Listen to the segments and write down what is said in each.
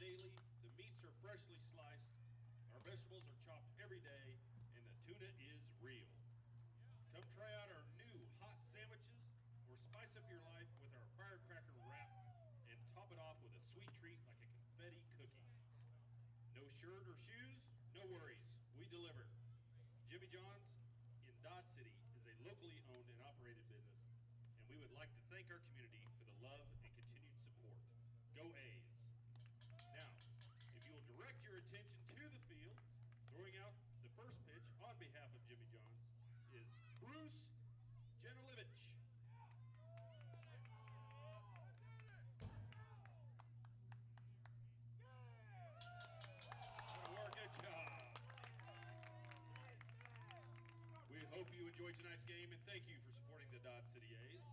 daily, the meats are freshly sliced, our vegetables are chopped every day, and the tuna is real. Come try out our new hot sandwiches or spice up your life with our firecracker wrap and top it off with a sweet treat like a confetti cookie. No shirt or shoes? No worries, we deliver. Jimmy John's in Dodge City is a locally owned and operated business, and we would like to thank our community for the love and continued support. Go A's. Now, if you will direct your attention to the field, throwing out the first pitch on behalf of Jimmy John's is Bruce Janilevich. Good job. We hope you enjoyed tonight's game, and thank you for supporting the Dodge City A's.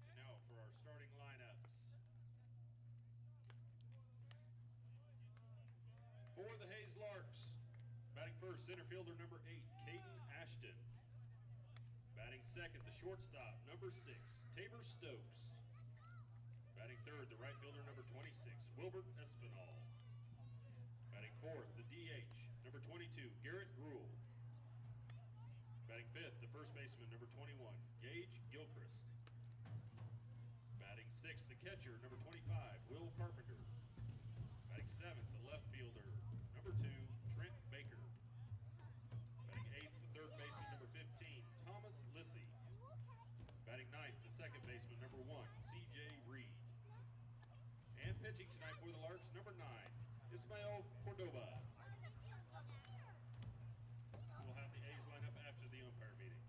And now for our starting lineups. For the Hayes Larks, batting first, center fielder number 8, Caden Ashton. Batting second, the shortstop, number 6, Tabor Stokes. Batting third, the right fielder, number 26, Wilbert Espinal. Batting fourth, the DH, number 22, Garrett Gruel. Batting fifth, the first baseman, number 21, Gage Gilchrist. Batting sixth, the catcher, number 25, Will Carpenter. Batting seventh, the left fielder, number 2, Trent Baker. Batting eighth, the third baseman, number 15, Thomas Lissy. Batting ninth, the second baseman, number 1, CJ Reed. And pitching tonight for the Larks, number 9, Ismael Cordoba. We'll have the A's line up after the umpire meeting.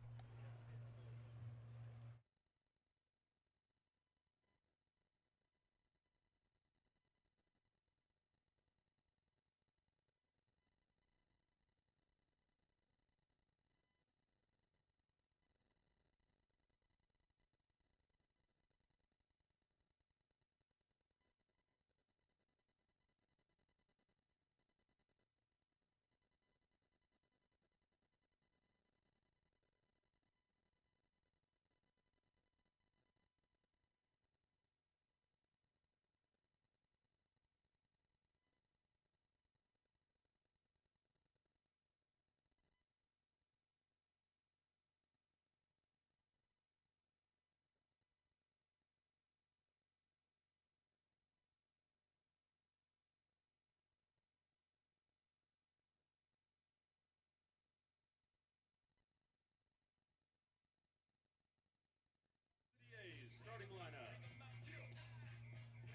The A's starting lineup.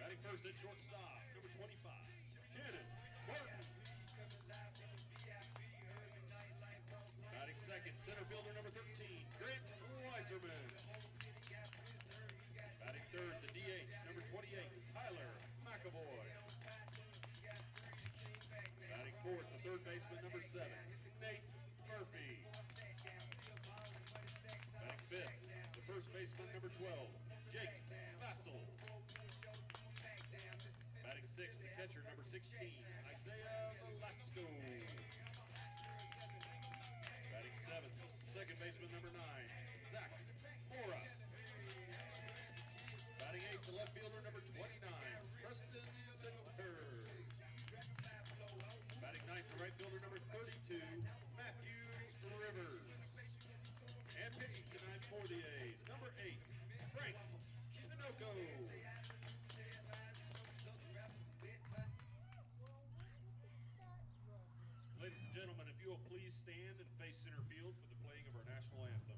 Batting first at shortstop, number 25, Shannon Martin. Batting second, center fielder, number 13, Grant Weiserman. Batting third, the DH, number 28, Tyler McAvoy. Batting fourth, the third baseman, number 7, Nate Murphy. Batting fifth, the first baseman, number 12, Jake Vassell. Batting sixth, the catcher, number 16, Isaiah Velasco. Batting seventh, the second baseman, number 9, Zach Mora. Batting eighth, the left fielder, number 29, Preston Center. Batting ninth, the right fielder, number 32, Matthew Rivers. And pitching tonight for the A's, number 8, Frank Tinoco. Ladies and gentlemen, if you will please stand and face center field for the playing of our national anthem.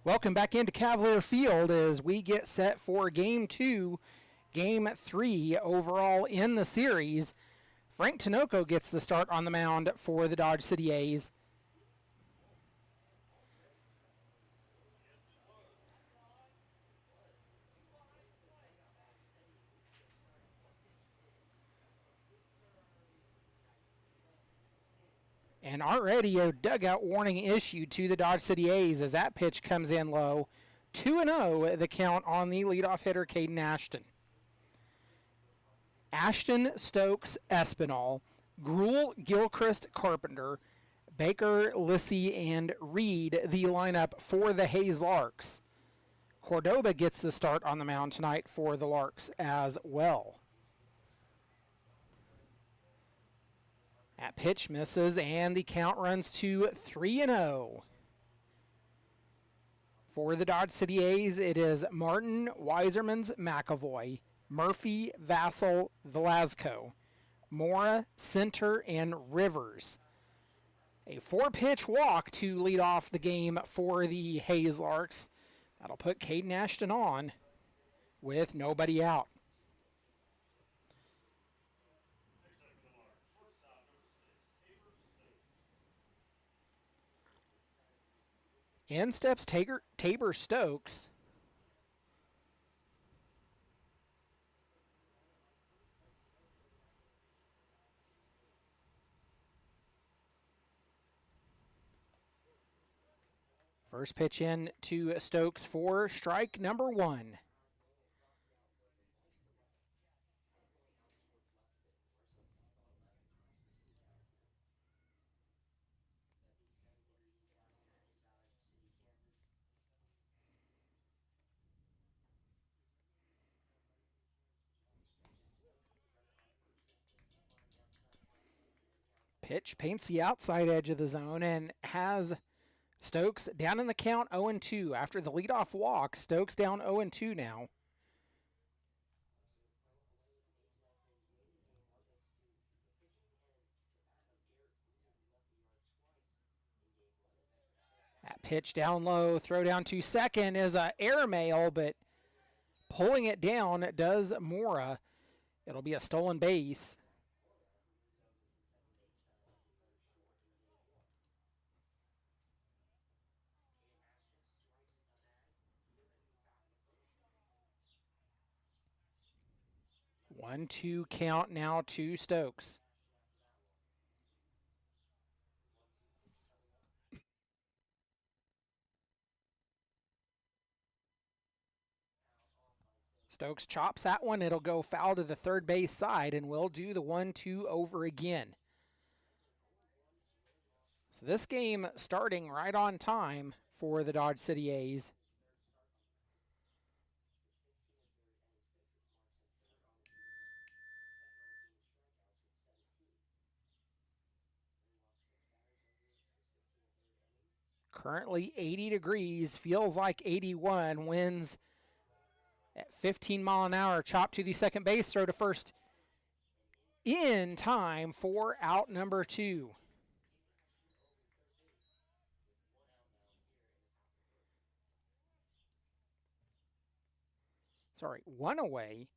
Welcome back into Cavalier Field as we get set for Game 2, Game 3 overall in the series. Frank Tinoco gets the start on the mound for the Dodge City A's. And already a dugout warning issued to the Dodge City A's as that pitch comes in low. 2-0 the count on the leadoff hitter, Caden Ashton. Ashton, Stokes, Espinal, Gruel, Gilchrist, Carpenter, Baker, Lissy, and Reed the lineup for the Hayes Larks. Cordoba gets the start on the mound tonight for the Larks as well. That pitch misses, and the count runs to 3-0. For the Dodge City A's, it is Martin, Weisermans, McAvoy, Murphy, Vassell, Velasco, Mora, Center, and Rivers. A 4-pitch walk to lead off the game for the Hayes Larks. That'll put Caden Ashton on with nobody out. In steps Tabor Stokes. First pitch in to Stokes for strike number 1. Pitch paints the outside edge of the zone and has Stokes down in the count 0-2. After the leadoff walk, Stokes down 0-2 now. That pitch down low, throw down to second is a airmail, but pulling it down does Mora. It'll be a stolen base. One, two count now to Stokes. Stokes chops that one. It'll go foul to the third base side, and we'll do the 1-2 over again. So this game starting right on time for the Dodge City A's. Currently 80 degrees, feels like 81, winds at 15 mile an hour, chop to the second base, throw to first in time for out number 2. Sorry, 1 away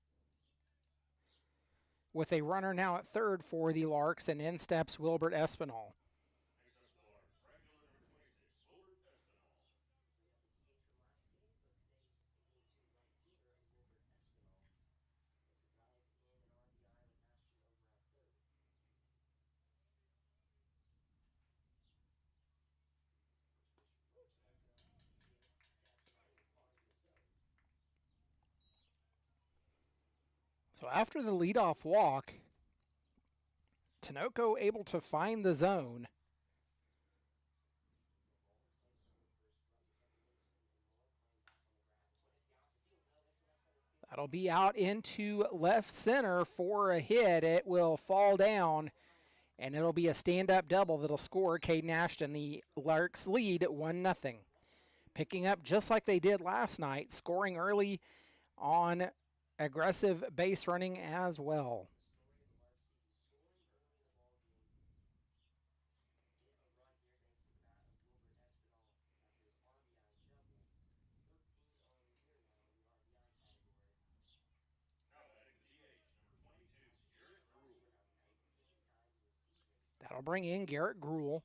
with a runner now at third for the Larks, and in steps Wilbert Espinal. So after the leadoff walk, Tinoco able to find the zone. That'll be out into left center for a hit. It will fall down, and it'll be a stand-up double that'll score Caden Ashton. The Larks lead 1-0. Picking up just like they did last night, scoring early on aggressive base running as well. That'll bring in Garrett Gruel.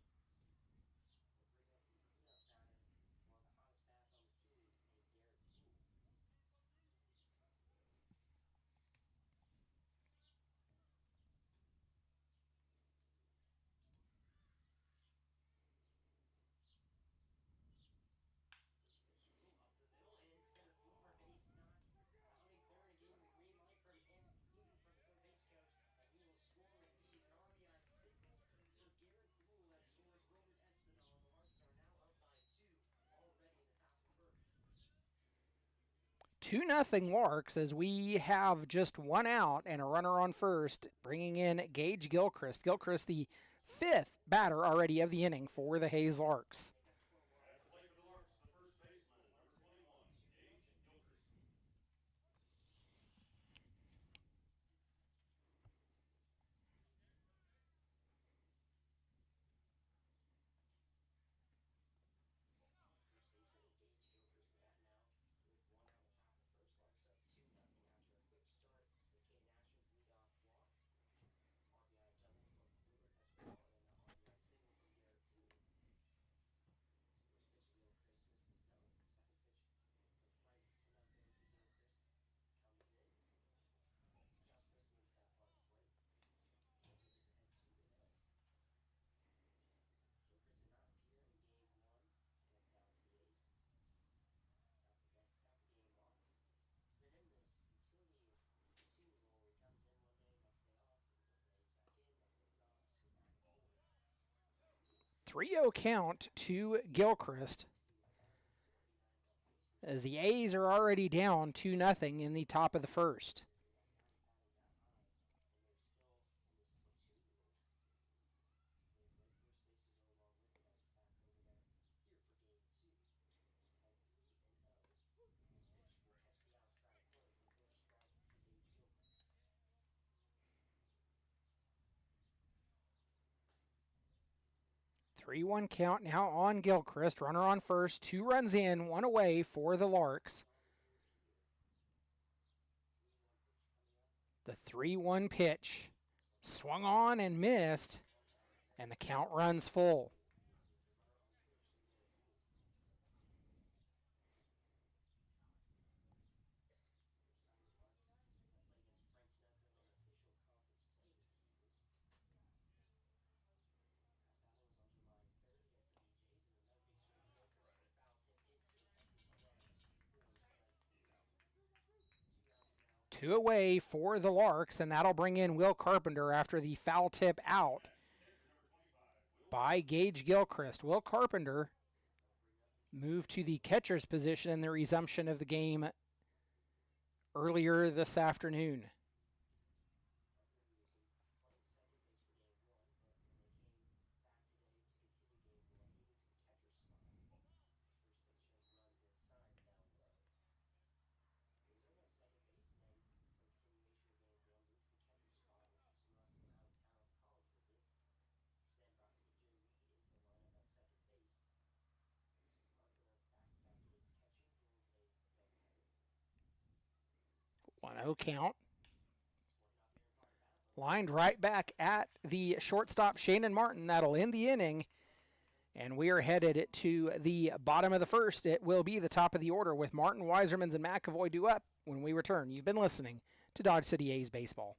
Two nothing Larks as we have just one out and a runner on first, bringing in Gage Gilchrist. Gilchrist, the fifth batter already of the inning for the Hayes Larks. At the plate for the Larks, the first baseman, number 21, Gage Gilchrist. Three-zero count to Gilchrist as the A's are already down 2-0 in the top of the first. Three-one count now on Gilchrist. Runner on first. 2 runs in, 1 away for the Larks. The 3-1 pitch. Swung on and missed, and the count runs full. Two away for the Larks, and that'll bring in Will Carpenter after the foul tip out by Gage Gilchrist. Will Carpenter moved to the catcher's position in the resumption of the game earlier this afternoon. One 0 count. Lined right back at the shortstop, Shannon Martin. That'll end the inning. And we are headed to the bottom of the first. It will be the top of the order with Martin, Weisermans, and McAvoy due up when we return. You've been listening to Dodge City A's Baseball.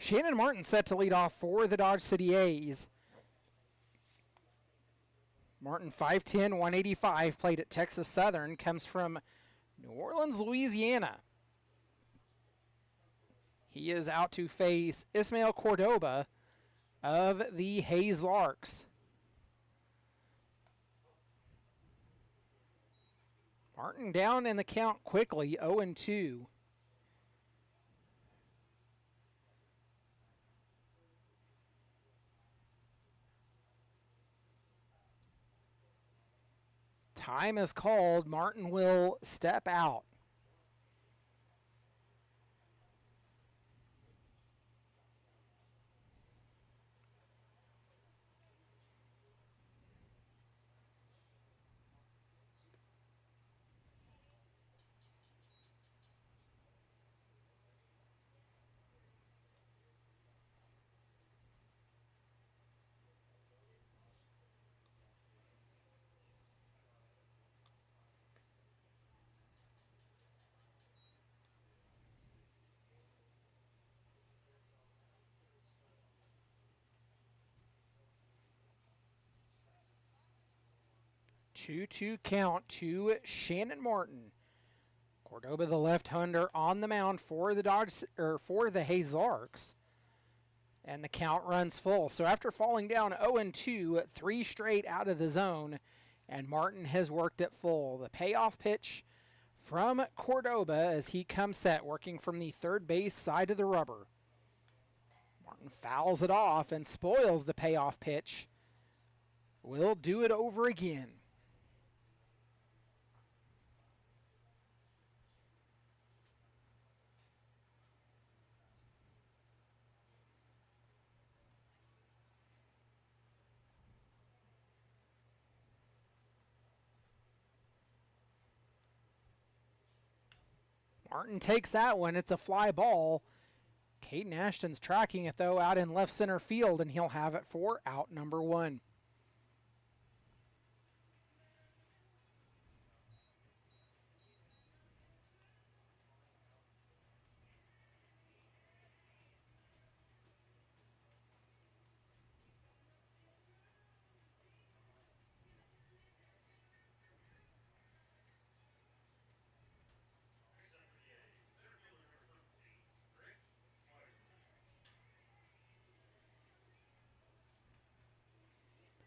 Shannon Martin set to lead off for the Dodge City A's. Martin, 5'10", 185, played at Texas Southern, comes from New Orleans, Louisiana. He is out to face Ismael Cordoba of the Hayes Larks. Martin down in the count quickly, 0-2. Time is called. Martin will step out. Two count to Shannon Martin. Cordoba, the left-hander, on the mound for the Hayes Larks. And the count runs full. So after falling down 0-2, 3 straight out of the zone, and Martin has worked it full. The payoff pitch from Cordoba as he comes set, working from the third base side of the rubber. Martin fouls it off and spoils the payoff pitch. We'll do it over again. Martin takes that one. It's a fly ball. Caden Ashton's tracking it, though, out in left center field, and he'll have it for out number 1.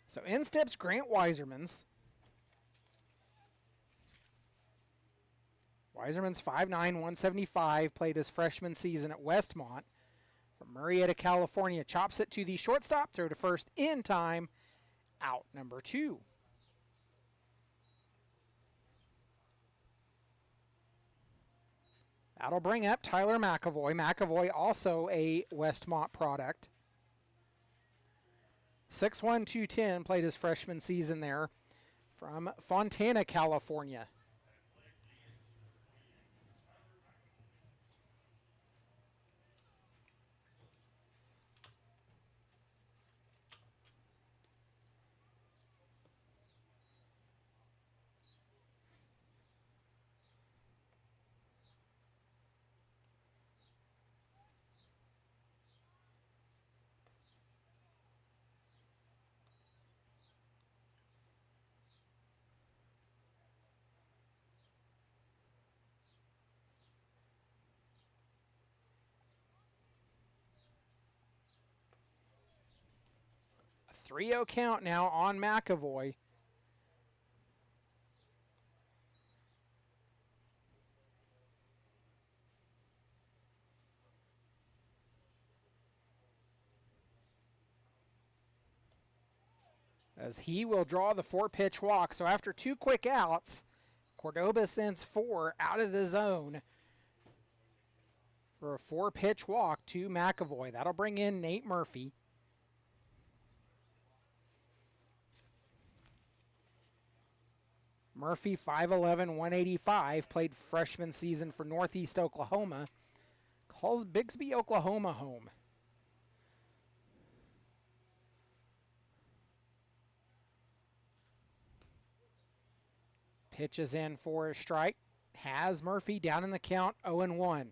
So in steps Grant Weisermans. Weisermans 5'9", 175, played his freshman season at Westmont. From Murrieta, California, chops it to the shortstop, throw to first in time, out number 2. That'll bring up Tyler McAvoy. McAvoy also a Westmont product. 6'1", 210, played his freshman season there from Fontana, California. A 3-0 count now on McAvoy. As he will draw the 4-pitch walk. So after 2 quick outs, Cordoba sends 4 out of the zone for a 4-pitch walk to McAvoy. That'll bring in Nate Murphy. Murphy, 5'11", 185, played freshman season for Northeast Oklahoma. Calls Bixby, Oklahoma home. Pitches in for a strike. Has Murphy down in the count, 0-1.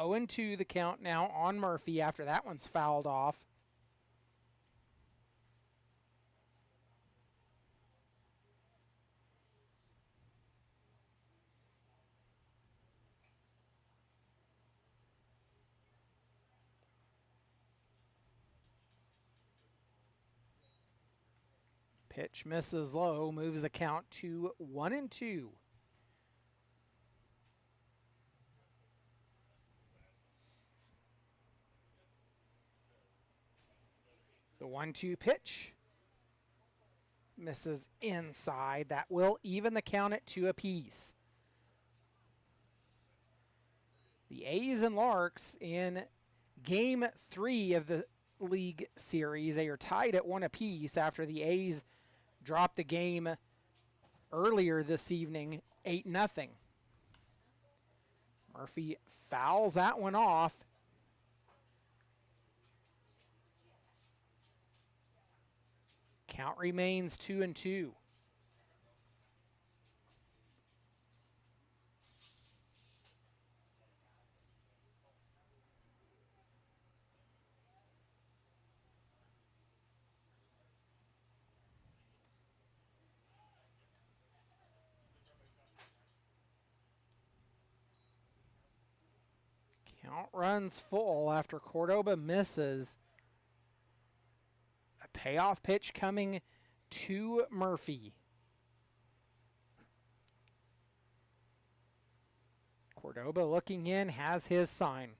0-2 the count now on Murphy after that one's fouled off. Pitch misses low, moves the count to 1-2. The 1-2 pitch misses inside. That will even the count at 2 apiece. The A's and Larks in Game 3 of the league series. They are tied at 1 apiece after the A's dropped the game earlier this evening, 8-0. Murphy fouls that one off. Count remains 2-2. Count runs full after Cordoba misses. A payoff pitch coming to Murphy. Cordoba looking in, has his sign.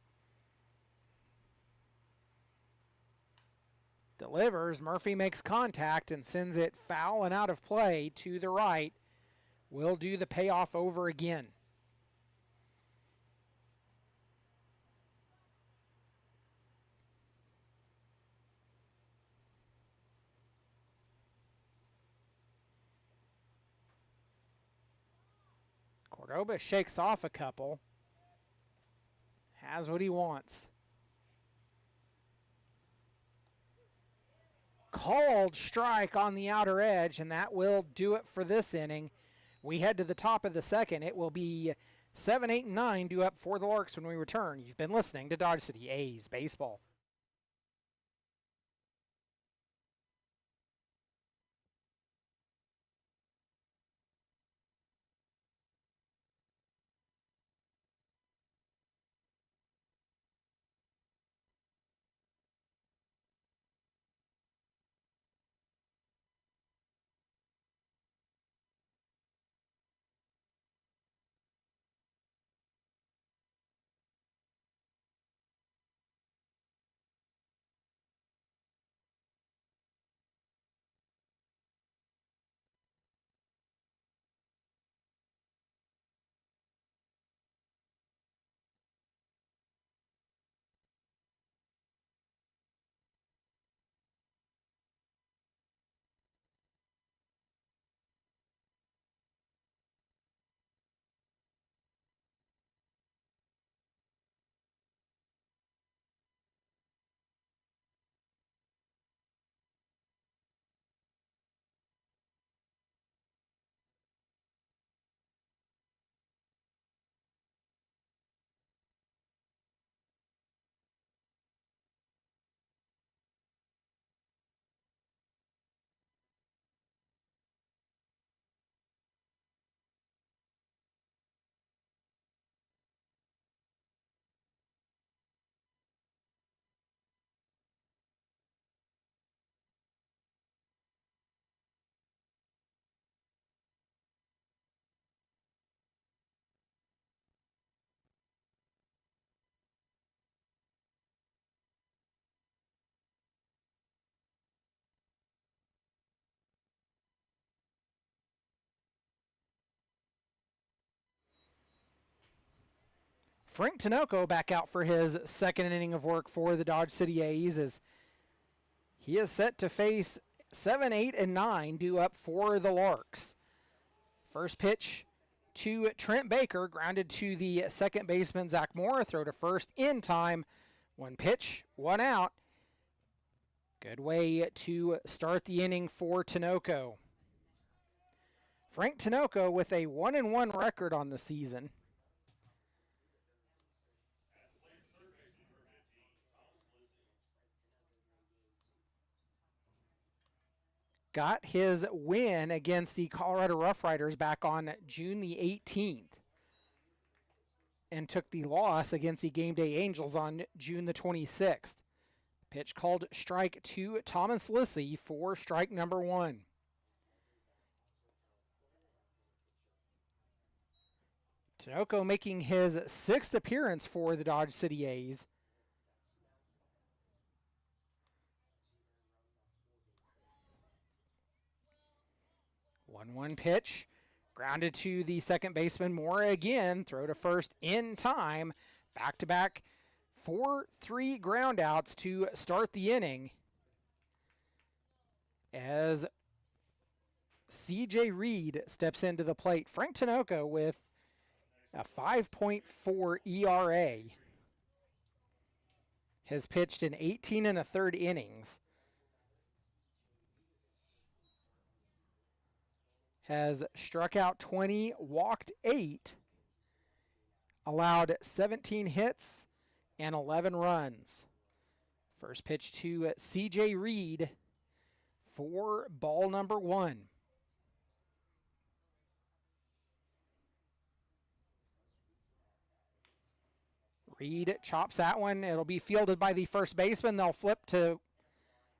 Delivers, Murphy makes contact and sends it foul and out of play to the right. Will do the payoff over again. Cordoba shakes off a couple. Has what he wants. Called strike on the outer edge, and that will do it for this inning. We head to the top of the second. It will be 7, 8, and 9 due up for the Larks when we return. You've been listening to Dodge City A's Baseball. Frank Tinoco back out for his second inning of work for the Dodge City A's as he is set to face 7, 8, and 9 due up for the Larks. First pitch to Trent Baker, grounded to the second baseman Zach Moore, throw to first in time. One pitch, one out. Good way to start the inning for Tinoco. Frank Tinoco with a 1-1 record on the season. got his win against the Colorado Rough Riders back on June the 18th and took the loss against the Game Day Angels on June the 26th. Pitch called strike to Thomas Lissy for strike number 1. Tinoco making his 6th appearance for the Dodge City A's. One pitch, grounded to the second baseman. Mora again, throw to first in time. Back-to-back 4-3 groundouts to start the inning as C.J. Reed steps into the plate. Frank Tinoco with a 5.4 ERA has pitched in 18 1/3 innings. Has struck out 20, walked 8, allowed 17 hits and 11 runs. First pitch to C.J. Reed for ball number 1. Reed chops that one. It'll be fielded by the first baseman. They'll flip to,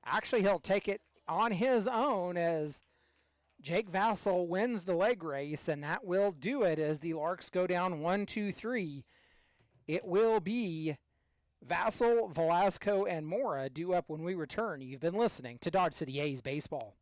actually he'll take it on his own as Jake Vassell wins the leg race, and that will do it as the Larks go down 1-2-3. It will be Vassell, Velasco, and Mora due up when we return. You've been listening to Dodge City A's Baseball.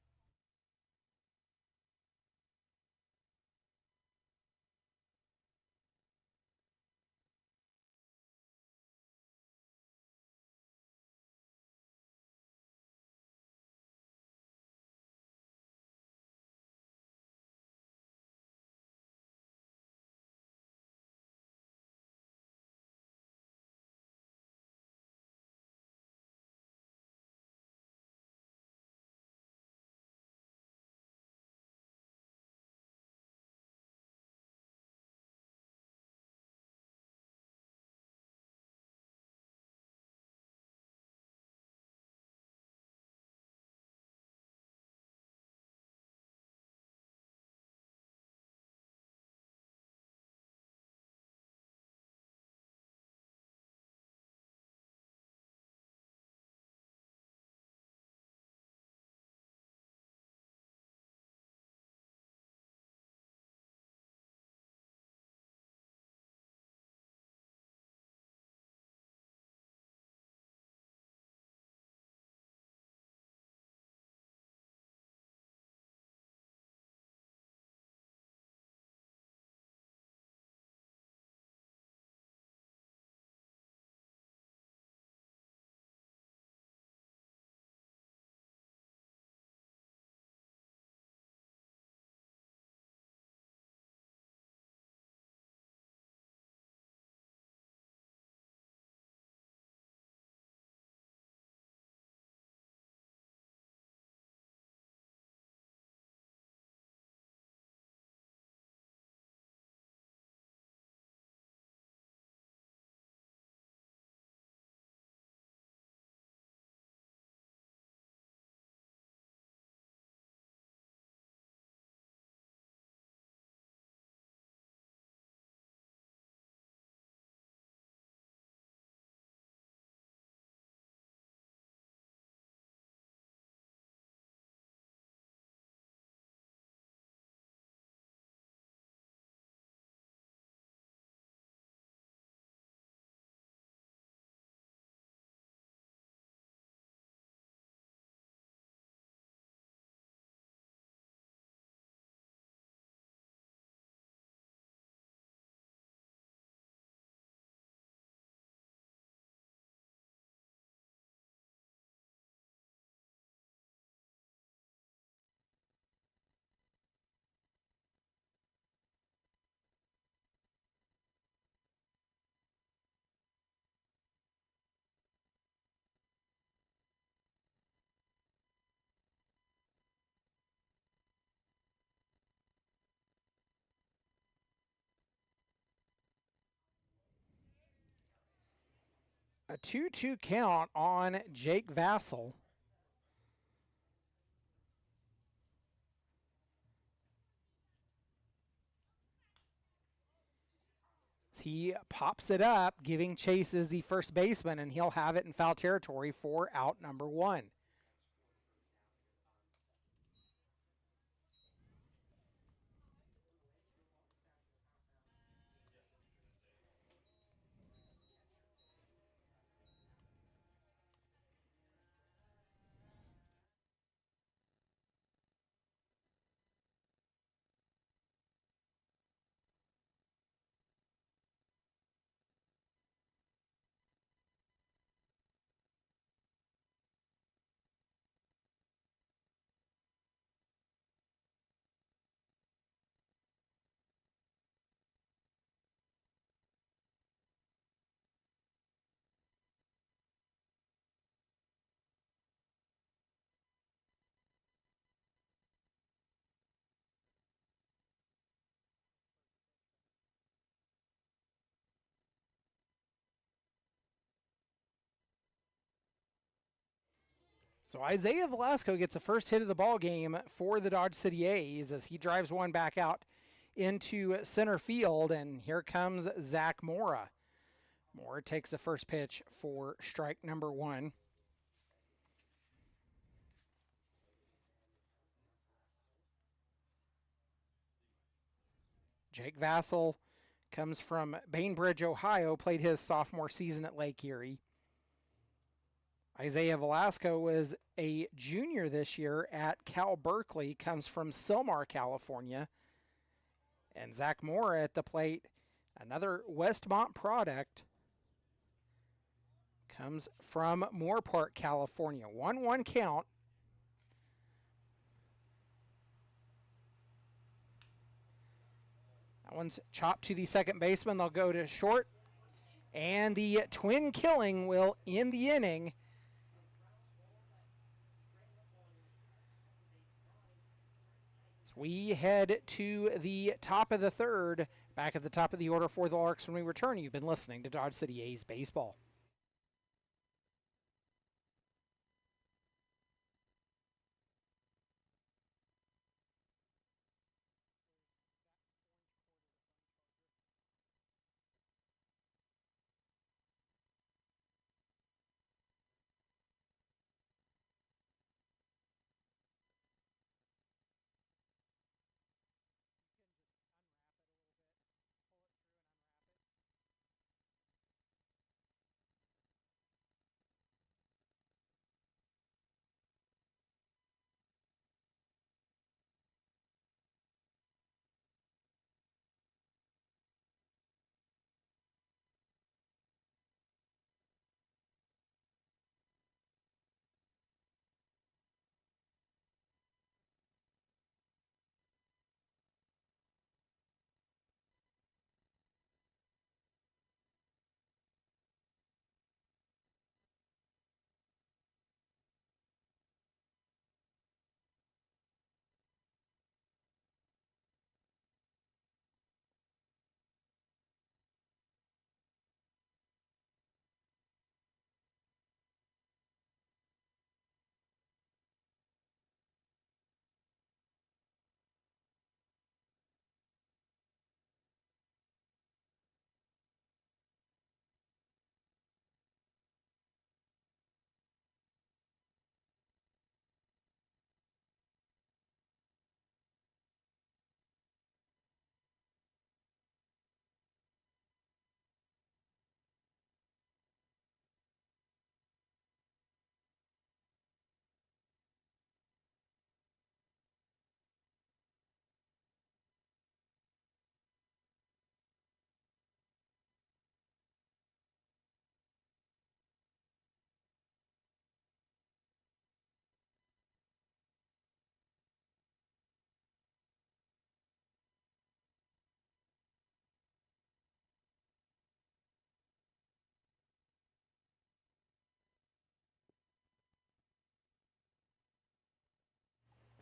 A 2-2 count on Jake Vassell. He pops it up, giving Chase as the first baseman, and he'll have it in foul territory for out number 1. So Isaiah Velasco gets the first hit of the ball game for the Dodge City A's as he drives one back out into center field, and here comes Zach Mora. Mora takes the first pitch for strike number 1. Jake Vassell comes from Bainbridge, Ohio, played his sophomore season at Lake Erie. Isaiah Velasco was a junior this year at Cal Berkeley, comes from Sylmar, California. And Zach Mora at the plate, another Westmont product, comes from Moorpark, California. 1-1 count. That one's chopped to the second baseman. They'll go to short. And the twin killing will end the inning. So we head to the top of the third. Back at the top of the order for the Larks when we return. You've been listening to Dodge City A's Baseball.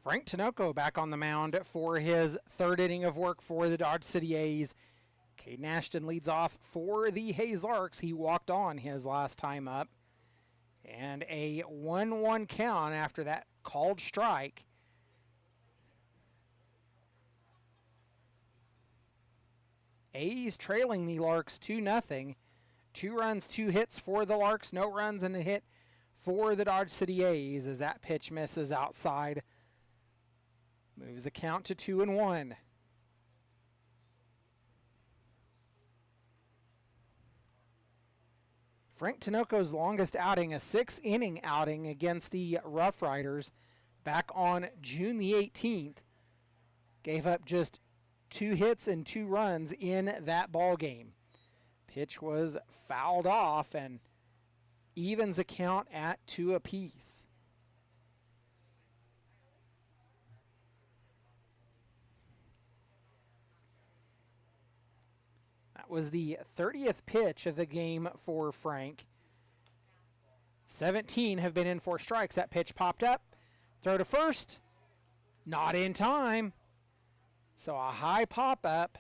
Frank Tinoco back on the mound for his third inning of work for the Dodge City A's. Caden Ashton leads off for the Hayes Larks. He walked on his last time up. And a 1-1 count after that called strike. A's trailing the Larks 2-0. 2 runs, 2 hits for the Larks. No runs and a hit for the Dodge City A's as that pitch misses outside. Moves the count to 2-1. Frank Tinoco's longest outing, a 6-inning outing against the Rough Riders back on June the 18th. Gave up just 2 hits and 2 runs in that ball game. Pitch was fouled off and evens the count at 2 apiece. That was the 30th pitch of the game for Frank. 17 have been in for strikes. That pitch popped up. Throw to first. Not in time. So a high pop up.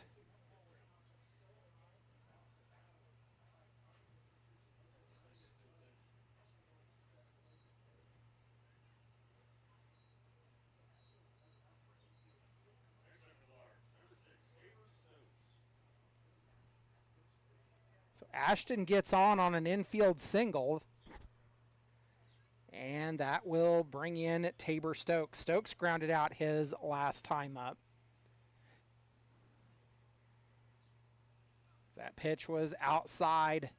So Ashton gets on an infield single. And that will bring in Tabor Stokes. Stokes grounded out his last time up. That pitch was outside.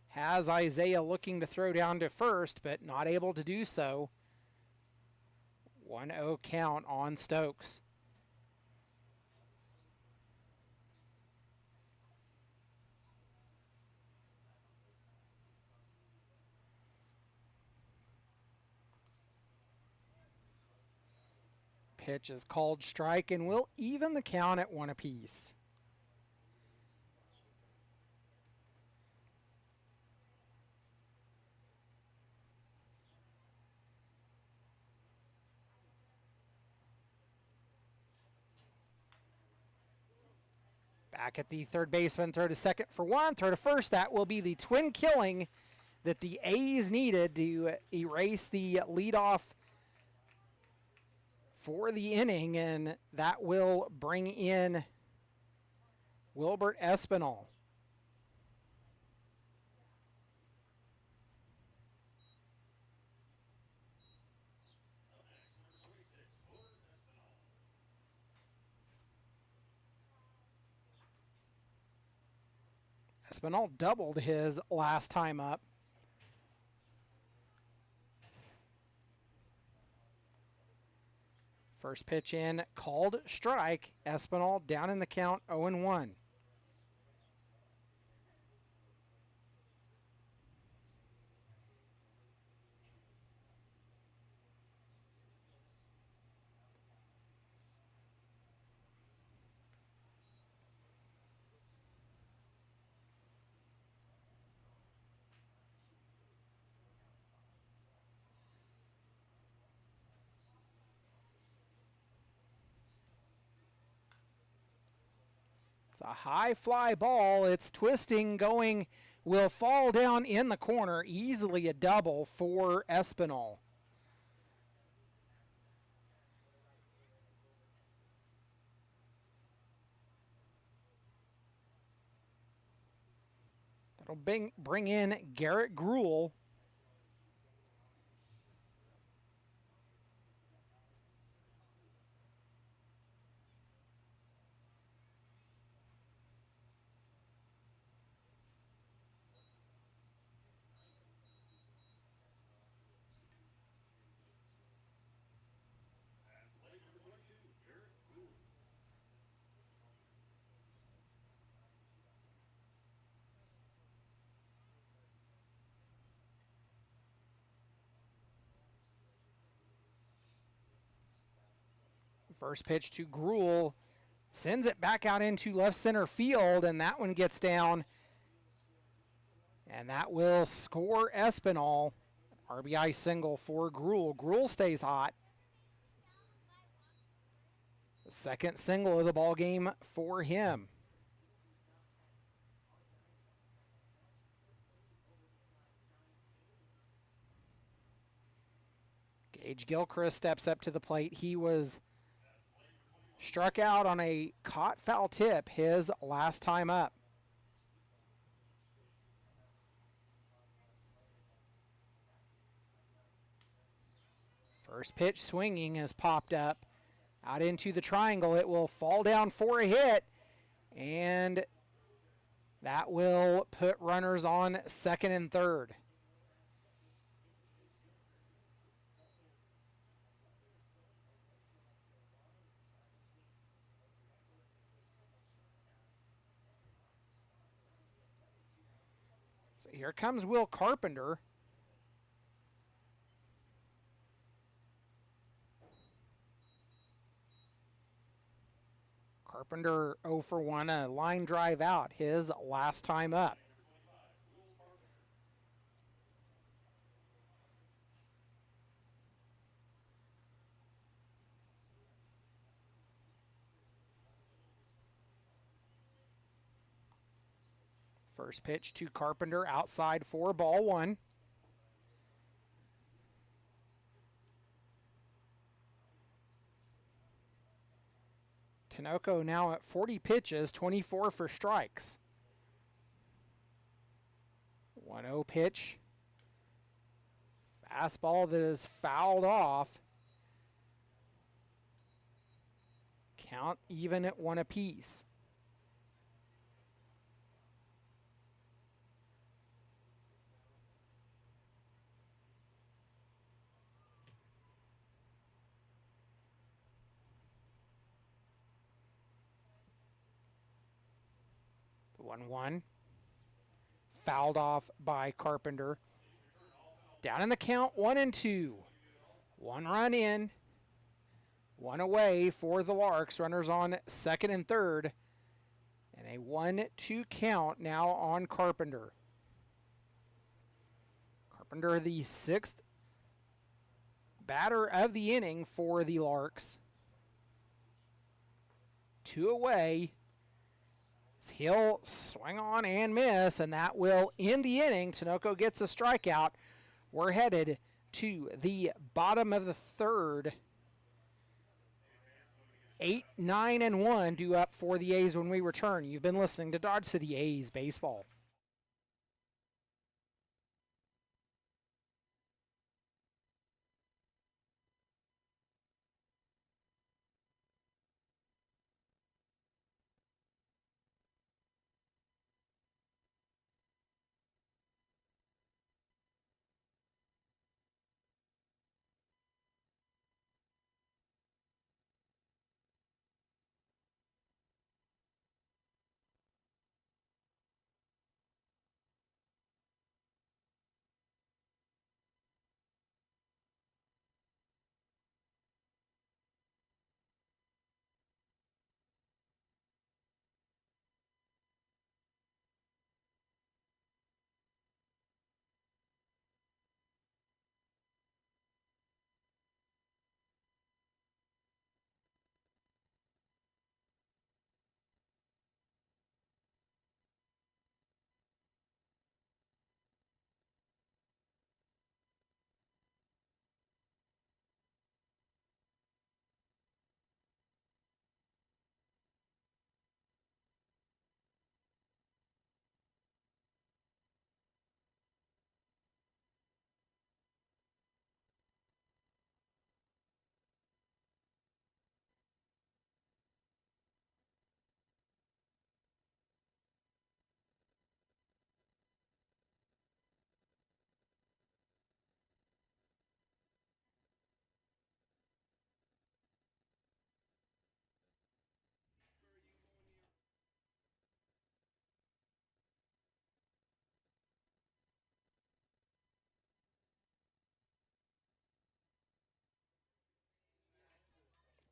Has Isaiah looking to throw down to first, but not able to do so. 1-0 count on Stokes. Pitch is called strike and will even the count at 1 apiece. Back at the third baseman, throw to second for 1, throw to first. That will be the twin killing that the A's needed to erase the leadoff for the inning, and that will bring in Wilbert Espinal. Espinal doubled his last time up. First pitch in, called strike. Espinal down in the count, 0-1. It's a high fly ball. It's twisting, going, will fall down in the corner. Easily a double for Espinal. That'll bring in Garrett Gruel. First pitch to Gruel, sends it back out into left center field, and that one gets down. And that will score Espinal. RBI single for Gruel. Gruel stays hot. The second single of the ball game for him. Gage Gilchrist steps up to the plate. He was Struck out on a caught foul tip his last time up. First pitch swinging has popped up. Out into the triangle. It will fall down for a hit. And that will put runners on second and third. So here comes Will Carpenter. Carpenter 0 for 1, a line drive out, his last time up. First pitch to Carpenter, outside for ball 1. Tinoco now at 40 pitches, 24 for strikes. 1-0 pitch. Fastball that is fouled off. Count even at 1 apiece. The 1-1. Fouled off by Carpenter. Down in the count, 1-2. 1 run in, 1 away for the Larks. Runners on second and third. And a 1-2 count now on Carpenter. Carpenter, the 6th batter of the inning for the Larks. 2 away. He'll swing on and miss, and that will end the inning. Tinoco gets a strikeout. We're headed to the bottom of the third. 8, 9, and 1 due up for the A's when we return. You've been listening to Dodge City A's Baseball.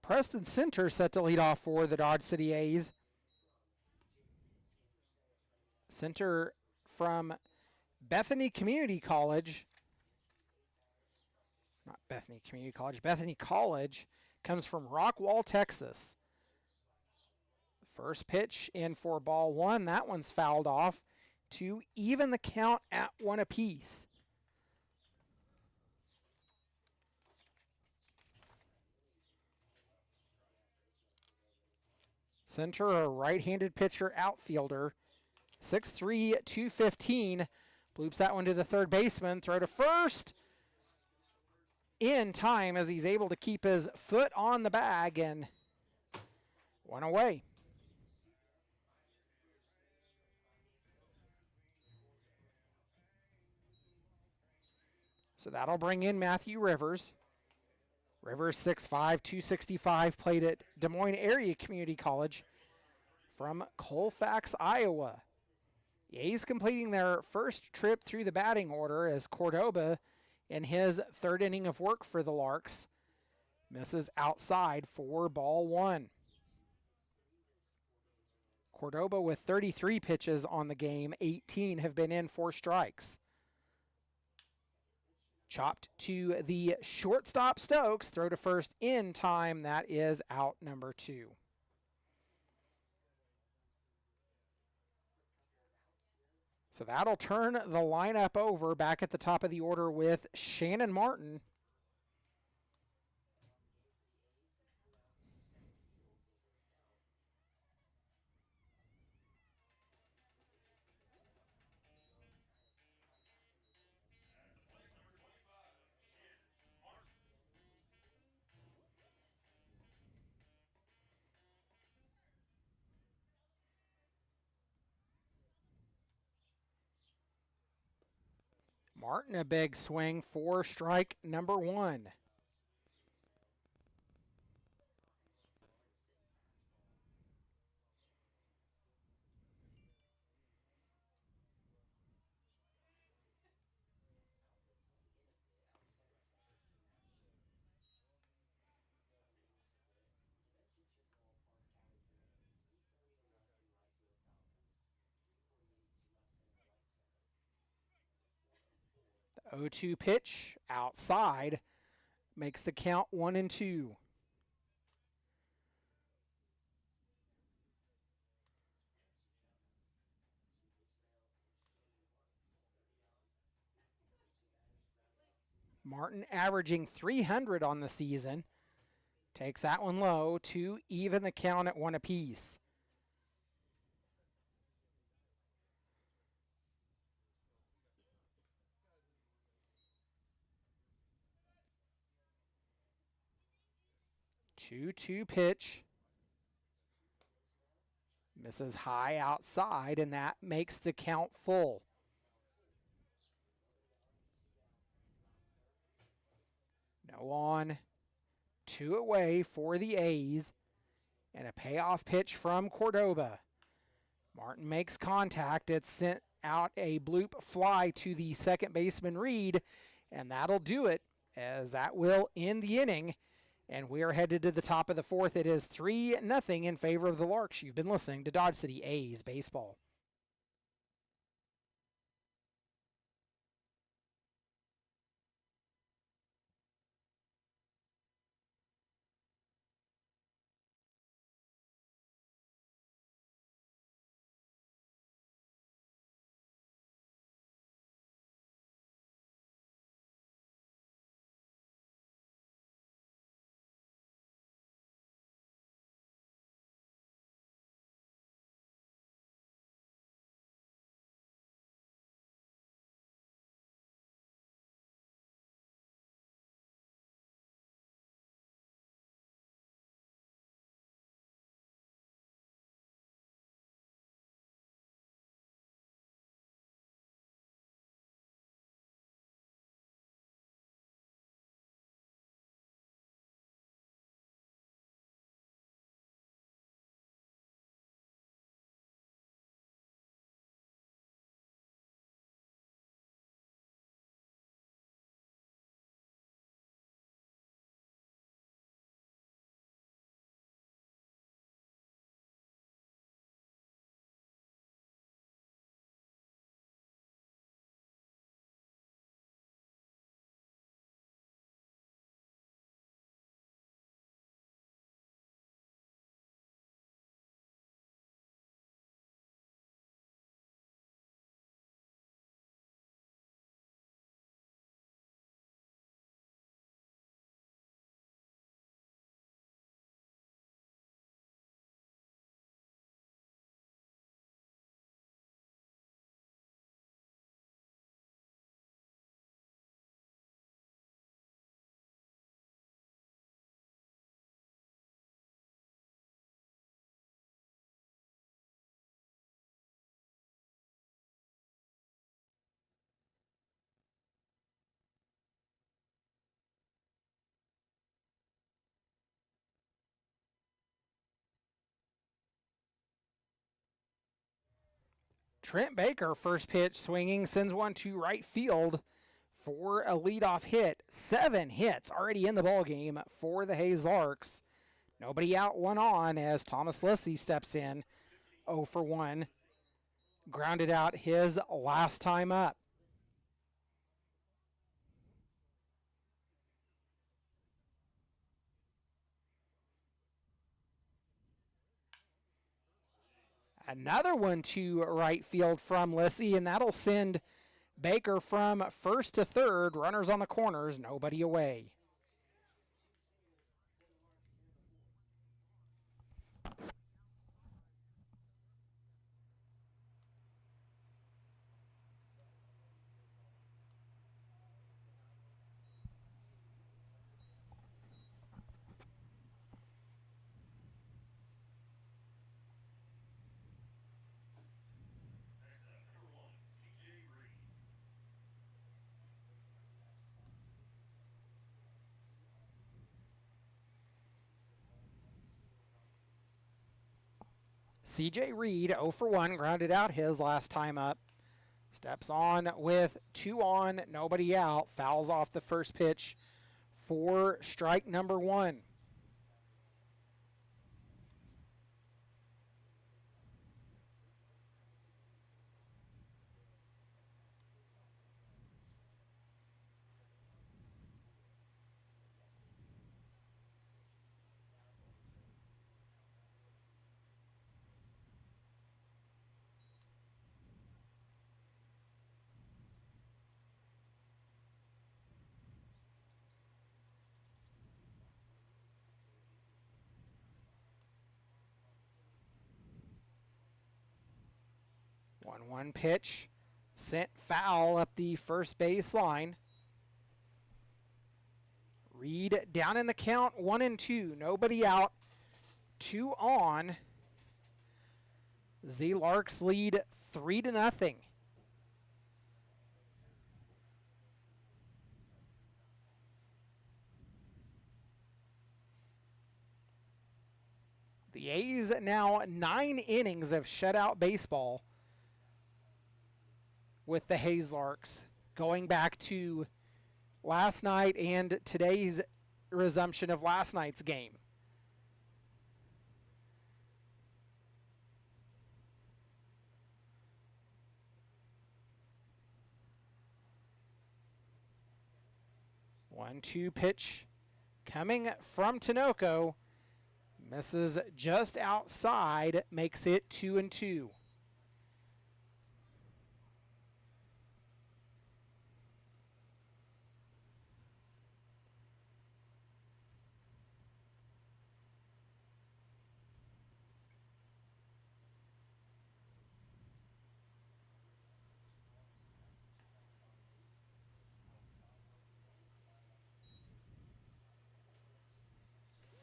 Preston Center set to lead off for the Dodge City A's. Center from Bethany Community College. Not Bethany Community College. Bethany College comes from Rockwall, Texas. First pitch in for ball 1. That one's fouled off to even the count at 1 apiece. Center, a right-handed pitcher, outfielder. 6'3", 215. Bloops that one to the third baseman. Throw to first. In time as he's able to keep his foot on the bag and one away. So that'll bring in Matthew Rivers. Rivers 6'5", 265, played at Des Moines Area Community College from Colfax, Iowa. The A's completing their first trip through the batting order as Cordoba, in his third inning of work for the Larks, misses outside for ball one. Cordoba with 33 pitches on the game, 18 have been in for strikes. Chopped to the shortstop Stokes, throw to first in time, that is out number 2. So that'll turn the lineup over back at the top of the order with Shannon Martin. Martin, a big swing for strike number 1. The 0-2 pitch outside makes the count 1-2. Martin averaging 300 on the season. Takes that one low to even the count at 1 apiece. Two pitch. Misses high outside, and that makes the count full. No on, 2 away for the A's, and a payoff pitch from Cordoba. Martin makes contact. It's sent out a bloop fly to the second baseman Reed, and that'll do it, as that will end the inning. And we are headed to the top of the 4th. It is 3-0 in favor of the Larks. You've been listening to Dodge City A's Baseball. Trent Baker, first pitch swinging, sends one to right field for a leadoff hit. 7 hits already in the ballgame for the Hayes Larks. Nobody out, one on as Thomas Lissy steps in. 0 for 1. Grounded out his last time up. Another one to right field from Lissy, and that'll send Baker from first to third. Runners on the corners, nobody away. CJ Reed, 0 for 1, grounded out his last time up. Steps on with 2 on, nobody out. Fouls off the first pitch for strike number 1. One pitch, sent foul up the first base line. Reed down in the count, 1-2, nobody out, 2 on. The Larks lead 3-0. The A's now 9 innings of shutout baseball with the Hayes Larks, going back to last night and today's resumption of last night's game. One-two pitch coming from Tinoco. Misses just outside, makes it 2-2.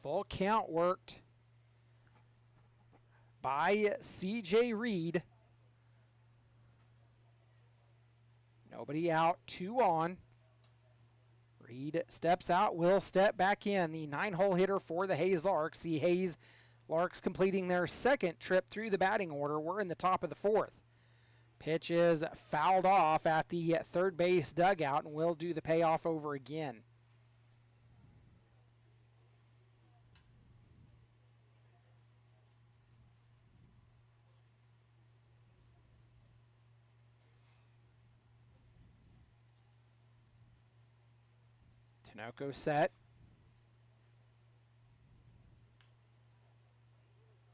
Full count worked by CJ Reed. Nobody out, 2 on. Reed steps out, will step back in. The 9-hole hitter for the Hayes Larks. The Hayes Larks completing their second trip through the batting order. We're in the top of the 4th. Pitch is fouled off at the third base dugout, and we'll do the payoff over again. Tinoco set.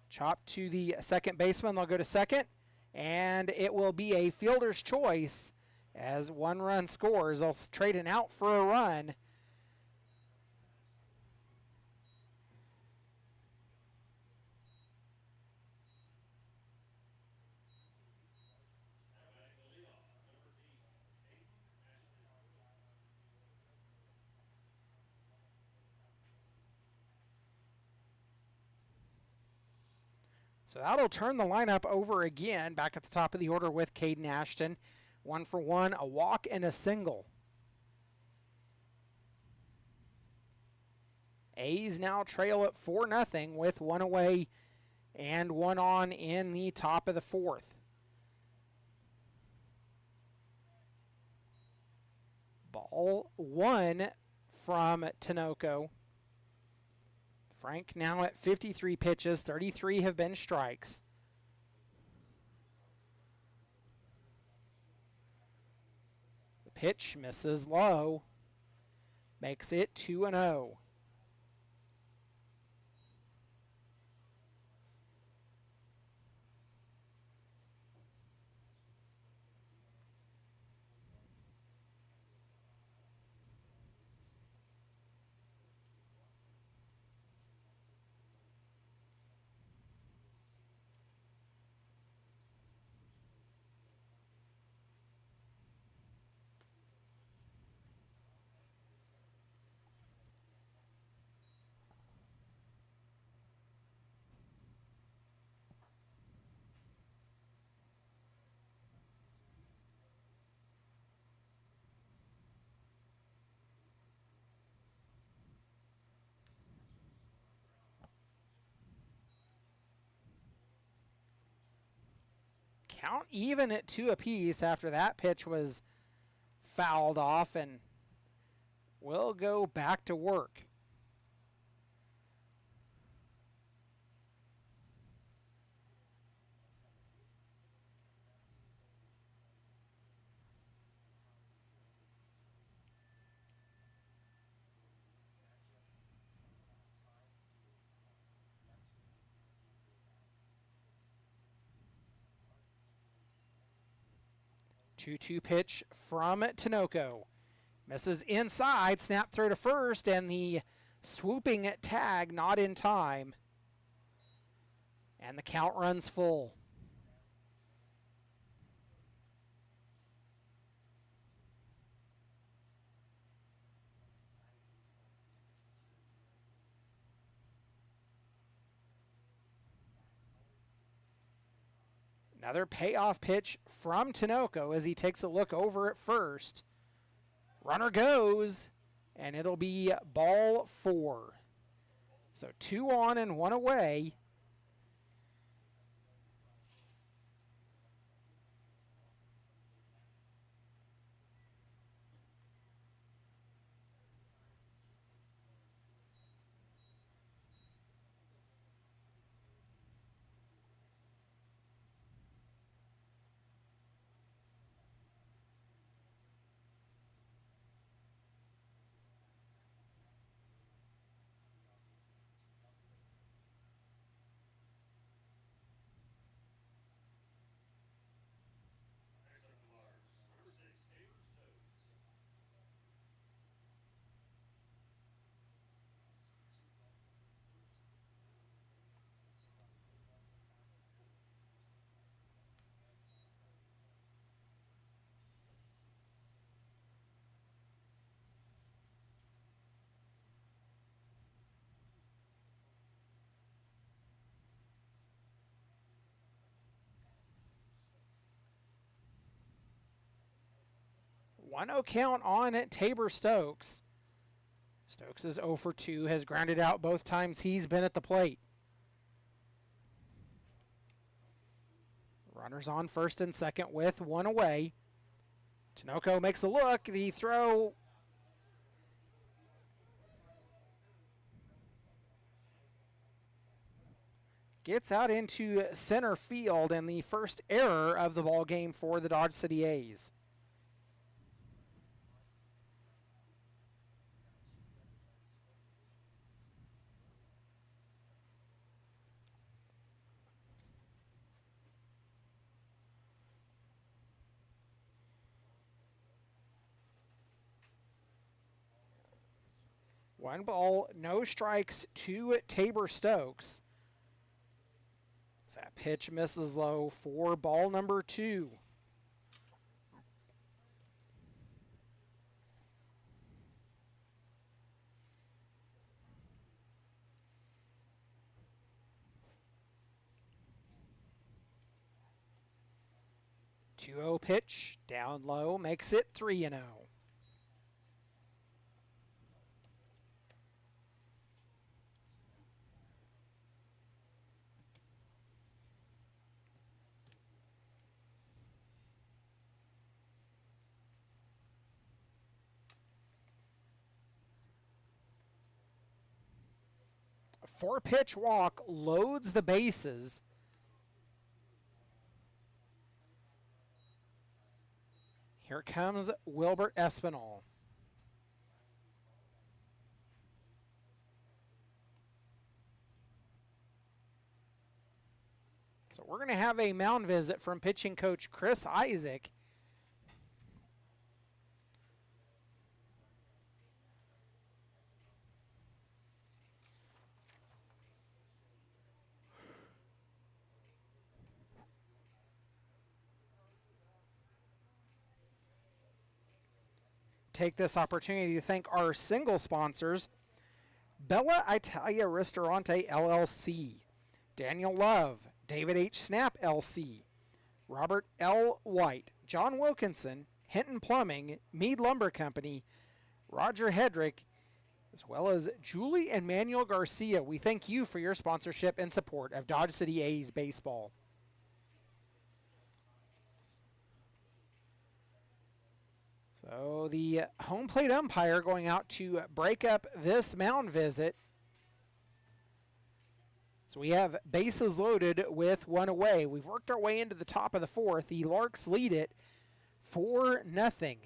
Chop to the second baseman. They'll go to second. And it will be a fielder's choice as 1 run scores. They'll trade an out for a run. So that'll turn the lineup over again, back at the top of the order with Caden Ashton. 1 for 1, a walk and a single. A's now trail at 4-0 with 1 away and 1 on in the top of the 4th. Ball 1 from Tinoco. Frank now at 53 pitches, 33 have been strikes. The pitch misses low, makes it 2-0. Count even at 2 apiece after that pitch was fouled off, and we'll go back to work. Two-two pitch from Tinoco. Misses inside, snap throw to first, and the swooping tag not in time. And the count runs full. Another payoff pitch from Tinoco as he takes a look over at first. Runner goes, and it'll be ball 4. So 2 on and 1 away. One 0 count on Tabor Stokes. Stokes is 0 for 2, has grounded out both times he's been at the plate. Runners on first and second with 1 away. Tinoco makes a look. The throw gets out into center field, and the first error of the ball game for the Dodge City A's. One ball, no strikes to Tabor Stokes. That pitch misses low for ball number 2. Two 0 pitch, down low, makes it 3-0. 4-pitch walk loads the bases. Here comes Wilbert Espinal. So we're going to have a mound visit from pitching coach Chris Isaac. Take this opportunity to thank our single sponsors, Bella Italia Ristorante LLC, Daniel Love, David H. Snap LC, Robert L. White, John Wilkinson, Hinton Plumbing, Meade Lumber Company, Roger Hedrick, as well as Julie and Manuel Garcia. We thank you for your sponsorship and support of Dodge City A's baseball. So the home plate umpire going out to break up this mound visit. So we have bases loaded with one away. We've worked our way into the top of the fourth. The Larks lead it 4-0.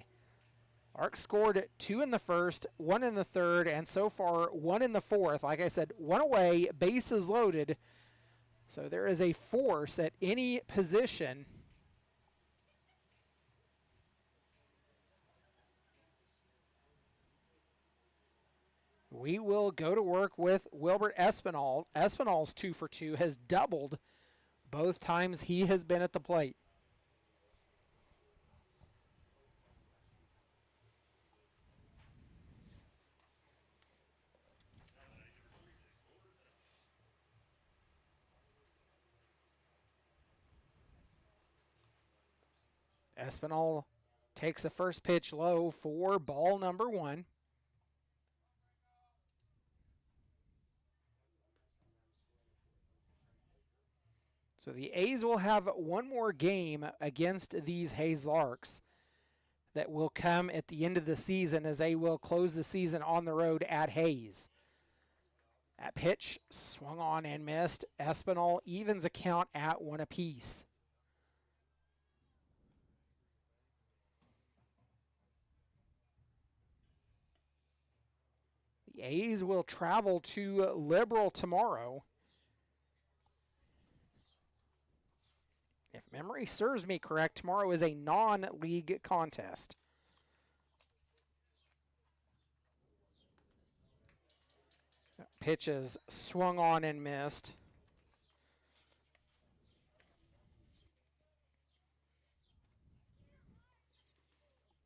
Larks scored 2 in the first, 1 in the third, and so far 1 in the fourth. Like I said, 1 away, bases loaded. So there is a force at any position. We will go to work with Wilbert Espinal. Espinal's 2 for 2 has doubled both times he has been at the plate. Espinal takes the first pitch low for ball number 1. So the A's will have one more game against these Hayes Larks that will come at the end of the season, as they will close the season on the road at Hayes. That pitch swung on and missed. Espinal evens a count at 1 apiece. The A's will travel to Liberal tomorrow. If memory serves me correct, tomorrow is a non-league contest. Pitch is swung on and missed.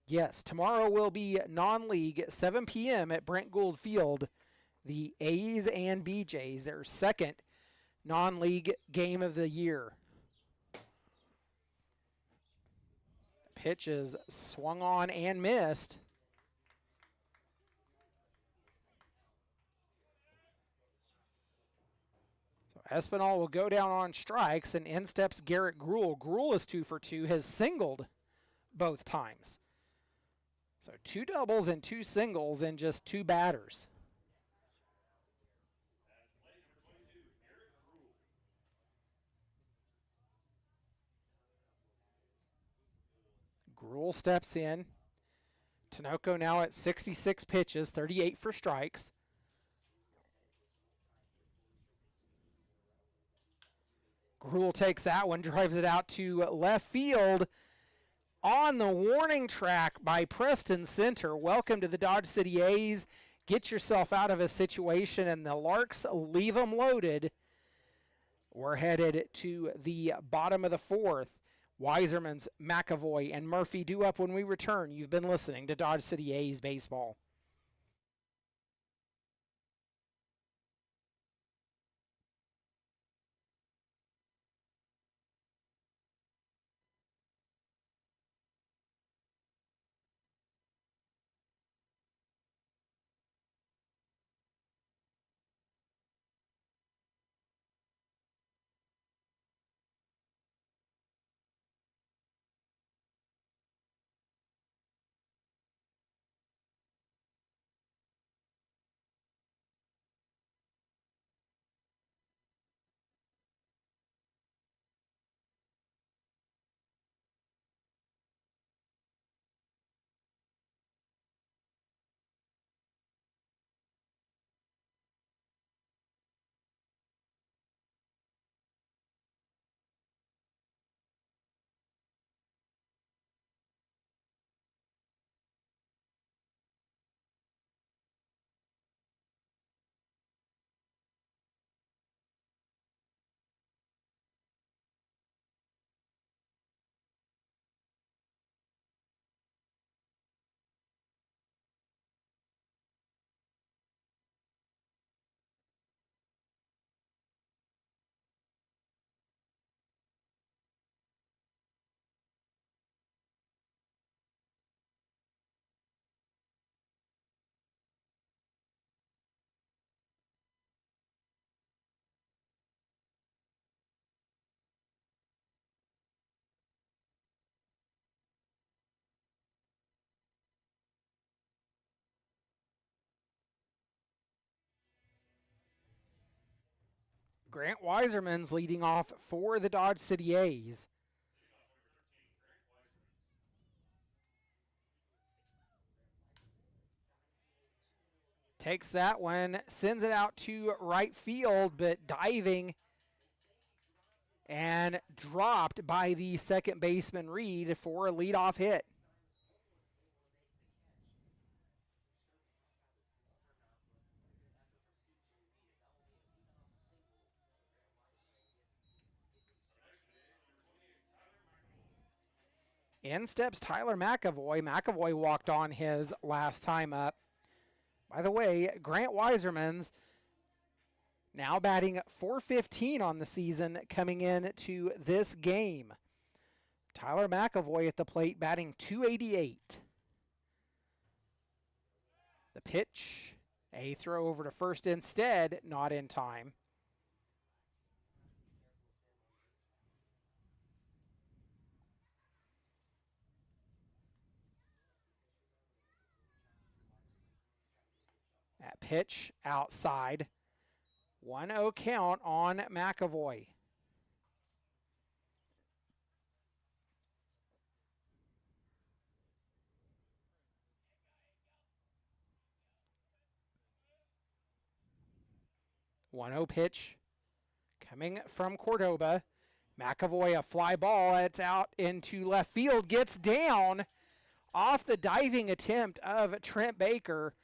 Yes, tomorrow will be non-league, 7 p.m. at Brent Gould Field. The A's and BJ's, their second non-league game of the year. Pitch is swung on and missed. So Espinal will go down on strikes, and in steps Garrett Gruhl. Gruhl is 2 for 2, has singled both times. So 2 doubles and 2 singles in just 2 batters. Gruhl steps in. Tinoco now at 66 pitches, 38 for strikes. Gruhl takes that one, drives it out to left field. On the warning track by Preston Center. Welcome to the Dodge City A's. Get yourself out of a situation, and the Larks leave them loaded. We're headed to the bottom of the fourth. Weiserman's, McAvoy, and Murphy due up when we return. You've been listening to Dodge City A's Baseball. Grant Weiserman's leading off for the Dodge City A's. Takes that one, sends it out to right field, but diving and dropped by the second baseman Reed for a leadoff hit. In steps Tyler McAvoy. McAvoy walked on his last time up. By the way, Grant Weiserman's now batting .415 on the season coming into this game. Tyler McAvoy at the plate batting .288. The pitch, a throw over to first instead, not in time. That pitch outside. 1-0 count on McAvoy. One-0 pitch coming from Cordoba. McAvoy, a fly ball. It's out into left field. Gets down off the diving attempt of Trent Baker.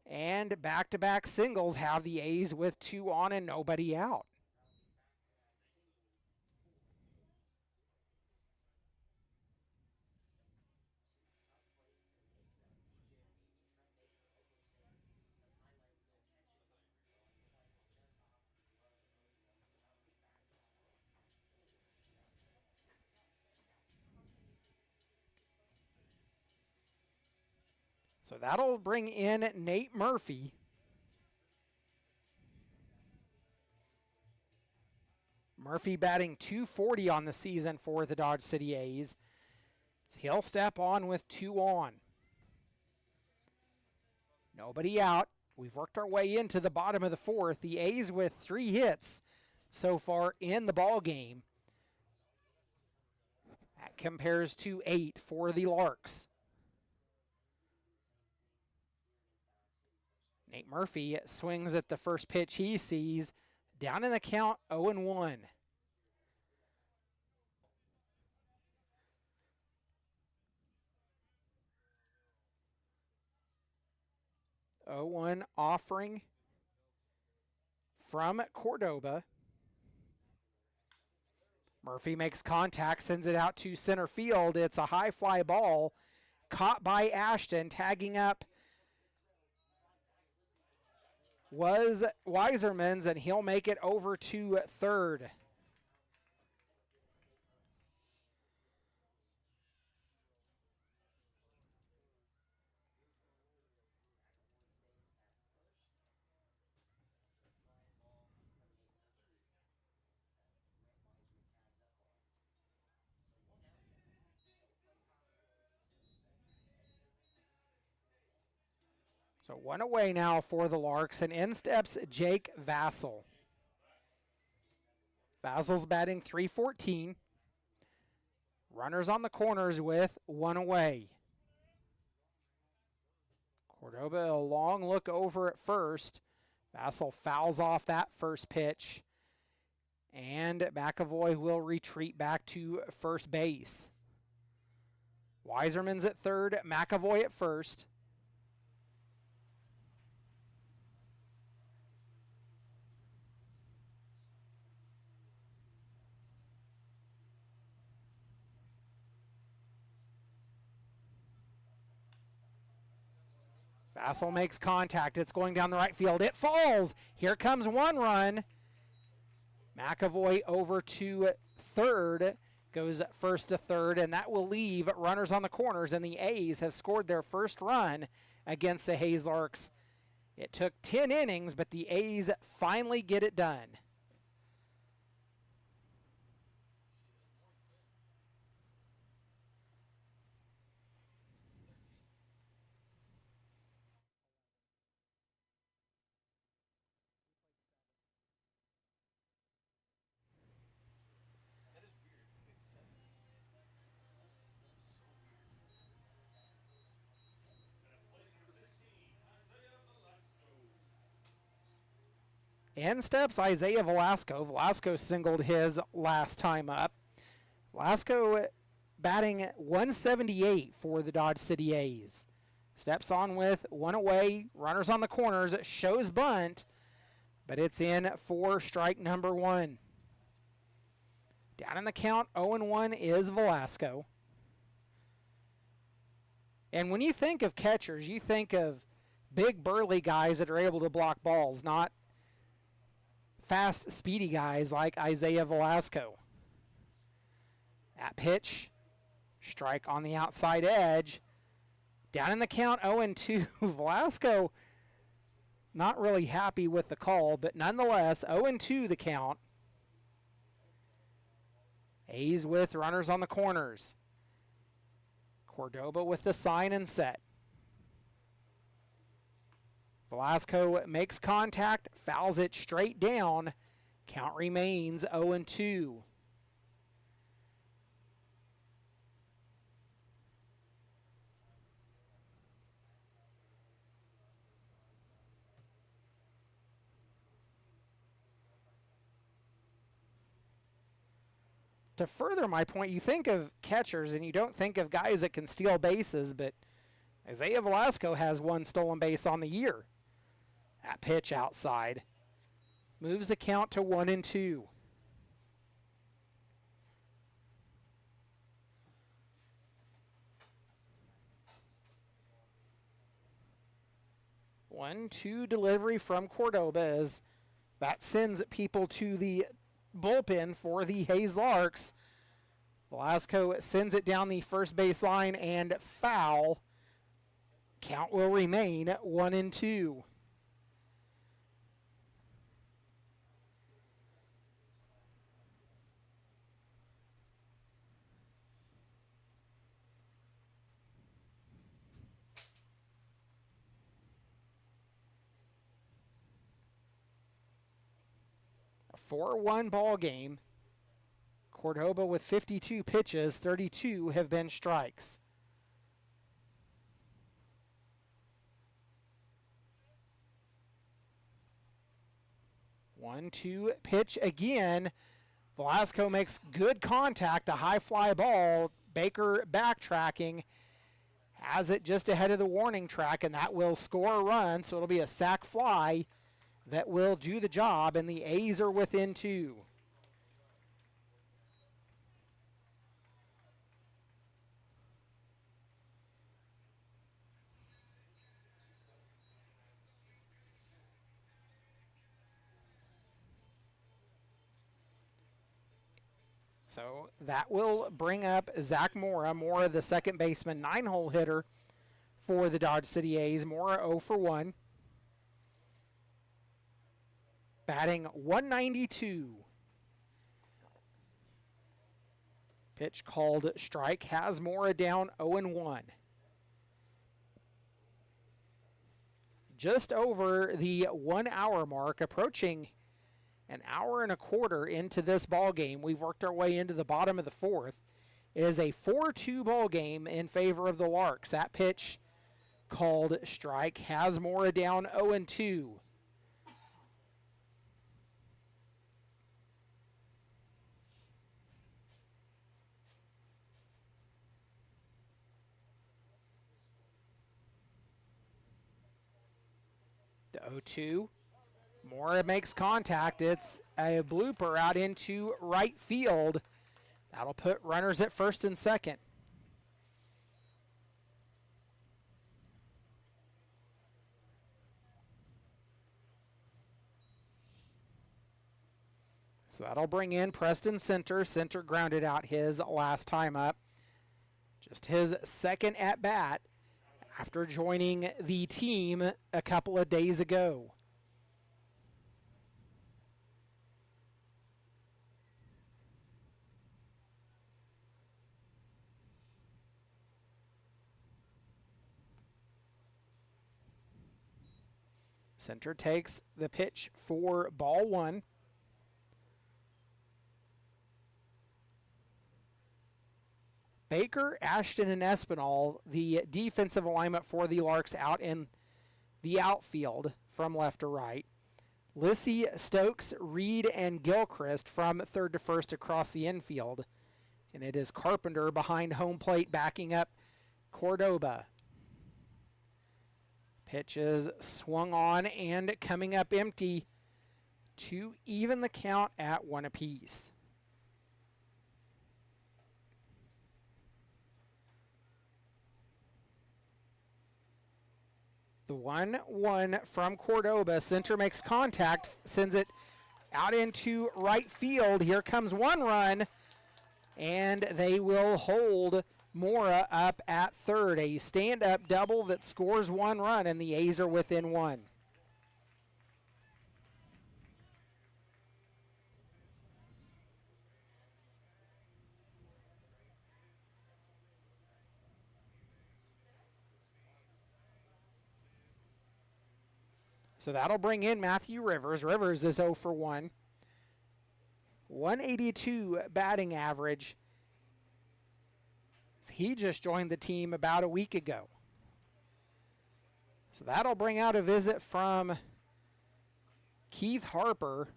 And back-to-back singles have the A's with 2 on and nobody out. So that'll bring in Nate Murphy. Murphy batting .240 on the season for the Dodge City A's. He'll step on with 2 on. Nobody out. We've worked our way into the bottom of the fourth. The A's with 3 hits so far in the ball game. That compares to 8 for the Larks. Nate Murphy swings at the first pitch he sees. Down in the count, 0-1. 0-1 offering from Cordoba. Murphy makes contact, sends it out to center field. It's a high fly ball caught by Ashton. Tagging up was Weiserman's, and he'll make it over to third. So 1 away now for the Larks, and in steps Jake Vassell. Vassell's batting .314. Runners on the corners with 1 away. Cordoba, a long look over at first. Vassell fouls off that first pitch. And McAvoy will retreat back to first base. Weiserman's at third, McAvoy at first. Vassell makes contact. It's going down the right field. It falls. Here comes 1 run. McAvoy over to third. Goes first to third, and that will leave runners on the corners, and the A's have scored their first run against the Hayes Larks. It took 10 innings, but the A's finally get it done. In steps Isaiah Velasco. Velasco singled his last time up. Velasco batting 178 for the Dodge City A's. Steps on with one away, runners on the corners, shows bunt, but it's in for strike number one. Down in the count, 0-1 is Velasco. And when you think of catchers, you think of big, burly guys that are able to block balls, not fast, speedy guys like Isaiah Velasco. That pitch, strike on the outside edge. Down in the count, 0-2. Velasco not really happy with the call, but nonetheless, 0-2 the count. A's with runners on the corners. Cordoba with the sign and set. Velasco makes contact, fouls it straight down. Count remains 0-2. To further my point, you think of catchers and you don't think of guys that can steal bases, but Isaiah Velasco has one stolen base on the year. That pitch outside moves the count to 1-2. One-two delivery from Cordoba as that sends people to the bullpen for the Hayes Larks. Velasco sends it down the first base line and foul. Count will remain 1-2. A 4-1 ball game. Cordoba with 52 pitches, 32 have been strikes. One-two pitch again. Velasco makes good contact, a high fly ball. Baker backtracking, has it just ahead of the warning track, and that will score a run, so it'll be a sac fly that will do the job, and the A's are within two. So that will bring up Zach Mora. Mora, the second baseman, 9-hole hitter for the Dodge City A's. Mora 0-for-1. Batting 192. Pitch called strike has Mora down 0-1. Just over the 1 hour mark, approaching an hour and a quarter into this ball game. We've worked our way into the bottom of the fourth. It is a 4-2 ball game in favor of the Larks. That pitch called strike has Mora down 0-2. The 0-2. Mora makes contact. It's a blooper out into right field. That'll put runners at first and second. So that'll bring in Preston Center. Center grounded out his last time up. Just his second at bat after joining the team a couple of days ago. Center takes the pitch for ball one. Baker, Ashton, and Espinal, the defensive alignment for the Larks out in the outfield from left to right. Lissy, Stokes, Reed, and Gilchrist from third to first across the infield. And it is Carpenter behind home plate backing up Cordoba. Pitch is swung on and coming up empty to even the count at 1 apiece. The 1-1 from Cordoba. Center makes contact, sends it out into right field. Here comes one run, and they will hold Mora up at third. A stand-up double that scores one run, and the A's are within one. So that'll bring in Matthew Rivers. Rivers is 0 for 1. 182 batting average. He just joined the team about a week ago. So that'll bring out a visit from Keith Harper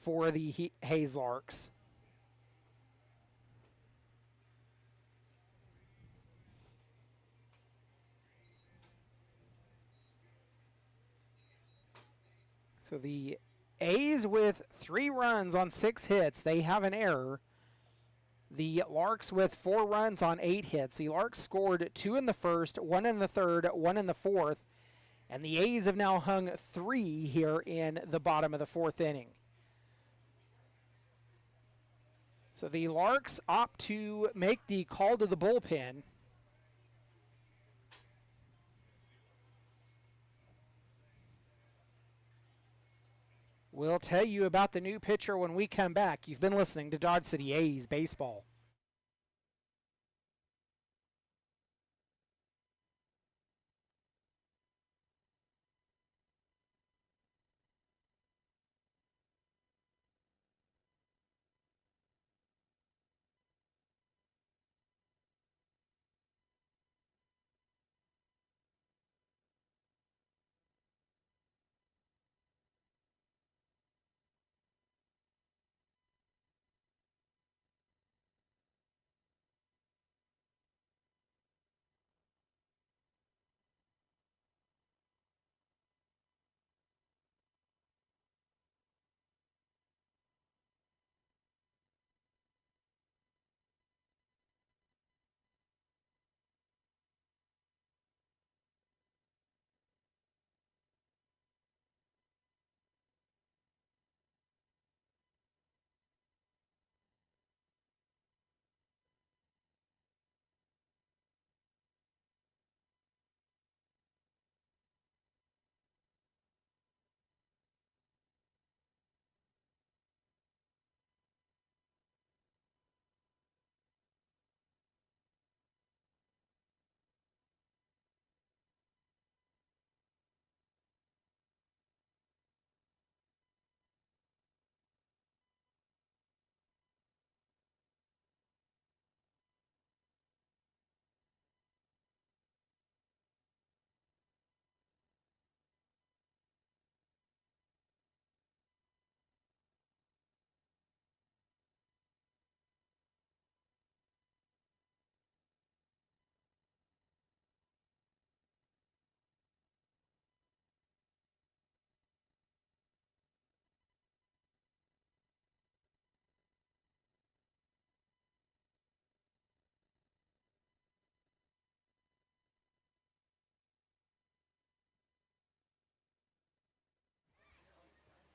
for the Hayes Larks. So the A's with 3 runs on 6 hits. They have an error. The Larks with 4 runs on 8 hits. The Larks scored 2 in the first, 1 in the third, 1 in the fourth. And the A's have now hung 3 here in the bottom of the 4th inning. So the Larks opt to make the call to the bullpen. We'll tell you about the new pitcher when we come back. You've been listening to Dodge City A's Baseball.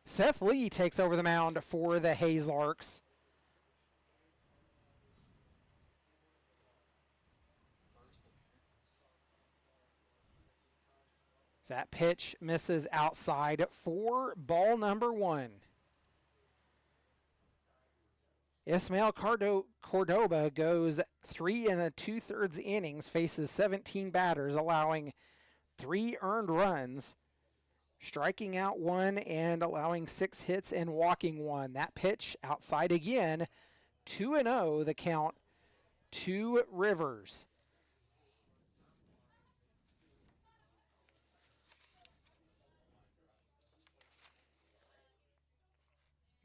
Seth Lee takes over the mound for the Hayes Larks. That pitch misses outside for ball number 1. Ismael Cordoba goes 3 2/3 innings, faces 17 batters, allowing 3 earned runs, striking out 1 and allowing 6 hits and walking 1. That pitch outside again, 2-0 the count to Rivers.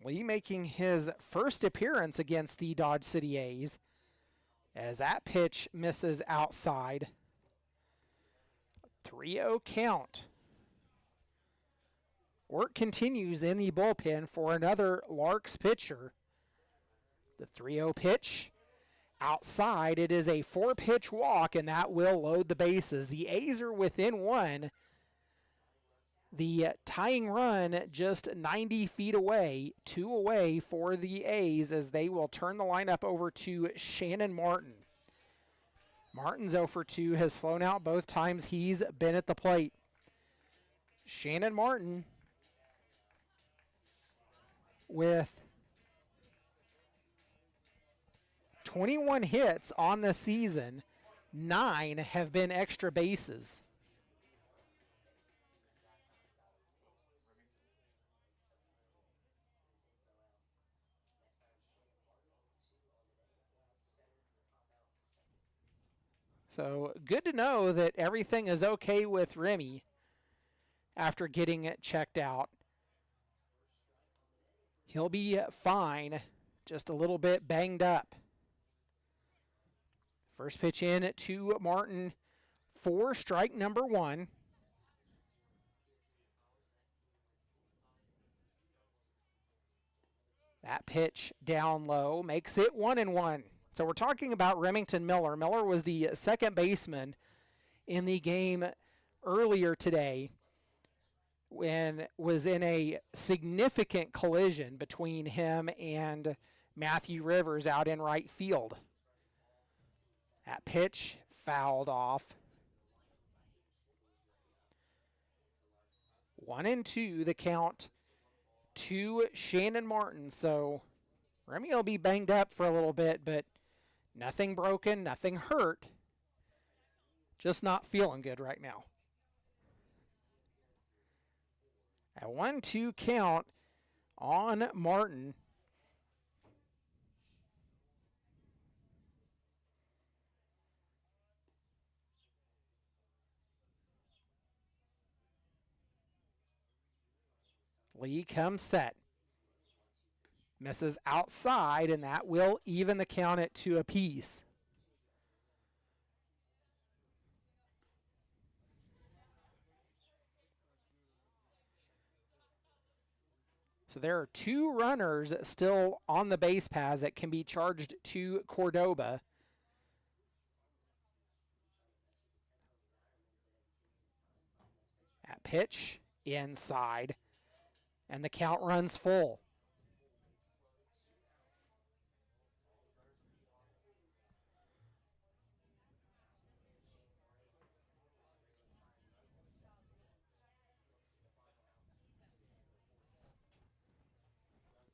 Lee making his first appearance against the Dodge City A's as that pitch misses outside. 3-0 count. Work continues in the bullpen for another Larks pitcher. The 3-0 pitch outside. It is a 4-pitch walk, and that will load the bases. The A's are within one. The tying run just 90 feet away, 2 away for the A's as they will turn the lineup over to Shannon Martin. Martin's 0 for 2, has flown out both times he's been at the plate. Shannon Martin with 21 hits on the season, 9 have been extra bases. So good to know that everything is okay with Remy after getting it checked out. He'll be fine, just a little bit banged up. First pitch in to Martin for strike number 1. That pitch down low makes it 1-1. So we're talking about Remington Miller. Miller was the second baseman in the game earlier today when was in a significant collision between him and Matthew Rivers out in right field. That pitch fouled off. 1-2 the count to Shannon Martin. So Remy will be banged up for a little bit, but nothing broken, nothing hurt. Just not feeling good right now. A 1-2 count on Martin. Lee comes set. Misses outside, and that will even the count at 2 apiece. So there are 2 runners still on the base paths that can be charged to Cordoba. That pitch inside, and the count runs full.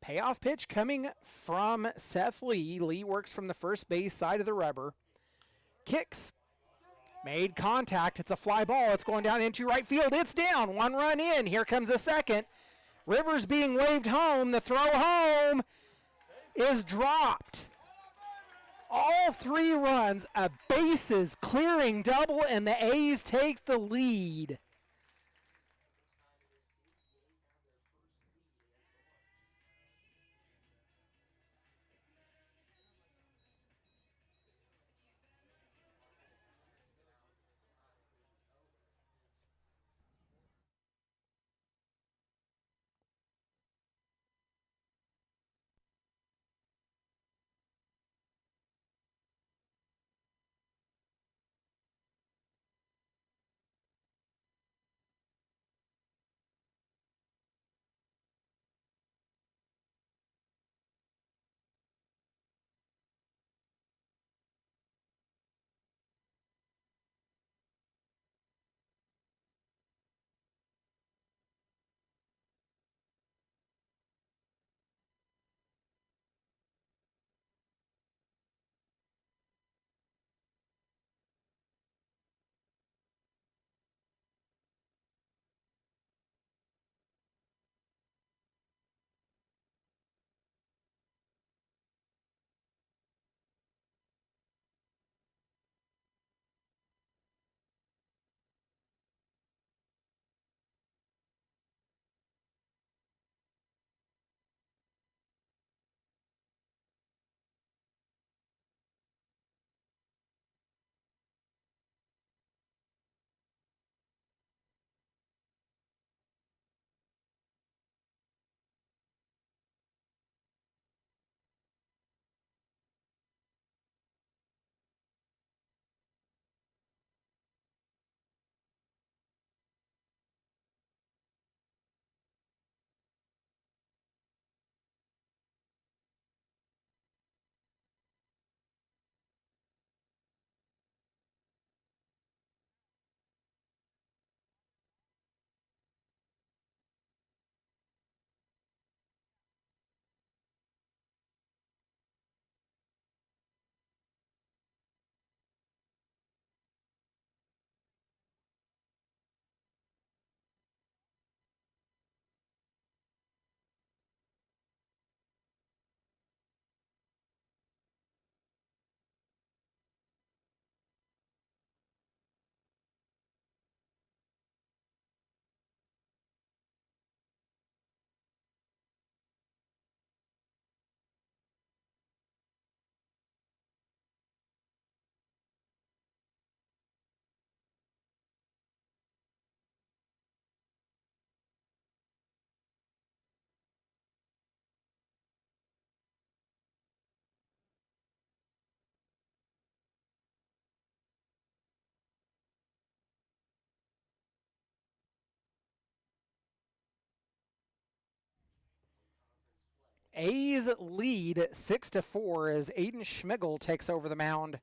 Payoff pitch coming from Seth Lee. Lee works from the first base side of the rubber. Kicks. Made contact. It's a fly ball. It's going down into right field. It's down. 1 run in. Here comes a second. Rivers being waved home. The throw home is dropped. All 3 runs, a bases clearing double, and the A's take the lead. A's lead 6-4 as Aiden Schmigel takes over the mound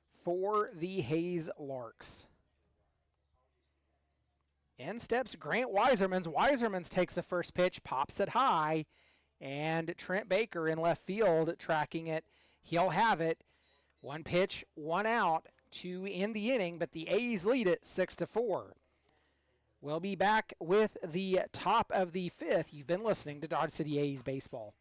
for the Hayes Larks. In steps Grant Weisermans. Weisermans takes the first pitch, pops it high, and Trent Baker in left field tracking it. He'll have it. One pitch, one out to end the inning, but the A's lead it 6-4. We'll be back with the top of the fifth. You've been listening to Dodge City A's Baseball.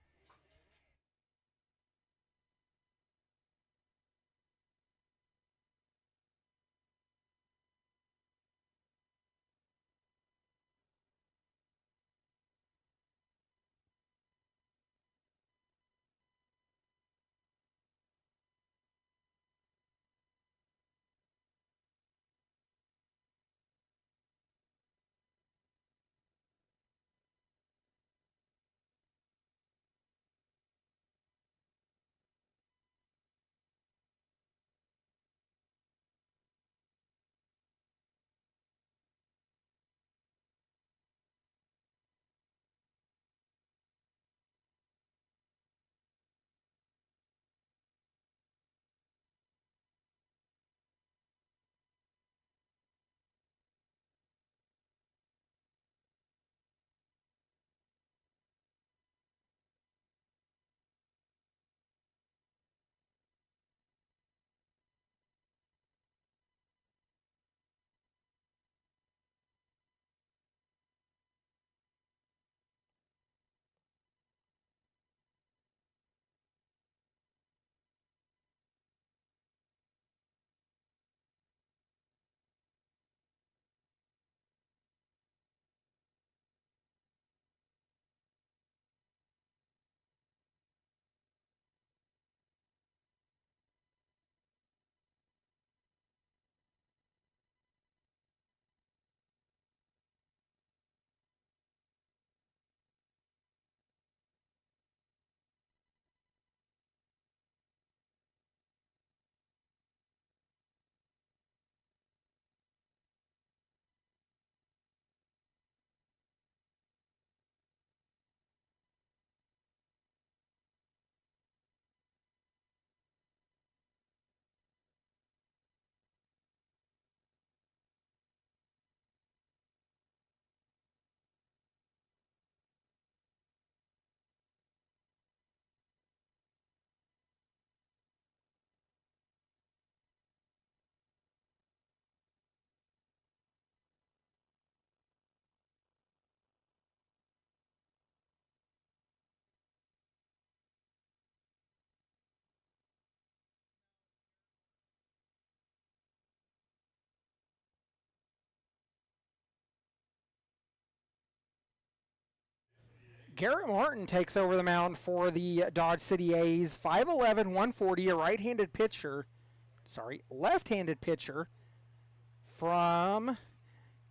Garrett Martin takes over the mound for the Dodge City A's. 5'11", 140, a right-handed pitcher. Left-handed pitcher from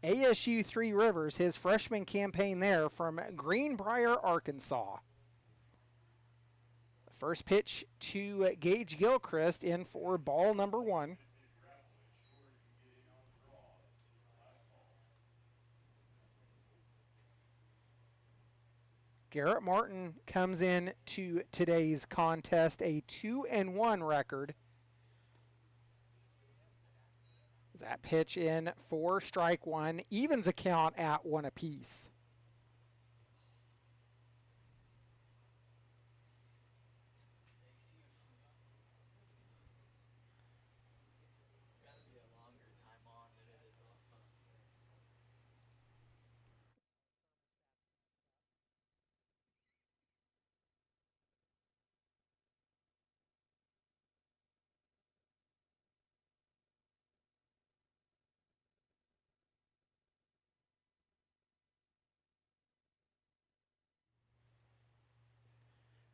ASU Three Rivers, his freshman campaign there from Greenbrier, Arkansas. First pitch to Gage Gilchrist in for ball number one. Garrett Martin comes in to today's contest a 2-1 record. That pitch in for strike one, evens a count at one apiece.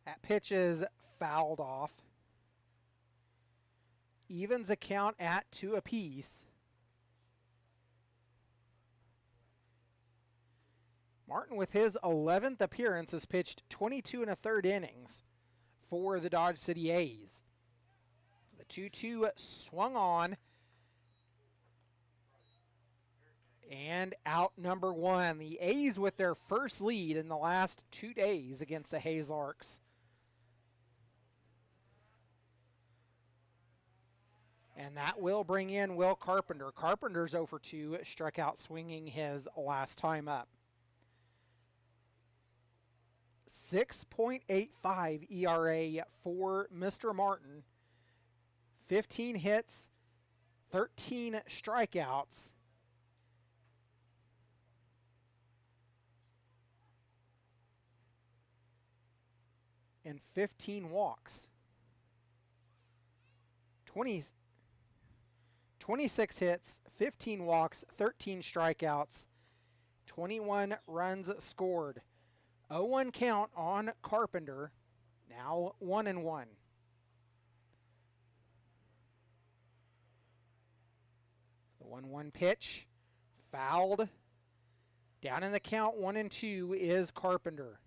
That pitch is fouled off. Evens a count at two apiece. Martin, with his 11th appearance, has pitched 22 1/3 innings for the Dodge City A's. The 2-2 swung on. And out number one. The A's with their first lead in the last 2 days against the Hayes Larks. And that will bring in Will Carpenter. Carpenter's 0 for 2, struck out swinging his last time up. 6.85 ERA for Mr. Martin. 15 hits, 13 strikeouts. And 15 walks. 26 hits, 15 walks, 13 strikeouts, 21 runs scored. 0-1 count on Carpenter, now 1-1. The 1-1 pitch, fouled. Down in the count, 1-2 is Carpenter.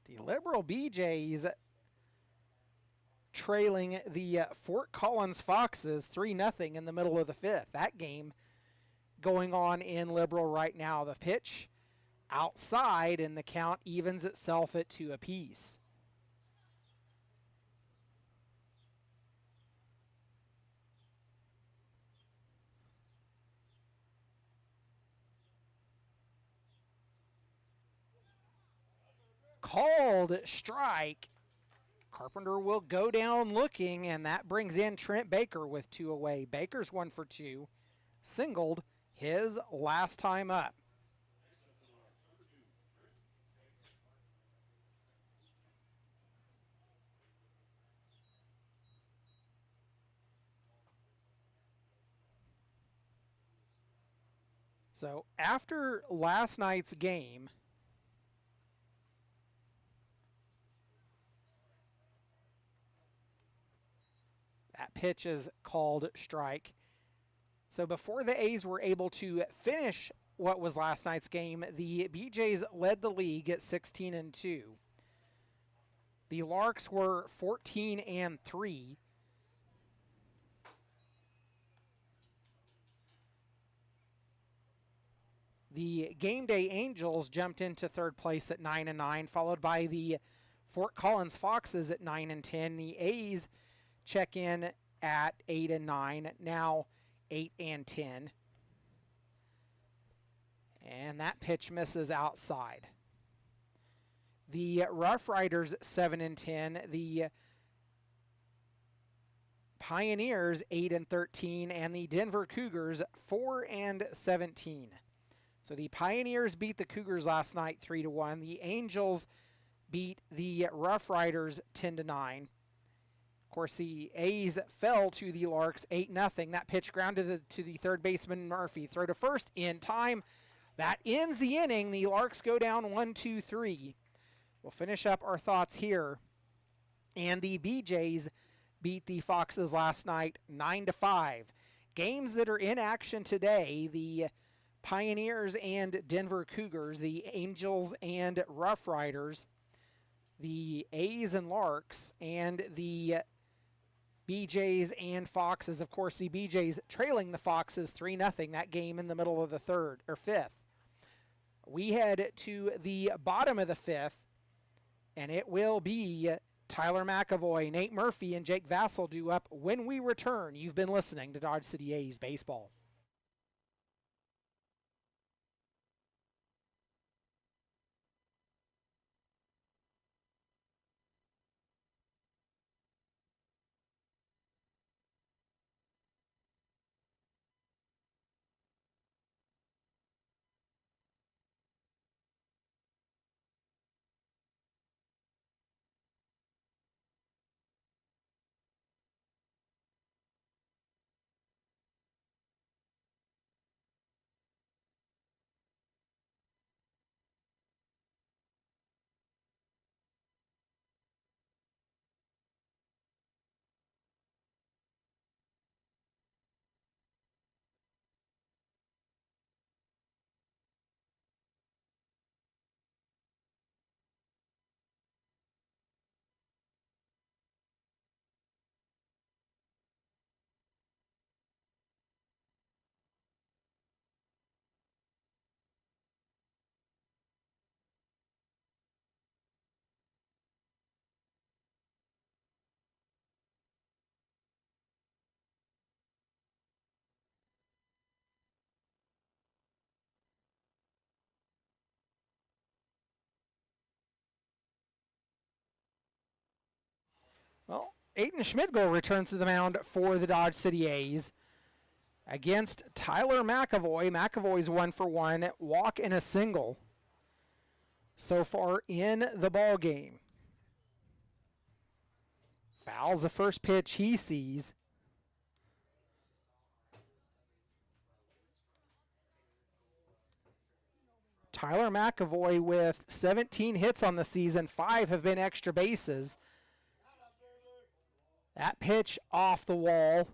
The Liberal BJs trailing the Fort Collins Foxes 3-0 in the middle of the fifth. That game going on in Liberal right now. The pitch outside, and the count evens itself at 2 apiece. Called strike. Carpenter will go down looking, and that brings in Trent Baker with 2 away. Baker's 1 for 2, singled his last time up. So after last night's game, that pitch is called strike. So before the A's were able to finish what was last night's game, the BJs led the league at 16-2. The Larks were 14-3. The Game Day Angels jumped into third place at 9-9, followed by the Fort Collins Foxes at 9-10. The A's check in at 8-9, now 8-10. And that pitch misses outside. The Rough Riders 7-10, the Pioneers 8-13, and the Denver Cougars 4-17. So the Pioneers beat the Cougars last night 3-1. The Angels beat the Rough Riders 10-9. Of course, the A's fell to the Larks 8-0. That pitch grounded to the third baseman Murphy. Throw to first in time. That ends the inning. The Larks go down 1-2-3. We'll finish up our thoughts here. And the BJs beat the Foxes last night 9-5. Games that are in action today, the Pioneers and Denver Cougars, the Angels and Rough Riders, the A's and Larks, and the BJs and Foxes. Of course, the BJs trailing the Foxes 3-0, that game in the middle of the third or fifth. We head to the bottom of the fifth, and it will be Tyler McAvoy, Nate Murphy, and Jake Vassell due up when we return. You've been listening to Dodge City A's Baseball. Well, Aiden Schmidgall returns to the mound for the Dodge City A's against Tyler McAvoy. McAvoy's 1 for 1, walk and a single so far in the ball game. Fouls the first pitch he sees. Tyler McAvoy with 17 hits on the season, 5 have been extra bases. That pitch off the wall.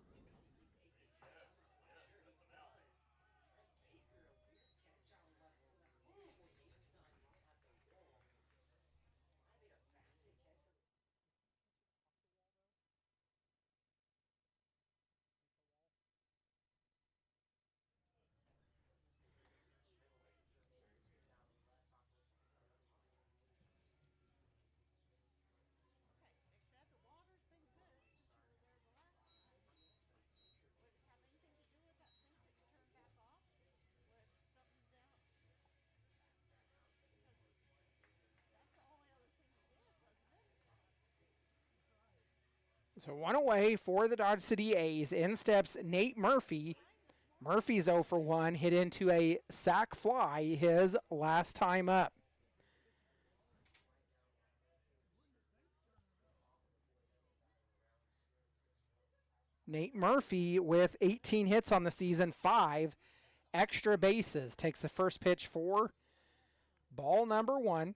So one away for the Dodge City A's. In steps Nate Murphy. Murphy's 0 for 1, hit into a sac fly his last time up. Nate Murphy with 18 hits on the season, 5 extra bases. Takes the first pitch for ball number 1.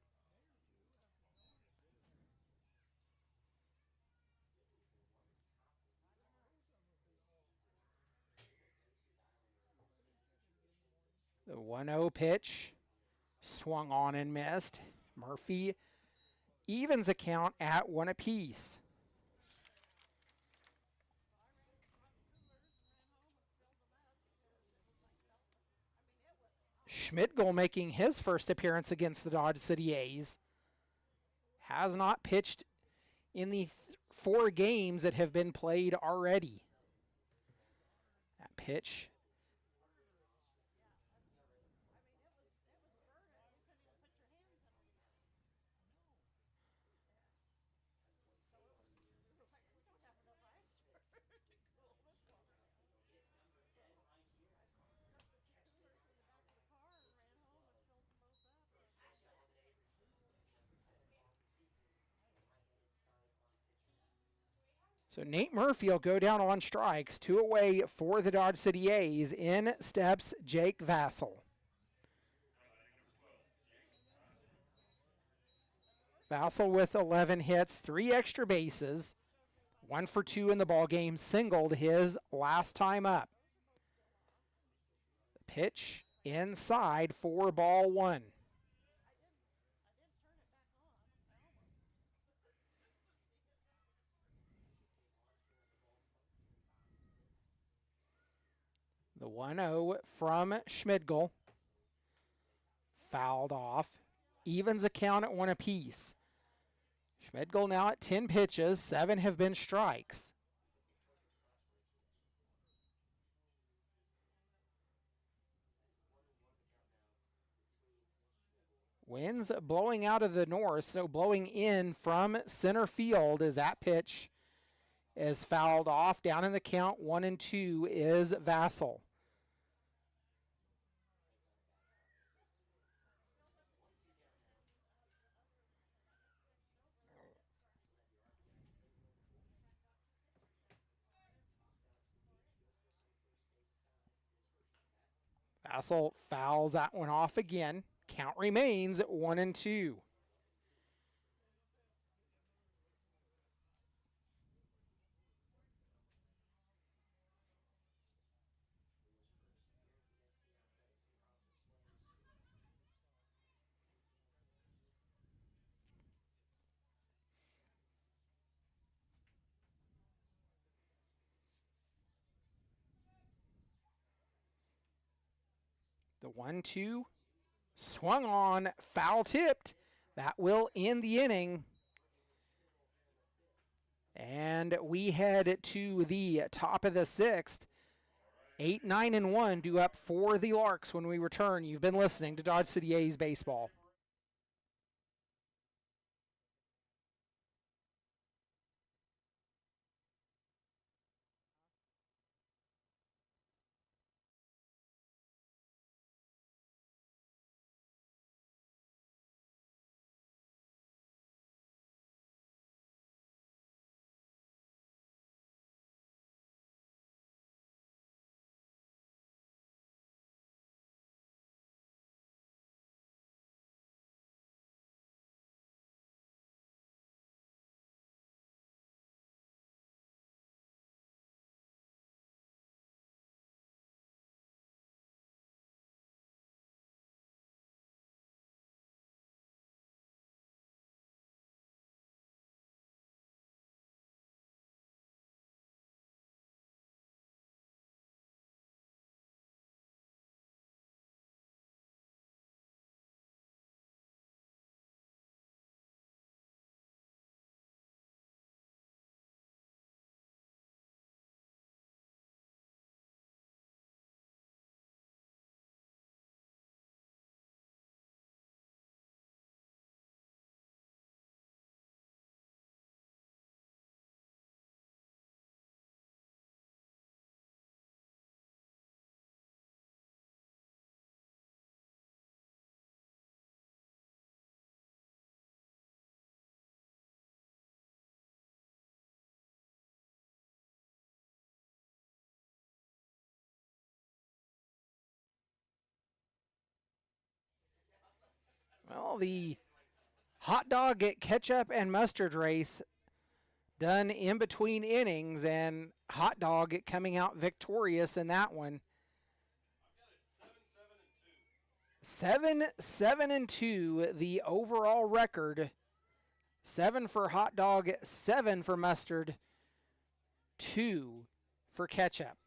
The 1-0 pitch swung on and missed. Murphy evens a count at 1 apiece. Schmidgall making his first appearance against the Dodge City A's. Has not pitched in the 4 games that have been played already. That pitch. So Nate Murphy will go down on strikes. 2 away for the Dodge City A's. In steps Jake Vassell. Vassell with 11 hits, 3 extra bases. 1 for 2 in the ball game. Singled his last time up. The pitch inside for ball 1. The 1-0 from Schmidgall. Fouled off. Evens a count at 1 apiece. Schmidgall now at 10 pitches. 7 have been strikes. Winds blowing out of the north, so blowing in from center field as that pitch is fouled off. Down in the count, 1-2 is Vassell. Vassell fouls that one off again. Count remains at 1-2. The 1-2 swung on, foul tipped. That will end the inning. And we head to the top of the 6th. 8, 9, and 1 due up for the Larks when we return. You've been listening to Dodge City A's Baseball. Well, the hot dog, ketchup, and mustard race done in between innings, and hot dog coming out victorious in that one. 7-7-2, the overall record. 7 for hot dog, 7 for mustard, 2 for ketchup.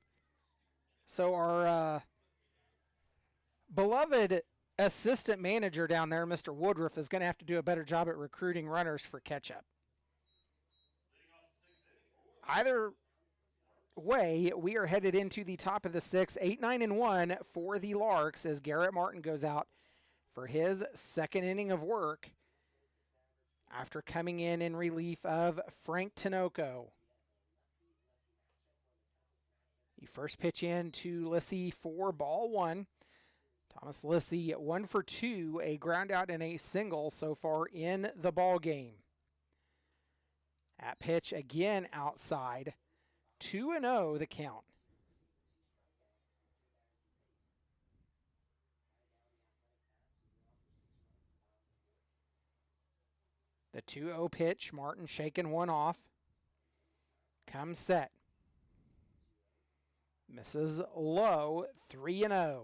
So our beloved assistant manager down there, Mr. Woodruff, is going to have to do a better job at recruiting runners for ketchup. Either way, we are headed into the top of the 6th, 8-9-1 for the Larks as Garrett Martin goes out for his second inning of work after coming in relief of Frank Tinoco. The first pitch in to Lissy for ball 1. Thomas Lissy 1 for 2, a ground out and a single so far in the ball game. At pitch again outside, 2-0 the count. The 2-0 pitch, Martin shaking one off. Comes set. Misses low, 3-0.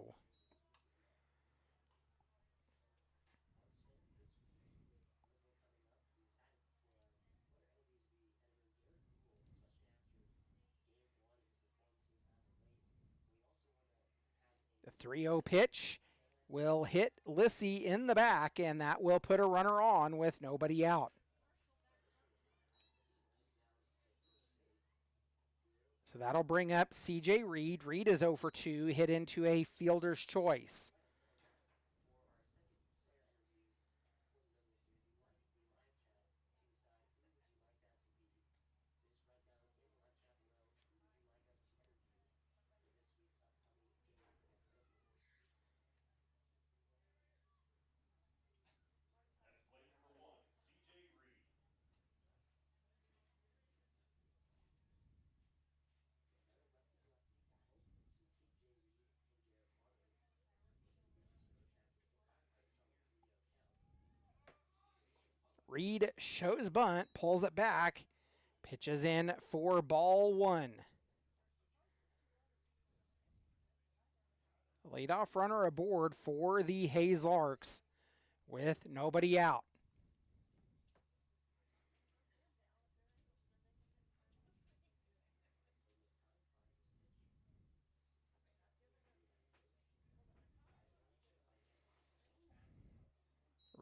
The 3-0 pitch will hit Lissy in the back, and that will put a runner on with nobody out. So that'll bring up C.J. Reed. Reed is 0 for 2, hit into a fielder's choice. Reed shows bunt, pulls it back, pitches in for ball 1. Leadoff runner aboard for the Hayes Larks with nobody out.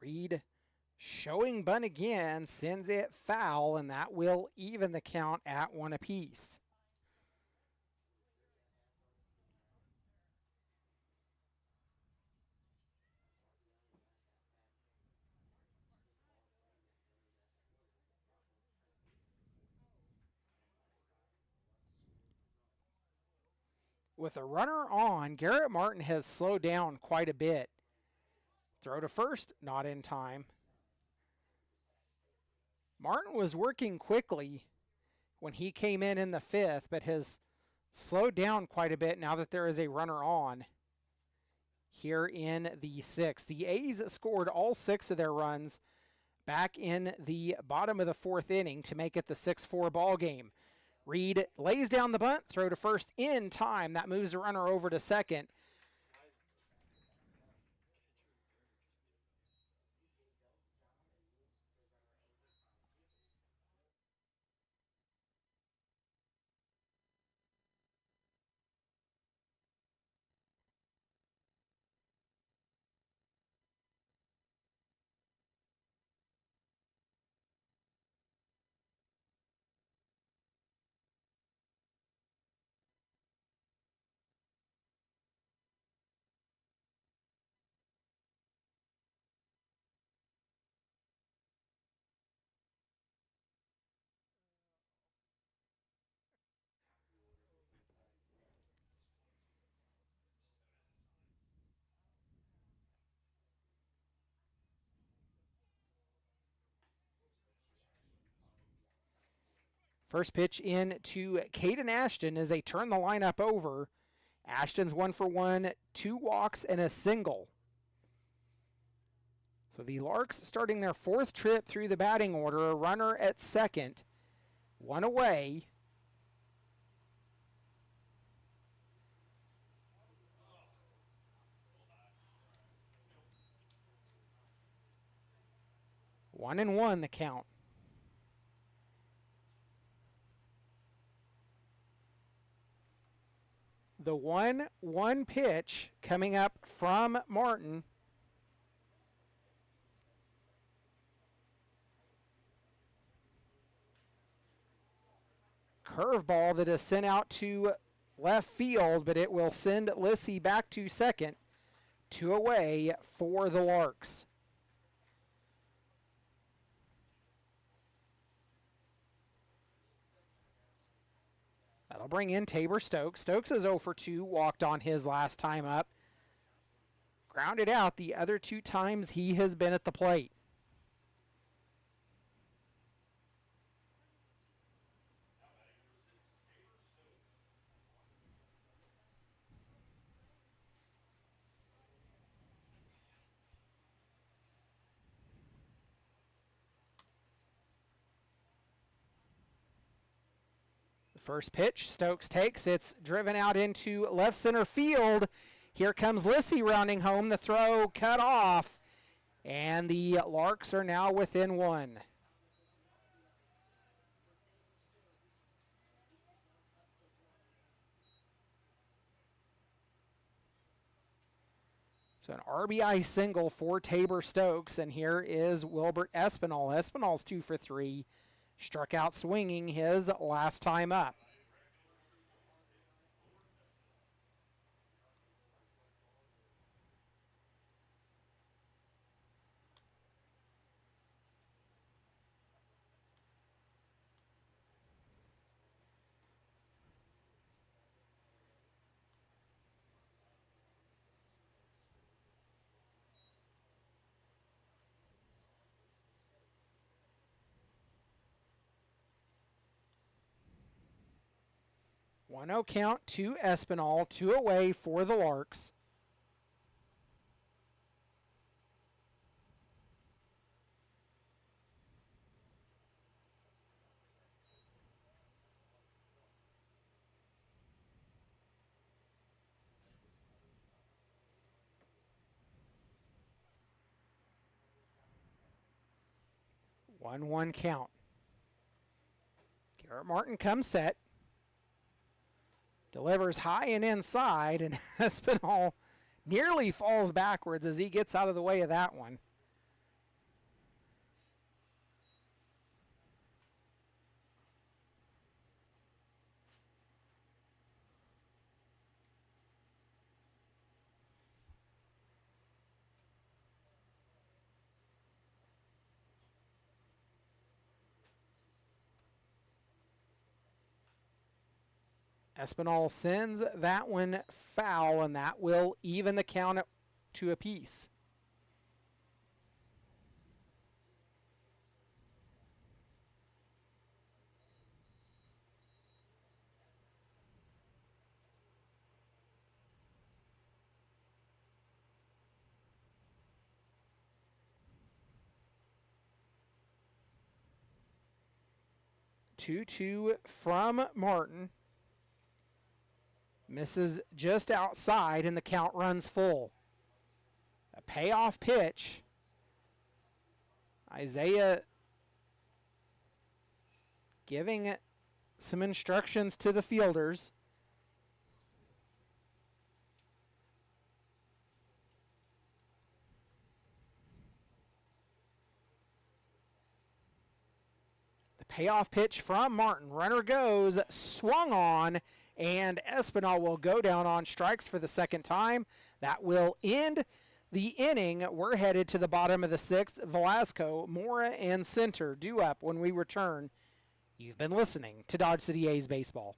Reed showing bunt again, sends it foul, and that will even the count at 1 apiece. With a runner on, Garrett Martin has slowed down quite a bit. Throw to first, not in time. Martin was working quickly when he came in the 5th, but has slowed down quite a bit now that there is a runner on here in the 6th. The A's scored all 6 of their runs back in the bottom of the 4th inning to make it the 6-4 ball game. Reed lays down the bunt, throw to first in time. That moves the runner over to second. First pitch in to Caden Ashton as they turn the lineup over. Ashton's 1 for 1, 2 walks, and a single. So the Larks starting their fourth trip through the batting order, a runner at second, one away. One and one the count. The 1-1 pitch coming up from Martin. Curveball that is sent out to left field, but it will send Lissy back to second. Two away for the Larks. That'll bring in Tabor Stokes. Stokes is 0 for 2, walked on his last time up. Grounded out the other two times he has been at the plate. First pitch, Stokes takes. It's driven out into left center field. Here comes Lissy rounding home. The throw cut off. And the Larks are now within one. So an RBI single for Tabor Stokes. And here is Wilbert Espinal. Espinal's 2 for 3. Struck out swinging his last time up. One 0 count to Espinal, 2 away for the Larks. One count. Garrett Martin comes set. Delivers high and inside, and Espinal nearly falls backwards as he gets out of the way of that one. Espinal sends that one foul, and that will even the count to a piece. Two from Martin. Misses just outside, and the count runs full. A payoff pitch. Isaiah giving some instructions to the fielders. The payoff pitch from Martin. Runner goes, swung on, and Espinal will go down on strikes for the second time. That will end the inning. We're headed to the bottom of the sixth. Velasco, Mora, and Center due up when we return. You've been listening to Dodge City A's Baseball.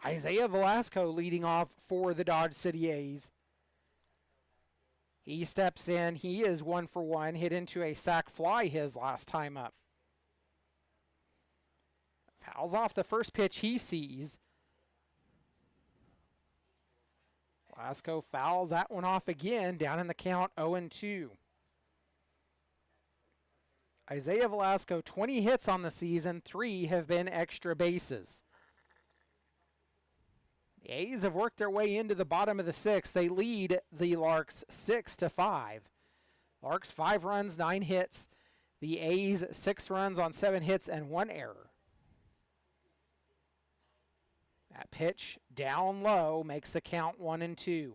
Isaiah Velasco leading off for the Dodge City A's. He steps in. He is 1 for 1. Hit into a sac fly his last time up. Fouls off the first pitch he sees. Velasco fouls that one off again, down in the count 0-2. Isaiah Velasco, 20 hits on the season, 3 have been extra bases. The A's have worked their way into the bottom of the 6th. They lead the Larks 6-5. Larks 5 runs, 9 hits. The A's 6 runs on 7 hits and 1 error. That pitch down low makes the count 1-2.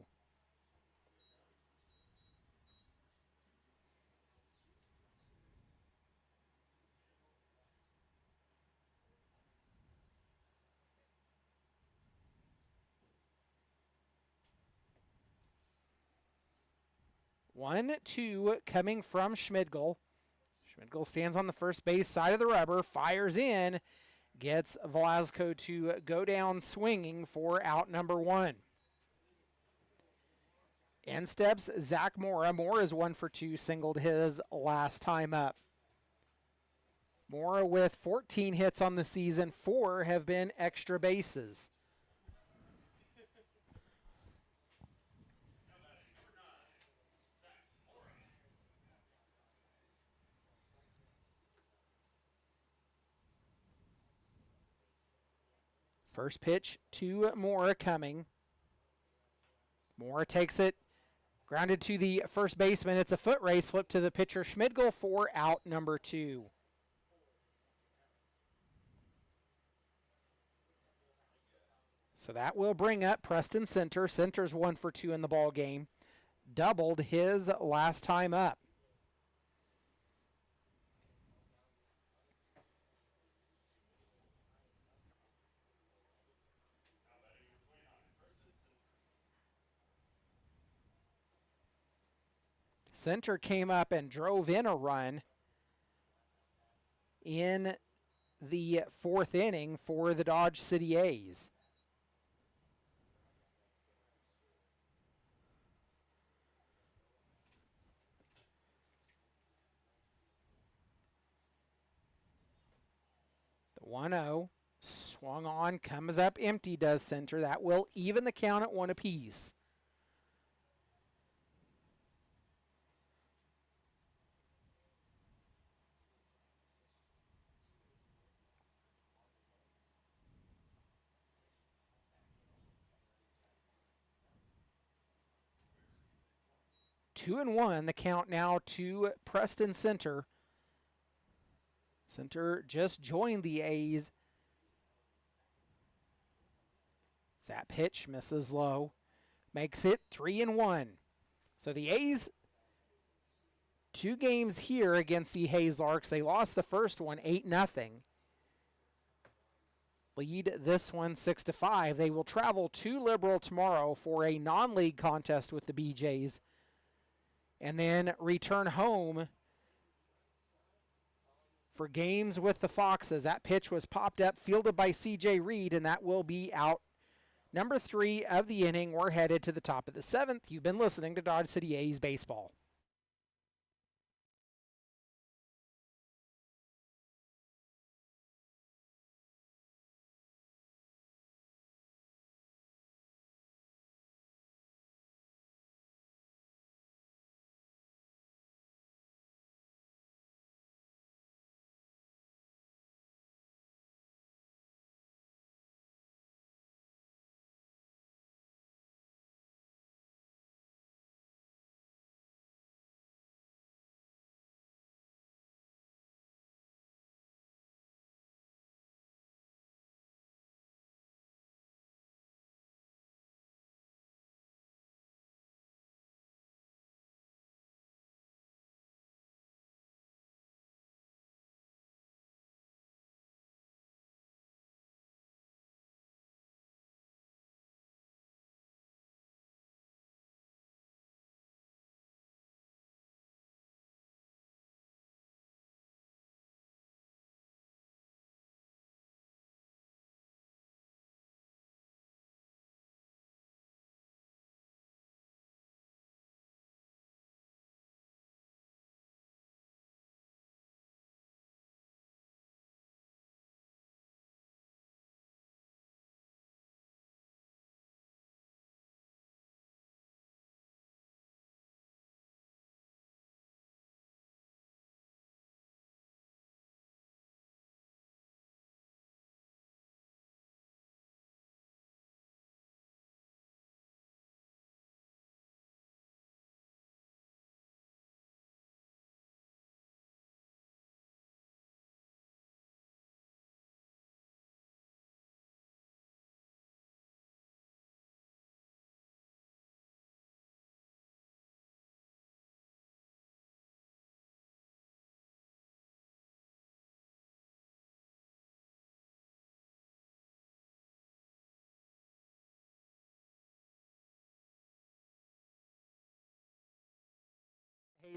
One, two coming from Schmidgel. Schmidgel stands on the first base side of the rubber, fires in, gets Velasco to go down swinging for out number 1. In steps Zach Mora. Mora is 1 for 2, singled his last time up. Mora with 14 hits on the season, 4 have been extra bases. First pitch to Mora coming. Mora takes it, grounded to the first baseman. It's a foot race, flip to the pitcher Schmidgel for out number 2. So that will bring up Preston Center. Center's 1 for 2 in the ball game. Doubled his last time up. Center came up and drove in a run in the 4th inning for the Dodge City A's. The 1-0 swung on, comes up empty, does Center. That will even the count at 1 apiece. Two and 1, the count now to Preston Center. Center just joined the A's. That pitch misses low. Makes it 3 and 1. So the A's, 2 games here against the Hayes Larks. They lost the first one 8-0. Lead this one 6-5. They will travel to Liberal tomorrow for a non-league contest with the BJs, and then return home for games with the Foxes. That pitch was popped up, fielded by CJ Reed, and that will be out number 3 of the inning. We're headed to the top of the 7th. You've been listening to Dodge City A's Baseball.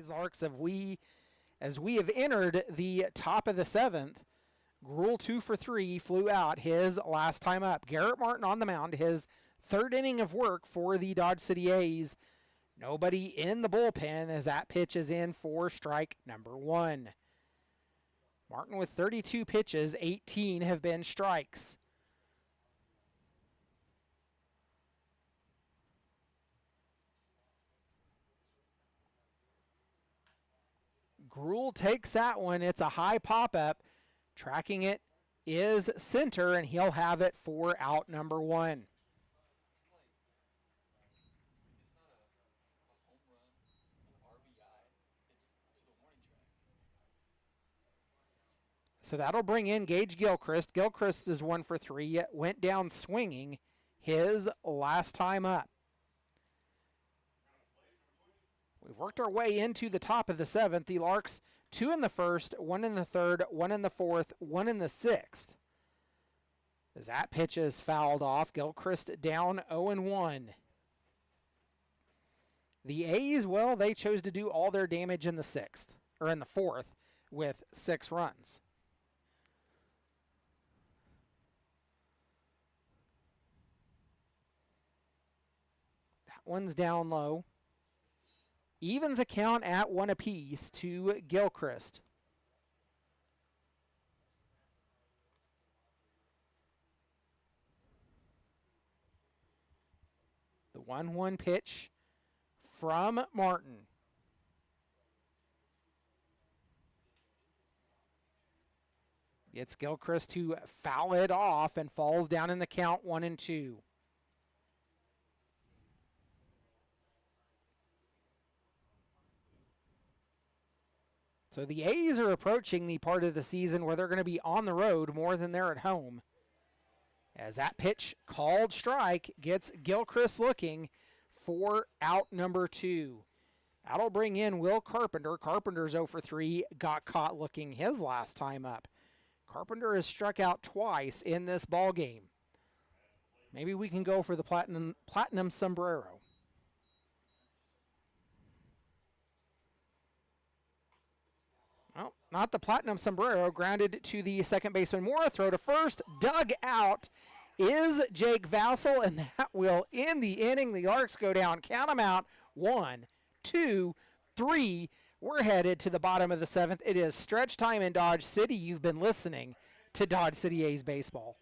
Larks, as we have entered the top of the 7th, Gruel 2 for 3 flew out his last time up. Garrett Martin on the mound, his 3rd inning of work for the Dodge City A's. Nobody in the bullpen as that pitch is in for strike number 1. Martin with 32 pitches, 18 have been strikes. Gruel takes that one. It's a high pop-up. Tracking it is center, and he'll have it for out number 1. So that'll bring in Gage Gilchrist. Gilchrist is 1 for 3, went down swinging his last time up. We've worked our way into the top of the 7th. The Larks, 2 in the 1st, 1 in the 3rd, 1 in the 4th, 1 in the 6th. As that pitch is fouled off, Gilchrist down 0-1. The A's, well, they chose to do all their damage in the 6th, or in the 4th, with 6 runs. That one's down low. Evens account at 1 apiece to Gilchrist. The 1-1 pitch from Martin. Gets Gilchrist to foul it off and falls down in the count 1-2. So the A's are approaching the part of the season where they're going to be on the road more than they're at home. As that pitch called strike gets Gilchrist looking for out number 2. That'll bring in Will Carpenter. Carpenter's 0 for 3, got caught looking his last time up. Carpenter has struck out twice in this ball game. Maybe we can go for the platinum sombrero. Well, not the platinum sombrero. Grounded to the second baseman Mora. Throw to first. Dug out is Jake Vassell, and that will end the inning. The Larks go down. Count them out. 1, 2, 3. We're headed to the bottom of the 7th. It is stretch time in Dodge City. You've been listening to Dodge City A's baseball.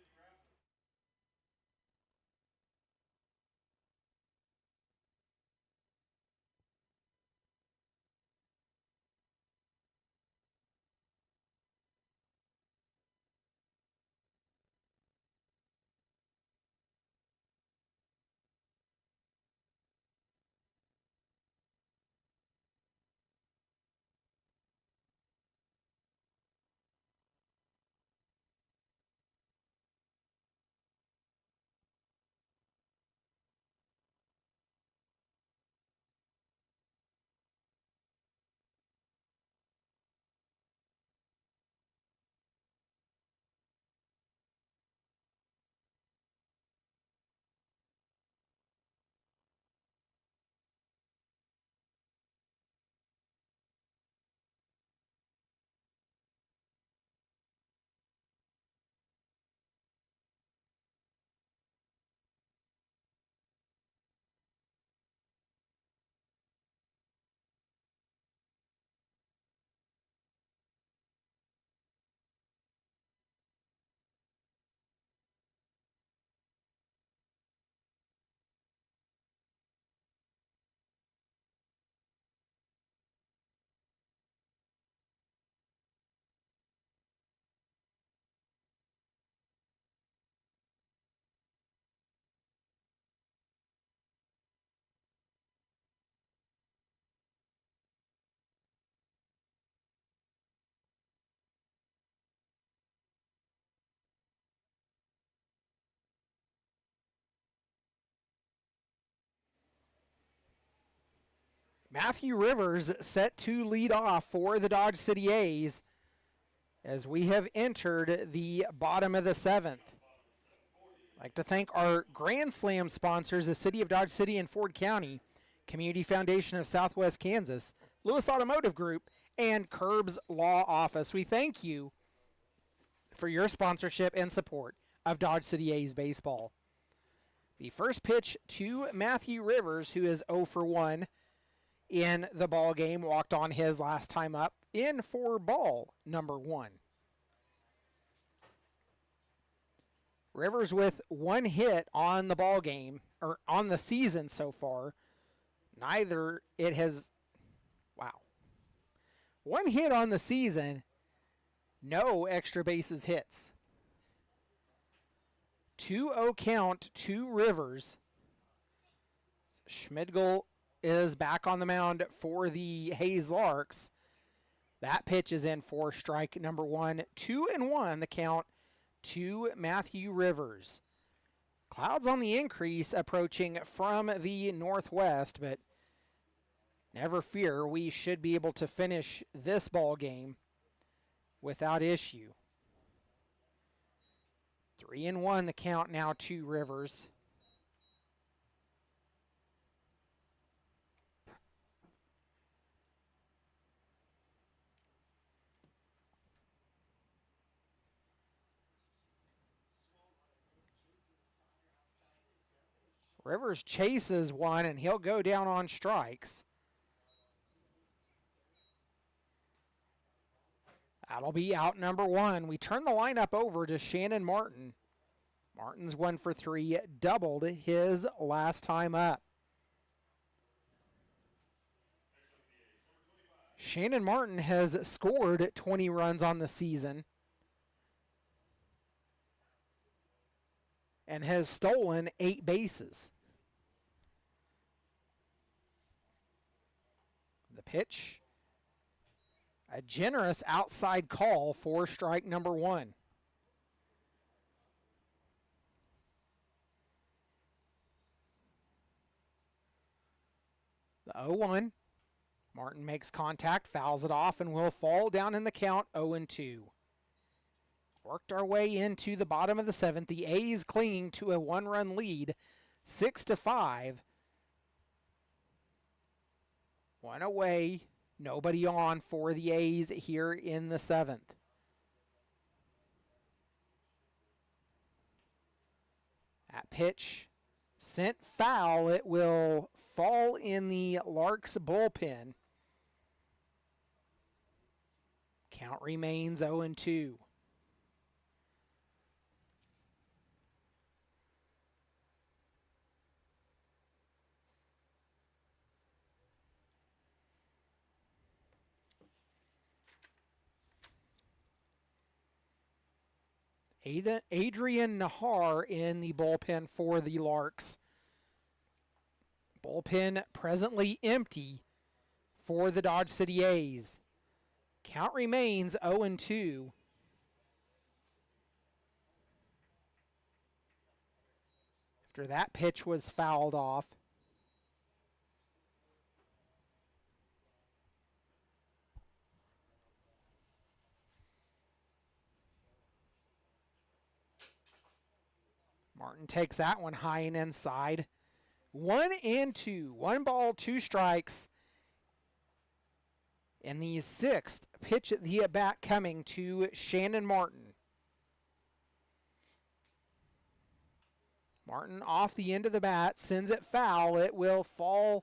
Matthew Rivers set to lead off for the Dodge City A's as we have entered the bottom of the 7th. I'd like to thank our Grand Slam sponsors, the City of Dodge City and Ford County, Community Foundation of Southwest Kansas, Lewis Automotive Group, and Curbs Law Office. We thank you for your sponsorship and support of Dodge City A's baseball. The first pitch to Matthew Rivers, who is 0 for 1 in the ball game, walked on his last time up in for ball number 1. Rivers with 1 hit on the ball game, or on the season so far. Neither it has, wow. 1 hit on the season, no extra bases hits. 2-0 count to Rivers. Schmidgel is back on the mound for the Hayes Larks. That pitch is in for strike number 1. 2-1 the count to Matthew Rivers. Clouds on the increase approaching from the northwest, but never fear, we should be able to finish this ball game without issue. 3-1 the count now to Rivers. Rivers chases one, and he'll go down on strikes. That'll be out number 1. We turn the lineup over to Shannon Martin. Martin's 1 for 3, doubled his last time up. Shannon Martin has scored 20 runs on the season and has stolen 8 bases. The pitch, a generous outside call for strike number 1. The 0-1. Martin makes contact, fouls it off, and will fall down in the count 0-2. Worked our way into the bottom of the 7th. The A's clinging to a 1-run lead, 6-5. 1 away, nobody on for the A's here in the 7th. That pitch sent foul. It will fall in the Larks bullpen. Count remains 0-2. Adrian Nahar in the bullpen for the Larks. Bullpen presently empty for the Dodge City A's. Count remains 0-2. After that pitch was fouled off. Martin takes that one high and inside. 1-2. 1 ball, 2 strikes. And the 6th pitch at the at-bat coming to Shannon Martin. Martin off the end of the bat, sends it foul. It will fall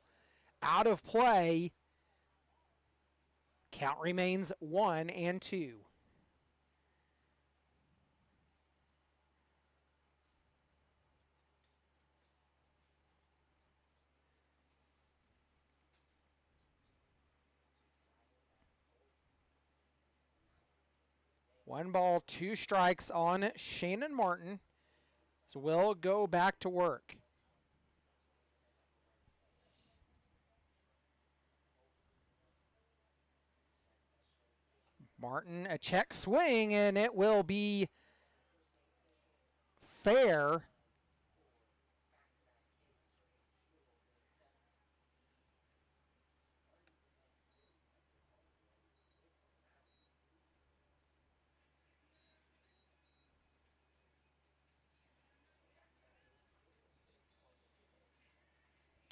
out of play. Count remains 1-2. One ball, 2 strikes on Shannon Martin. So we'll go back to work. Martin, a check swing, and it will be fair.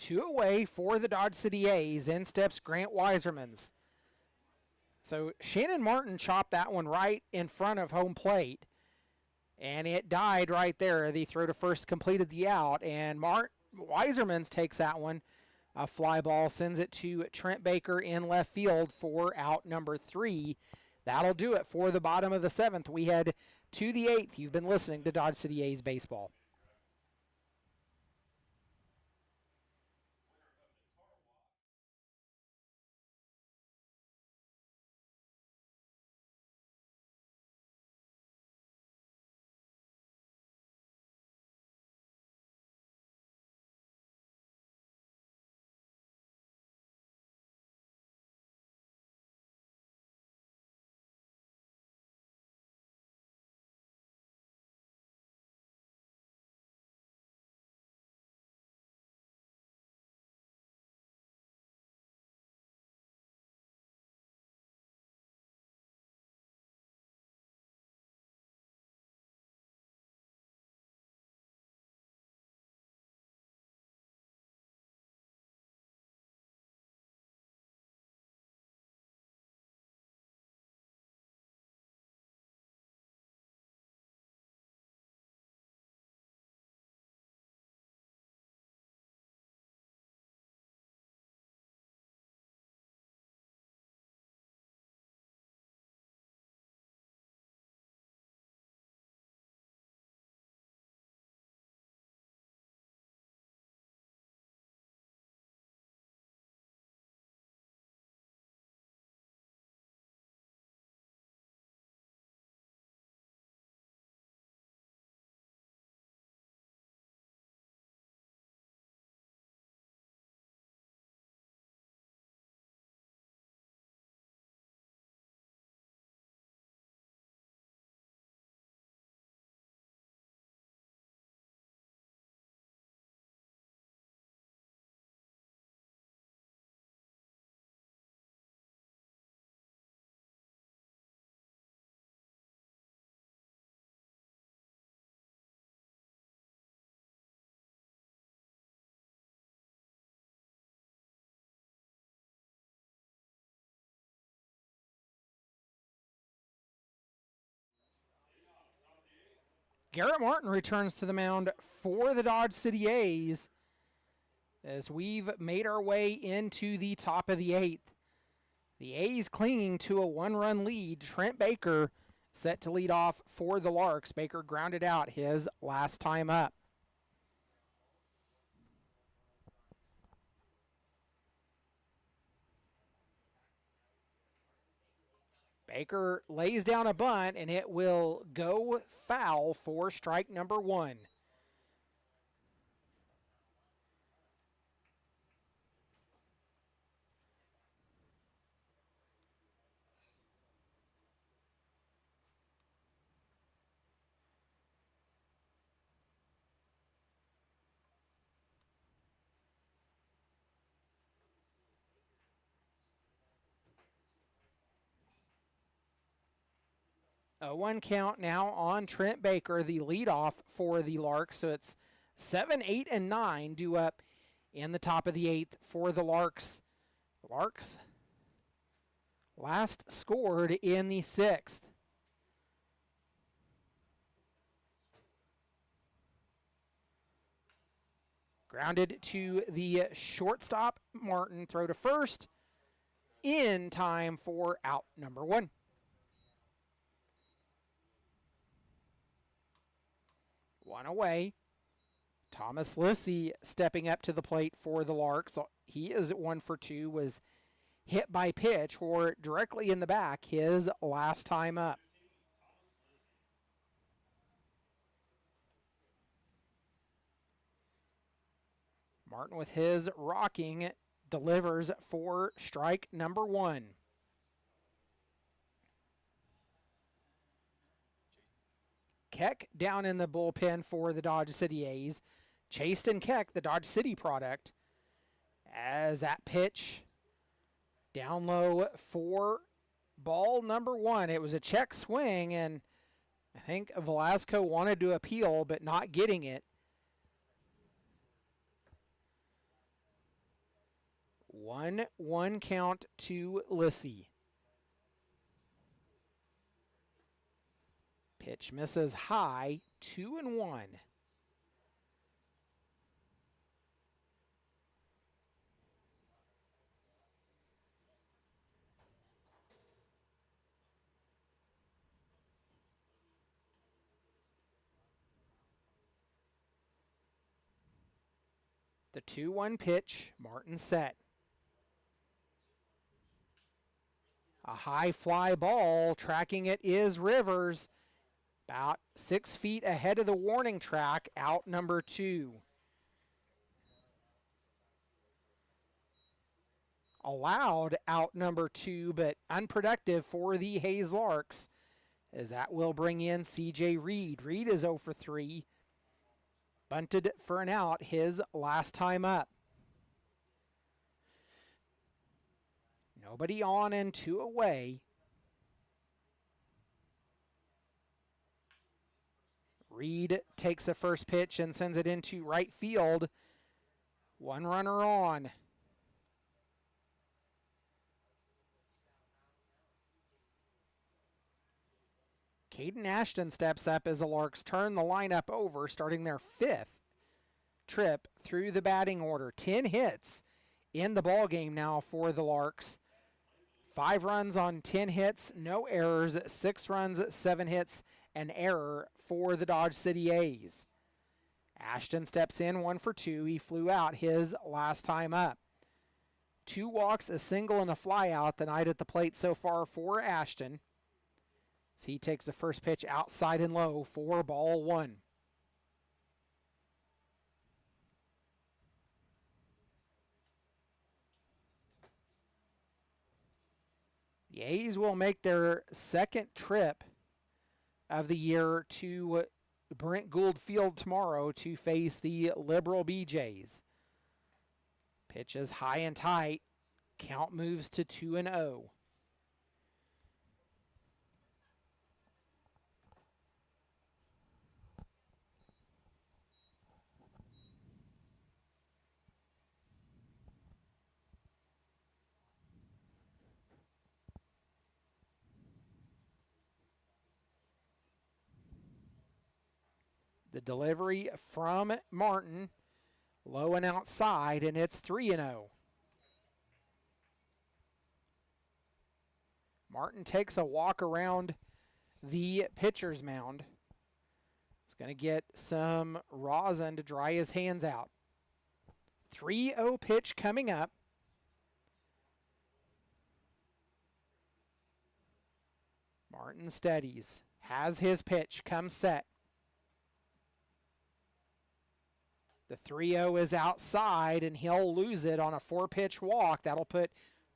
2 away for the Dodge City A's. In steps Grant Weisermans. So Shannon Martin chopped that one right in front of home plate, and it died right there. The throw to first completed the out, and Weisermans takes that one. A fly ball sends it to Trent Baker in left field for out number 3. That'll do it for the bottom of the 7th. We head to the 8th. You've been listening to Dodge City A's baseball. Garrett Martin returns to the mound for the Dodge City A's as we've made our way into the top of the 8th. The A's clinging to a 1-run lead. Trent Baker set to lead off for the Larks. Baker grounded out his last time up. Baker lays down a bunt, and it will go foul for strike number 1. A 1 count now on Trent Baker, the leadoff for the Larks. So it's 7, 8, and 9 due up in the top of the 8th for the Larks. The Larks last scored in the 6th. Grounded to the shortstop, Martin. Throw to first in time for out number 1. One away. Thomas Lissy stepping up to the plate for the Larks. He is 1 for 2, was hit by pitch or directly in the back his last time up. Martin with his rocking delivers for strike number 1. Keck down in the bullpen for the Dodge City A's. Chaston Keck, the Dodge City product, as that pitch down low for ball number 1. It was a check swing, and I think Velasco wanted to appeal, but not getting it. 1-1 count to Lissy. Pitch misses high, 2-1. The 2-1 pitch, Martin set. A high fly ball, tracking it is Rivers. About 6 feet ahead of the warning track, out number 2. Allowed out number 2, but unproductive for the Hayes Larks, as that will bring in C.J. Reed. Reed is 0 for 3. Bunted for an out his last time up. Nobody on and 2 away. Reed takes the first pitch and sends it into right field. 1 runner on. Caden Ashton steps up as the Larks turn the lineup over, starting their 5th trip through the batting order. 10 hits in the ball game now for the Larks. 5 runs on 10 hits, no errors, 6 runs, 7 hits, an error for the Dodge City A's. Ashton steps in 1 for 2. He flew out his last time up. 2 walks, a single, and a fly out the night at the plate so far for Ashton. As he takes the first pitch outside and low for ball 1. The A's will make their 2nd trip of the year to Brent Gould Field tomorrow to face the Liberal BJs. Pitch is high and tight. Count moves to 2-0. The delivery from Martin, low and outside, and it's 3-0. Martin takes a walk around the pitcher's mound. He's going to get some rosin to dry his hands out. 3-0 pitch coming up. Martin steadies, has his pitch, comes set. The 3-0 is outside, and he'll lose it on a 4-pitch walk. That'll put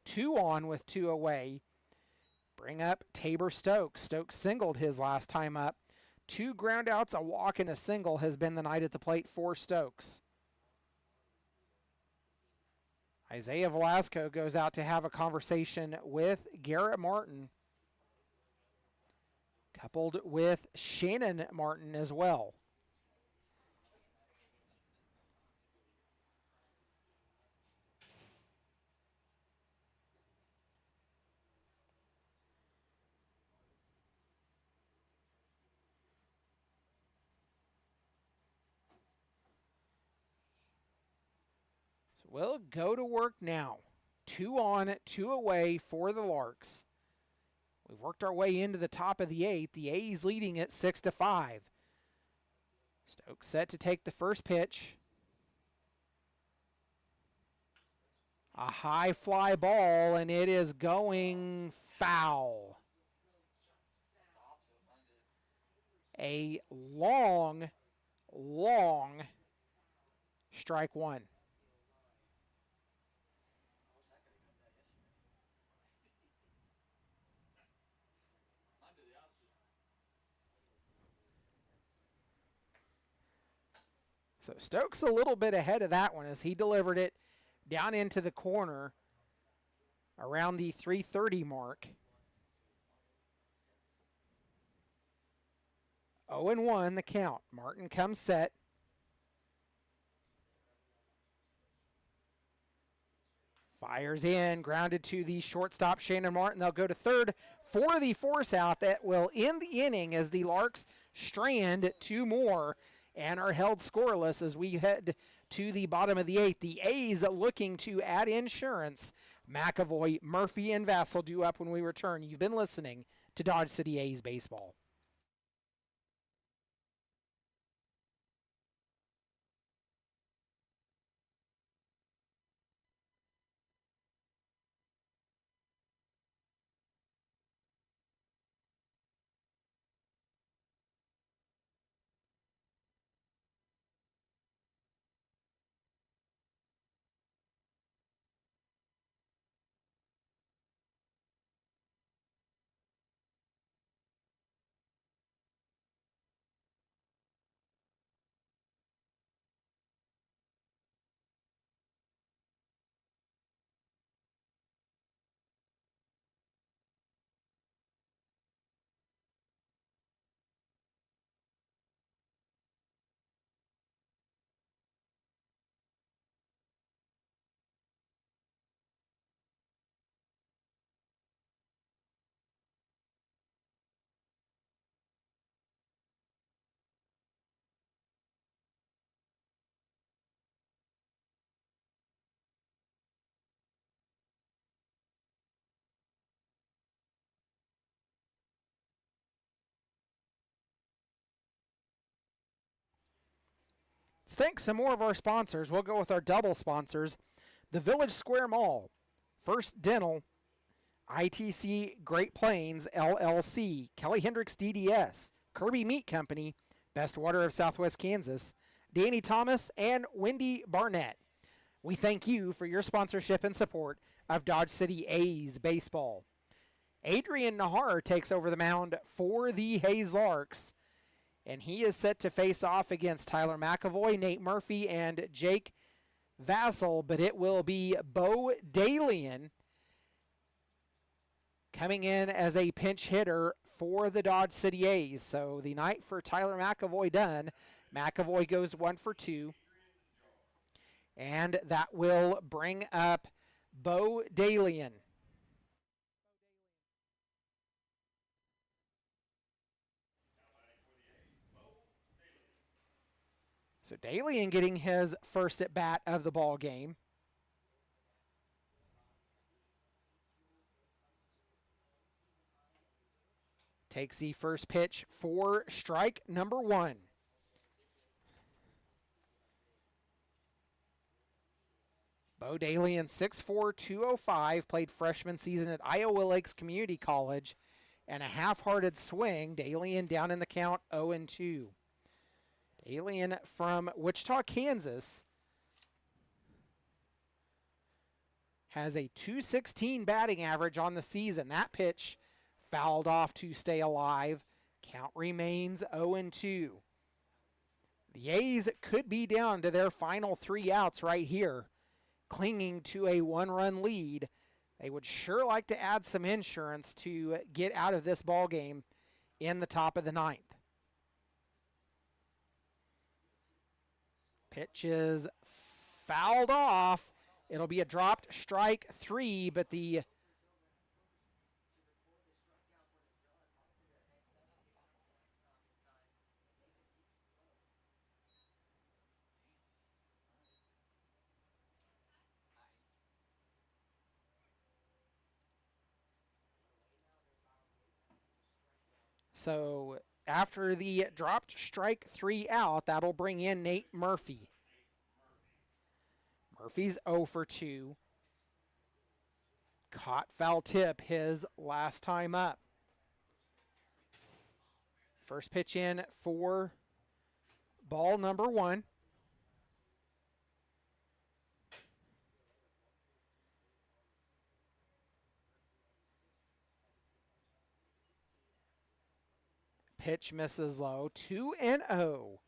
2 on with 2 away. Bring up Tabor Stokes. Stokes singled his last time up. 2 groundouts, a walk, and a single has been the night at the plate for Stokes. Isaiah Velasco goes out to have a conversation with Garrett Martin, coupled with Shannon Martin as well. We'll go to work now. 2 on, 2 away for the Larks. We've worked our way into the top of the 8th. The A's leading it 6-5. Stokes set to take the first pitch. A high fly ball, and it is going foul. A long strike 1. So Stokes a little bit ahead of that one as he delivered it down into the corner around the 3:30 mark. 0-1 the count. Martin comes set. Fires in, grounded to the shortstop, Shannon Martin. They'll go to third for the force out. That will end the inning as the Larks strand 2 more and are held scoreless as we head to the bottom of the 8th. The A's looking to add insurance. McAvoy, Murphy, and Vassell due up when we return. You've been listening to Dodge City A's Baseball. Let's thank some more of our sponsors. We'll go with our double sponsors. The Village Square Mall, First Dental, ITC Great Plains LLC, Kelly Hendricks DDS, Kirby Meat Company, Best Water of Southwest Kansas, Danny Thomas, and Wendy Barnett. We thank you for your sponsorship and support of Dodge City A's Baseball. Adrian Nahar takes over the mound for the Hayes Larks, and he is set to face off against Tyler McAvoy, Nate Murphy, and Jake Vassell, but it will be Bo Dalian coming in as a pinch hitter for the Dodge City A's. So the night for Tyler McAvoy done. McAvoy goes 1 for 2. And that will bring up Bo Dalian. So Dalian getting his first at bat of the ball game. Takes the first pitch for strike number 1. Bo Dalian, 6'4", 205, played freshman season at Iowa Lakes Community College, and a half-hearted swing. Dalian down in the count, 0-2. Dalian from Wichita, Kansas, has a .216 batting average on the season. That pitch fouled off to stay alive. Count remains 0-2. The A's could be down to their final 3 outs right here, clinging to a 1-run lead. They would sure like to add some insurance to get out of this ball game in the top of the 9th. Pitch is fouled off. It'll be a dropped strike 3, but the so after the dropped strike 3 out, that'll bring in Nate Murphy. Murphy's 0 for 2. Caught foul tip his last time up. First pitch in for ball number 1. Pitch misses low, 2-0.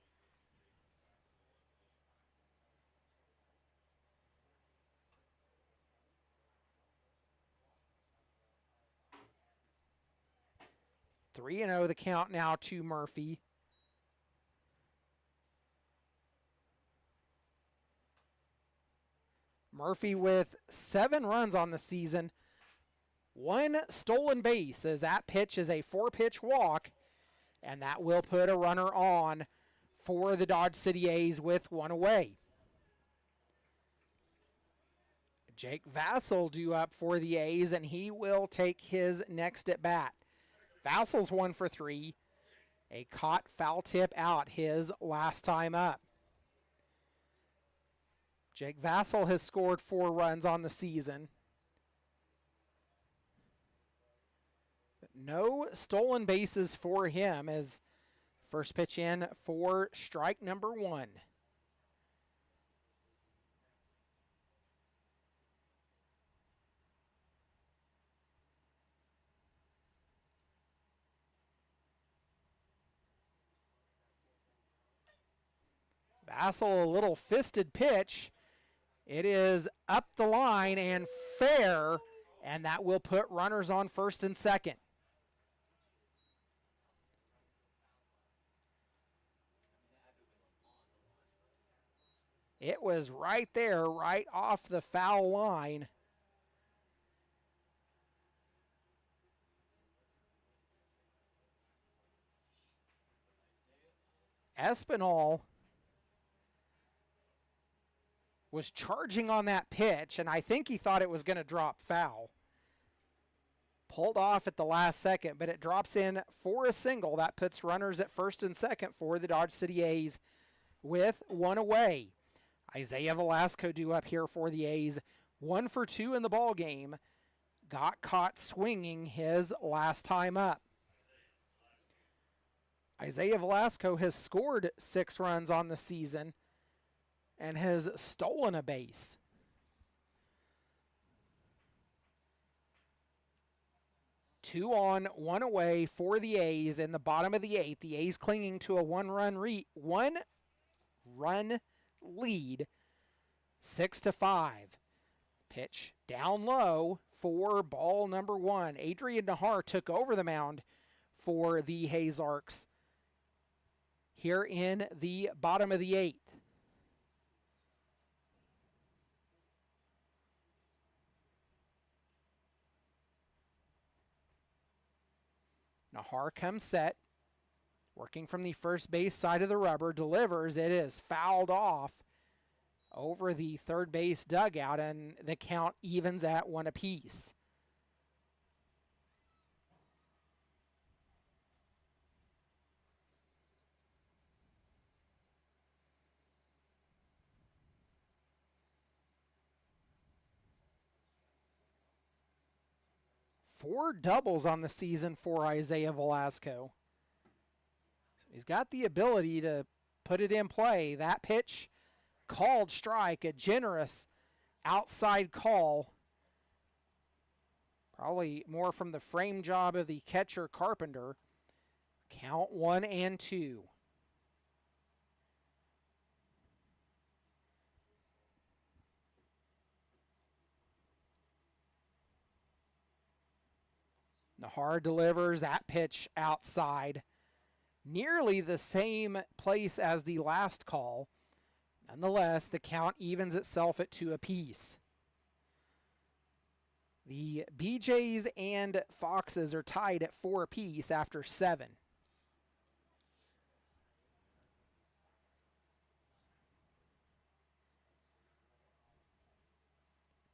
Three and 0 the count now to Murphy. Murphy with 7 runs on the season. 1 stolen base, as that pitch is a 4-pitch walk, and that will put a runner on for the Dodge City A's with 1 away. Jake Vassell due up for the A's, and he will take his next at bat. Vassell's 1 for 3. A caught foul tip out his last time up. Jake Vassell has scored 4 runs on the season. But no stolen bases for him, as first pitch in for strike number 1. Vassell, a little fisted pitch. It is up the line and fair, and that will put runners on first and second. It was right there, right off the foul line. Espinal was charging on that pitch, and I think he thought it was going to drop foul. Pulled off at the last second, but it drops in for a single. That puts runners at first and second for the Dodge City A's with 1 away. Isaiah Velasco due up here for the A's. 1 for 2 in the ball game. Got caught swinging his last time up. Isaiah Velasco has scored 6 runs on the season and has stolen a base. Two on, 1 away for the A's in the bottom of the 8th. The A's clinging to a one-run lead, 6-5. Pitch down low for ball number 1. Adrian Nahar took over the mound for the Hayes Larks here in the bottom of the 8th. Nahar comes set, working from the first base side of the rubber, delivers. It is fouled off over the third base dugout, and the count evens at 1 apiece. Four doubles on the season for Isaiah Velasco. So he's got the ability to put it in play. That pitch called strike, a generous outside call. Probably more from the frame job of the catcher Carpenter. Count 1-2. Nahar delivers that pitch outside. Nearly the same place as the last call. Nonetheless, the count evens itself at 2 apiece. The BJs and Foxes are tied at 4 apiece after 7.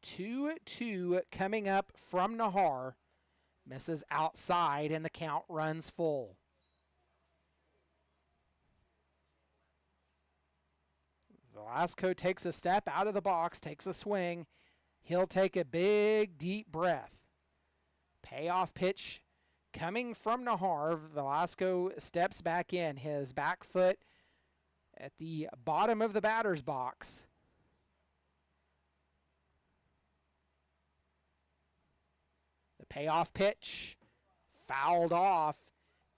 Two coming up from Nahar. Misses outside, and the count runs full. Velasco takes a step out of the box, takes a swing. He'll take a big, deep breath. Payoff pitch coming from Nahar. Velasco steps back in, his back foot at the bottom of the batter's box. The payoff pitch fouled off.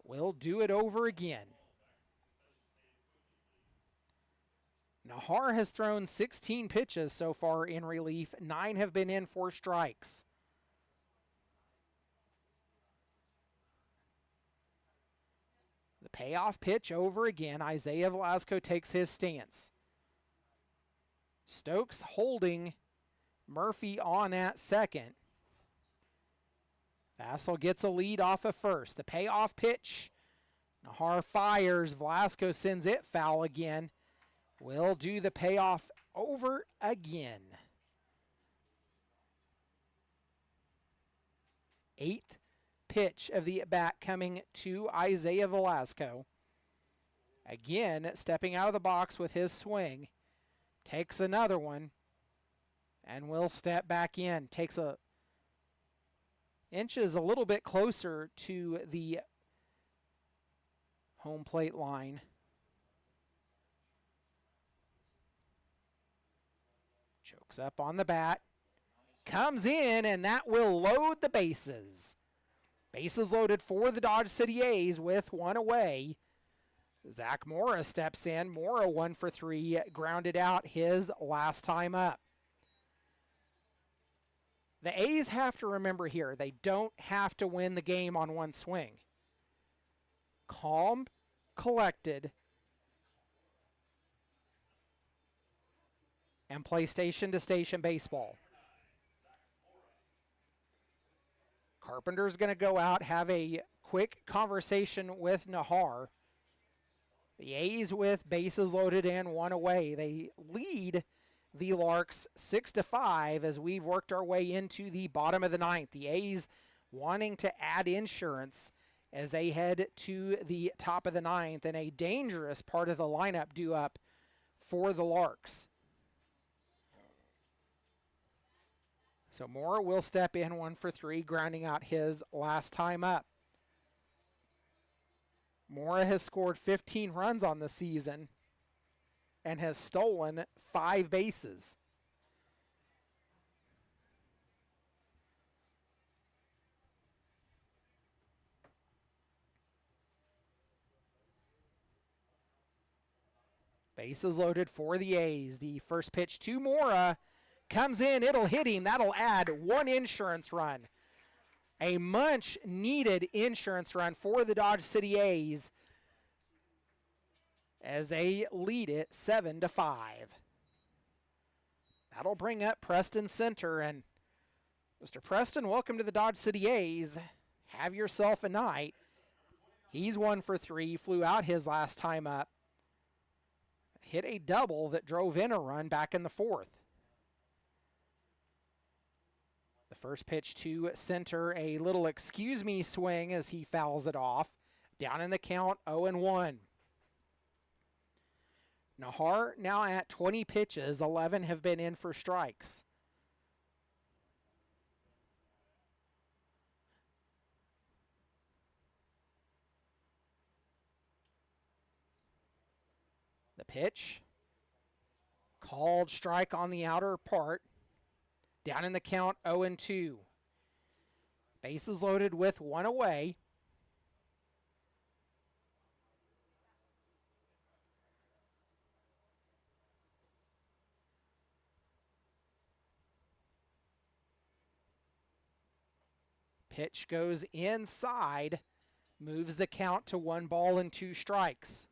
We'll do it over again. Nahar has thrown 16 pitches so far in relief. 9 have been in for strikes. The payoff pitch over again. Isaiah Velasco takes his stance. Stokes holding Murphy on at second. Vassal gets a lead off of first. The payoff pitch. Nahar fires. Velasco sends it foul again. Will do the payoff over again. 8th pitch of the at-bat coming to Isaiah Velasco. Again, stepping out of the box with his swing. Takes another one. And will step back in. Takes inches a little bit closer to the home plate line. Chokes up on the bat. Comes in, and that will load the bases. Bases loaded for the Dodge City A's with one away. Zach Mora steps in. Mora 1 for 3, grounded out his last time up. The A's have to remember here, they don't have to win the game on one swing. Calm, collected, and play station-to-station baseball. Carpenter's going to go out, have a quick conversation with Nahar. The A's with bases loaded and one away. They lead the Larks 6-5 as we've worked our way into the bottom of the ninth. The A's wanting to add insurance as they head to the top of the ninth, and a dangerous part of the lineup due up for the Larks. So Mora will step in 1 for 3, grounding out his last time up. Mora has scored 15 runs on the season and has stolen 5 bases. Bases loaded for the A's. The first pitch to Mora comes in. It'll hit him. That'll add 1 insurance run. A much needed insurance run for the Dodge City A's as they lead it 7-5. That'll bring up Preston Center. And Mr. Preston, welcome to the Dodge City A's. Have yourself a night. He's 1 for 3, flew out his last time up. Hit a double that drove in a run back in the 4th. The first pitch to Center, a little excuse me swing as he fouls it off. Down in the count, 0-1. Nahar now at 20 pitches, 11 have been in for strikes. The pitch, called strike on the outer part. Down in the count, 0-2. Bases loaded with 1 away. Pitch goes inside, moves the count to 1 ball and 2 strikes.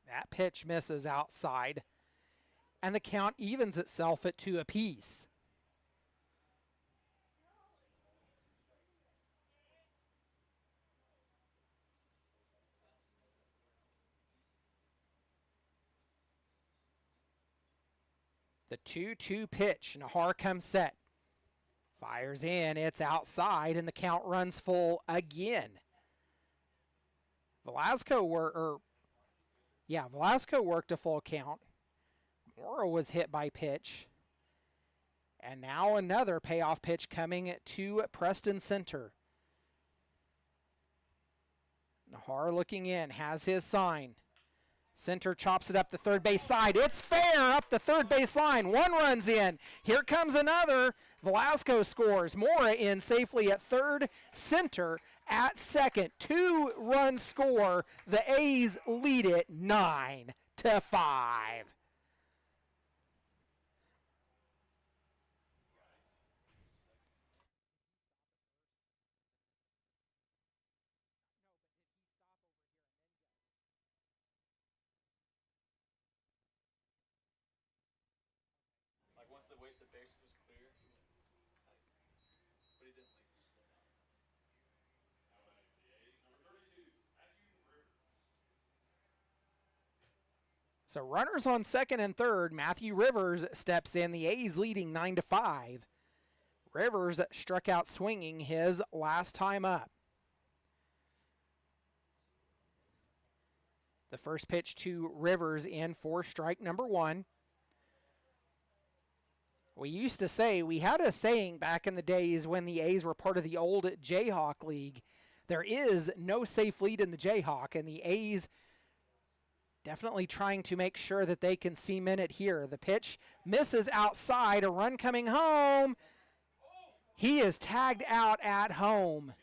That pitch misses outside, and the count evens itself at 2 apiece. The 2-2 pitch. Nahar comes set. Fires in. It's outside, and the count runs full again. Velasco worked a full count. Mora was hit by pitch. And now another payoff pitch coming to Preston Center. Nahar looking in, has his sign. Center chops it up the third base side. It's fair up the third base line. 1 runs in. Here comes another. Velasco scores. Mora in safely at third. Center at second. 2-run score. The A's lead it 9-5. So runners on second and third. Matthew Rivers steps in. The A's leading 9-5. Rivers struck out swinging his last time up. The first pitch to Rivers in for strike number one. We used to say, we had a saying back in the days when the A's were part of the old Jayhawk League. There is no safe lead in the Jayhawk, and the A's definitely trying to make sure that they can cement it here. The pitch misses outside, a run coming home. He is tagged out at home.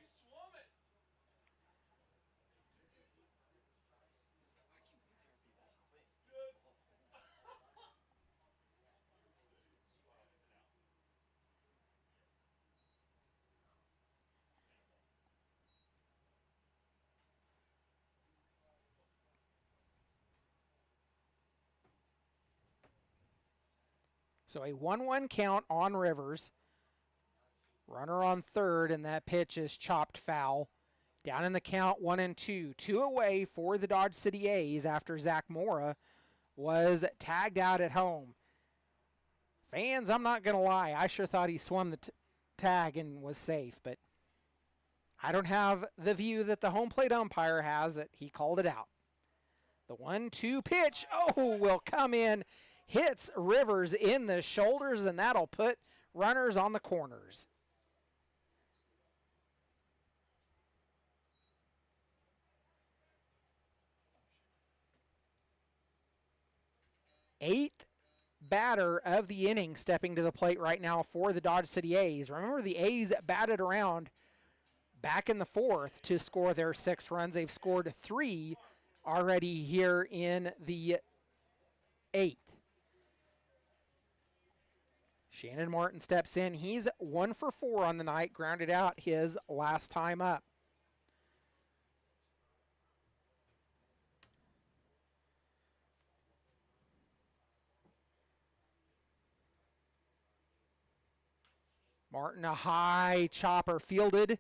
So a 1-1 count on Rivers. Runner on third, and that pitch is chopped foul. Down in the count, 1-2. 2 away for the Dodge City A's after Zach Mora was tagged out at home. Fans, I'm not going to lie, I sure thought he swung the tag and was safe, but I don't have the view that the home plate umpire has that he called it out. The 1-2 pitch, will come in, hits Rivers in the shoulders, and that'll put runners on the corners. Eighth batter of the inning stepping to the plate right now for the Dodge City A's. Remember, the A's batted around back in the fourth to score their 6 runs. They've scored 3 already here in the 8th. Shannon Martin steps in. He's 1 for 4 on the night, grounded out his last time up. Martin, a high chopper fielded.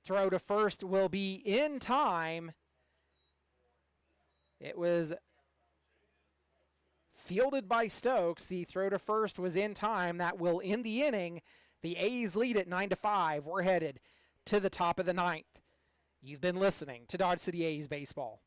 Throw to first will be in time. It was fielded by Stokes. The throw to first was in time. That will end the inning. The A's lead at 9-5. We're headed to the top of the 9th. You've been listening to Dodge City A's Baseball.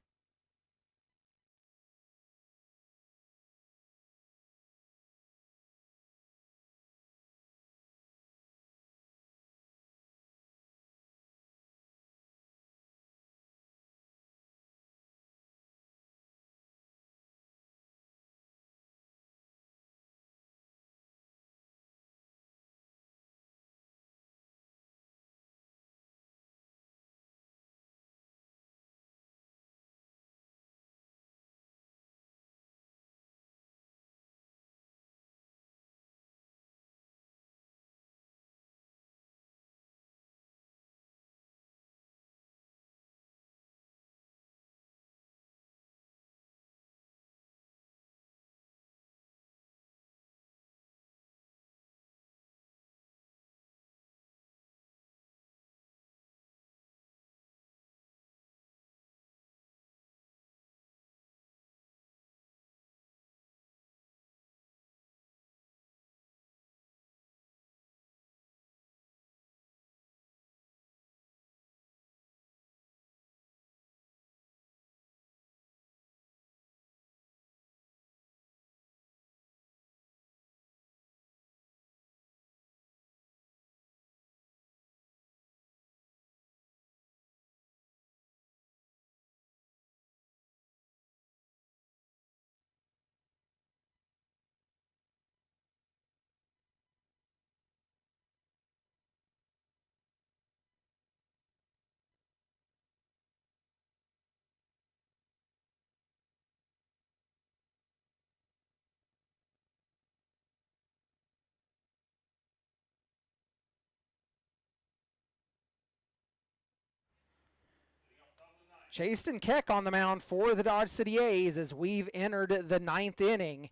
Chasten Keck on the mound for the Dodge City A's as we've entered the 9th inning.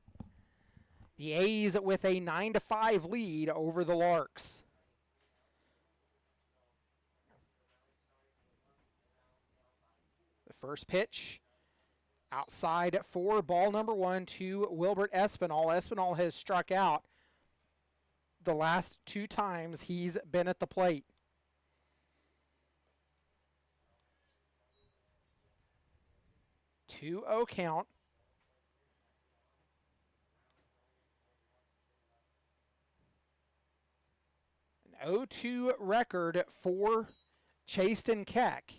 The A's with a 9-5 lead over the Larks. The first pitch outside for ball number 1 to Wilbert Espinal. Espinal has struck out the last 2 times he's been at the plate. 2-0 count. An 0-2 record for Chaston Keck.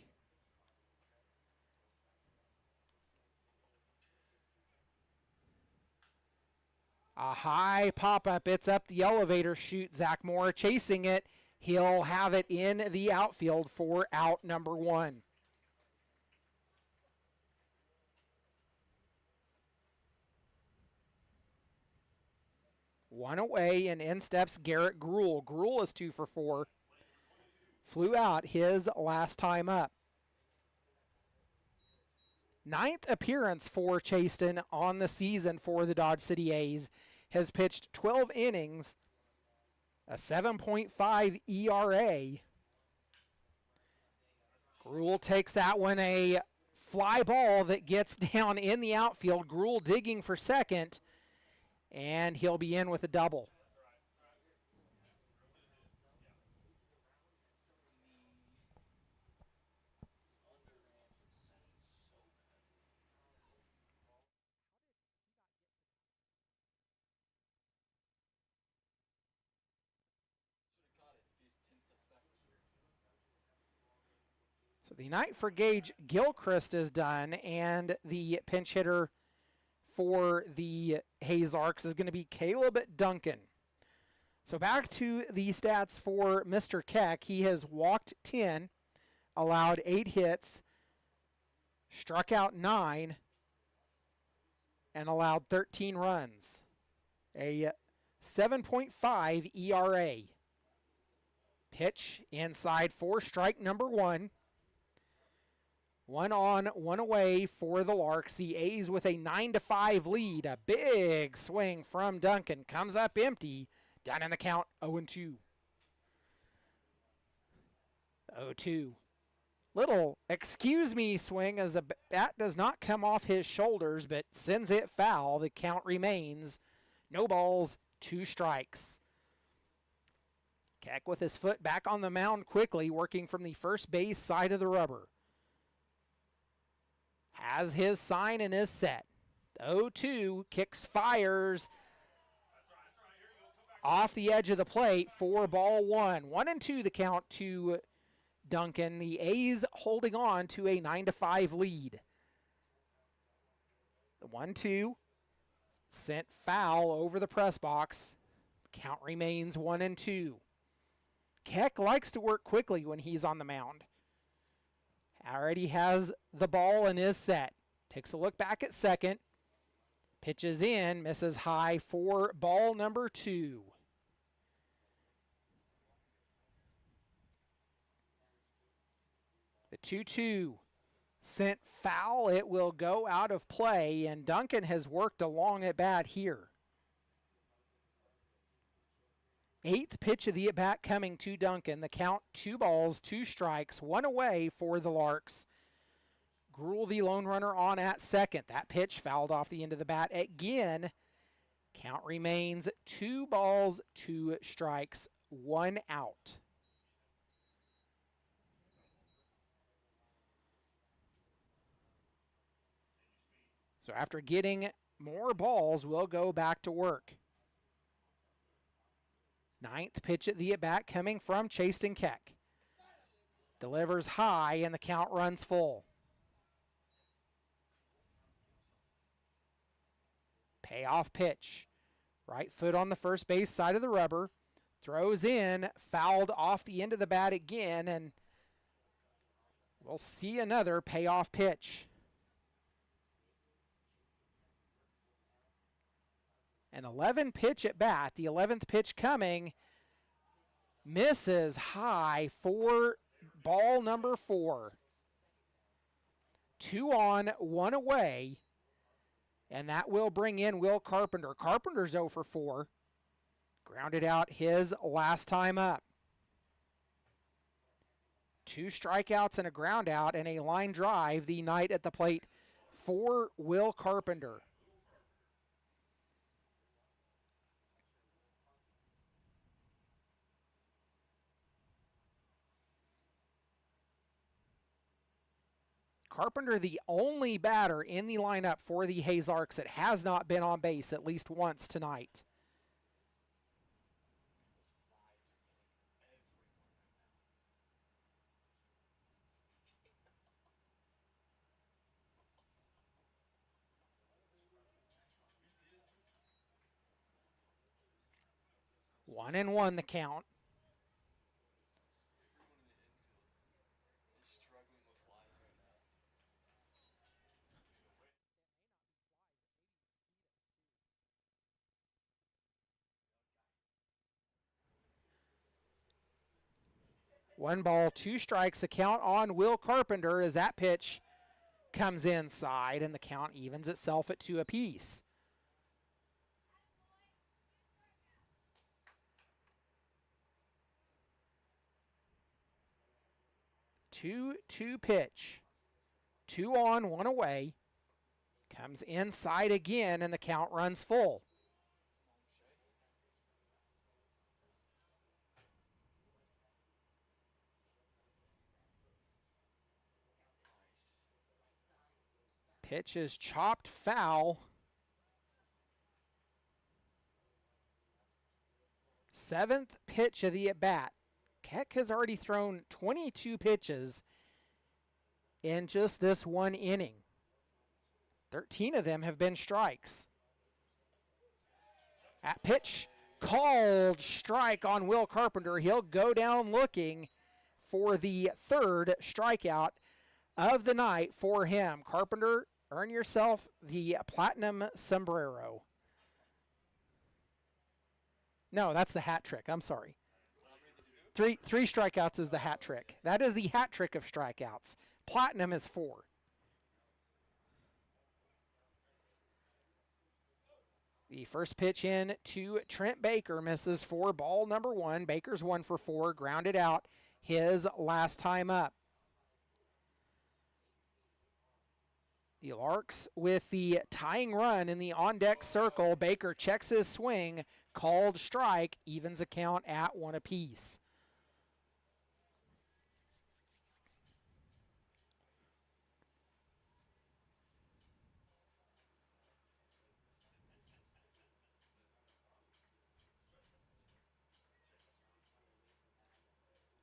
A high pop-up. It's up the elevator chute. Zach Moore chasing it. He'll have it in the outfield for out number 1. One away, and in steps Garrett Gruel. Gruel is 2 for 4. Flew out his last time up. 9th appearance for Chaston on the season for the Dodge City A's. Has pitched 12 innings, a 7.5 ERA. Gruel takes that one, a fly ball that gets down in the outfield. Gruel digging for second, and he'll be in with a double. So the night for Gage Gilchrist is done, and the pinch hitter for the Hayes Larks is going to be Caleb Duncan. So back to the stats for Mr. Keck. He has walked 10, allowed 8 hits, struck out 9, and allowed 13 runs. A 7.5 ERA. Pitch inside for strike number 1. 1 on, 1 away for the Larks. The A's with a 9-5 lead. A big swing from Duncan. Comes up empty. Down in the count, 0-2. 0-2. Little excuse me swing as the bat does not come off his shoulders, but sends it foul. The count remains no balls, 2 strikes. Keck with his foot back on the mound quickly, working from the first base side of the rubber. Has his sign and is set. 0-2, kicks, fires. Off the edge of the plate for ball 1. 1-2 the count to Duncan. The A's holding on to a 9-5 lead. The 1-2 sent foul over the press box. Count remains 1-2. Keck likes to work quickly when he's on the mound. Already has the ball and is set. Takes a look back at second. Pitches in, misses high for ball number 2. The 2-2 sent foul. It will go out of play, and Duncan has worked along at bat here. 8th pitch of the at-bat coming to Duncan. The count, 2 balls, 2 strikes, 1 away for the Larks. Gruel, the lone runner, on at second. That pitch fouled off the end of the bat again. Count remains 2 balls, 2 strikes, 1 out. So after getting more balls, we'll go back to work. 9th pitch at the at-bat coming from Chaston Keck. Delivers high, and the count runs full. Payoff pitch. Right foot on the first base side of the rubber. Throws in, fouled off the end of the bat again, and we'll see another payoff pitch. An 11 pitch at bat, the 11th pitch coming, misses high for ball number 4. 2 on, 1 away. And that will bring in Will Carpenter. Carpenter's 0 for 4. Grounded out his last time up. 2 strikeouts and a ground out and a line drive the night at the plate for Will Carpenter. Carpenter, the only batter in the lineup for the Hayes Larks that has not been on base at least once tonight. One and one the count. One ball, 2 strikes, a count on Will Carpenter as that pitch comes inside and the count evens itself at 2 apiece. Two pitch. 2 on, 1 away. Comes inside again and the count runs full. Pitch is chopped foul. 7th pitch of the at-bat. Keck has already thrown 22 pitches in just this one inning. 13 of them have been strikes. At pitch, called strike on Will Carpenter. He'll go down looking for the 3rd strikeout of the night for him. Carpenter, earn yourself the platinum sombrero. No, that's the hat trick. I'm sorry. Three strikeouts is the hat trick. That is the hat trick of strikeouts. Platinum is 4. The first pitch in to Trent Baker misses for ball number 1. Baker's 1 for 4, grounded out his last time up. The Larks with the tying run in the on-deck circle. Baker checks his swing, called strike, evens a count at 1 apiece.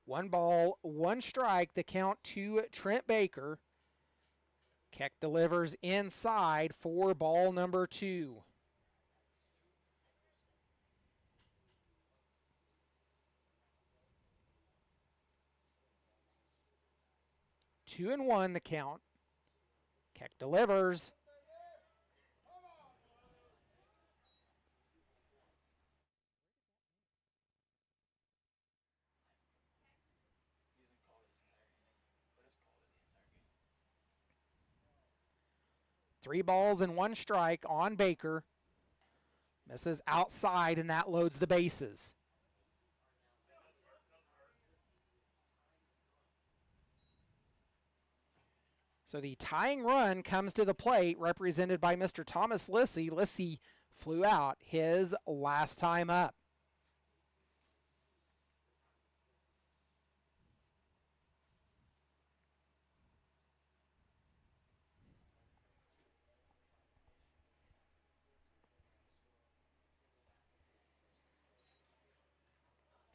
One ball, 1 strike, the count to Trent Baker. Keck delivers inside for ball number 2. Two and 1 the count. Keck delivers. Three balls and 1 strike on Baker. Misses outside, and that loads the bases. So the tying run comes to the plate, represented by Mr. Thomas Lissy. Lissy flew out his last time up.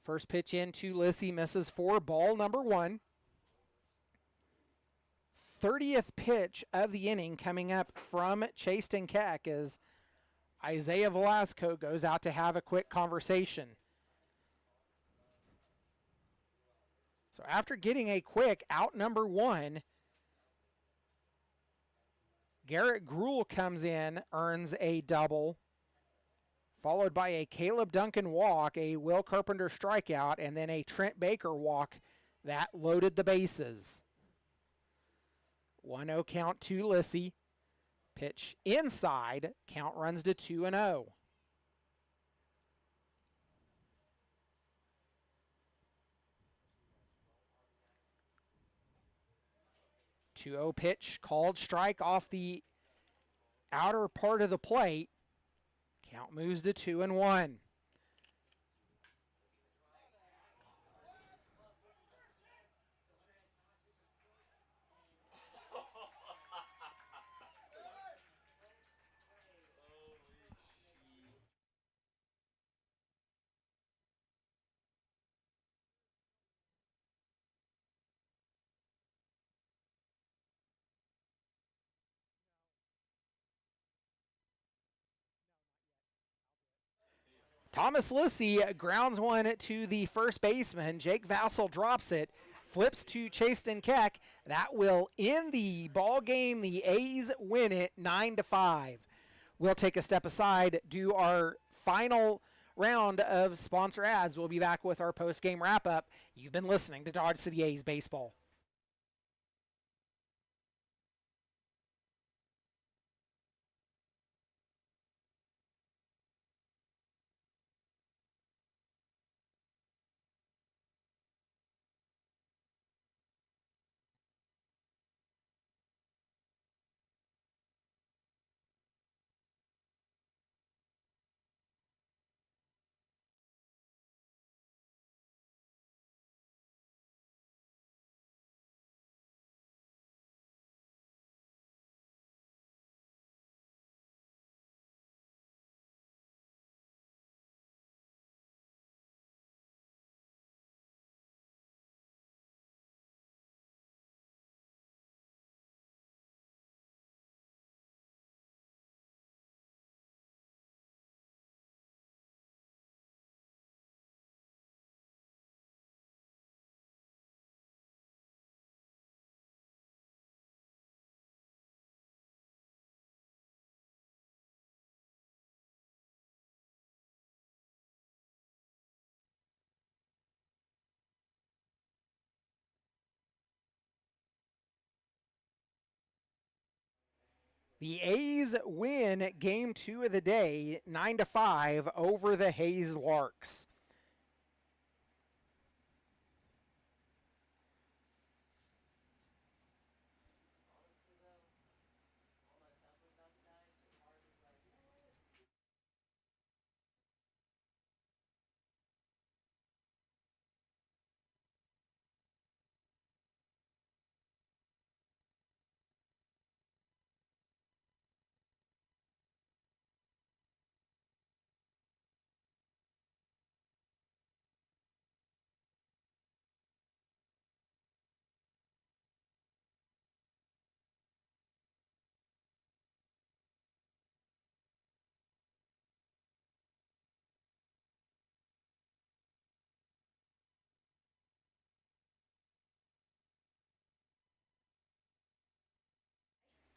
First pitch in to Lissy misses for ball number 1. 30th pitch of the inning coming up from Chaston Keck as Isaiah Velasco goes out to have a quick conversation. So after getting a quick out number 1, Garrett Gruhl comes in, earns a double, followed by a Caleb Duncan walk, a Will Carpenter strikeout, and then a Trent Baker walk that loaded the bases. 1-0 count to Lissy. Pitch inside. Count runs to 2-0. 2-0 pitch, called strike off the outer part of the plate. Count moves to 2-1. Thomas Lissy grounds one to the first baseman. Jake Vassell drops it, flips to Chasten Keck. That will end the ball game. The A's win it 9-5. We'll take a step aside, do our final round of sponsor ads. We'll be back with our post-game wrap-up. You've been listening to Dodge City A's Baseball. The A's win game 2 of the day, 9-5 over the Hayes Larks.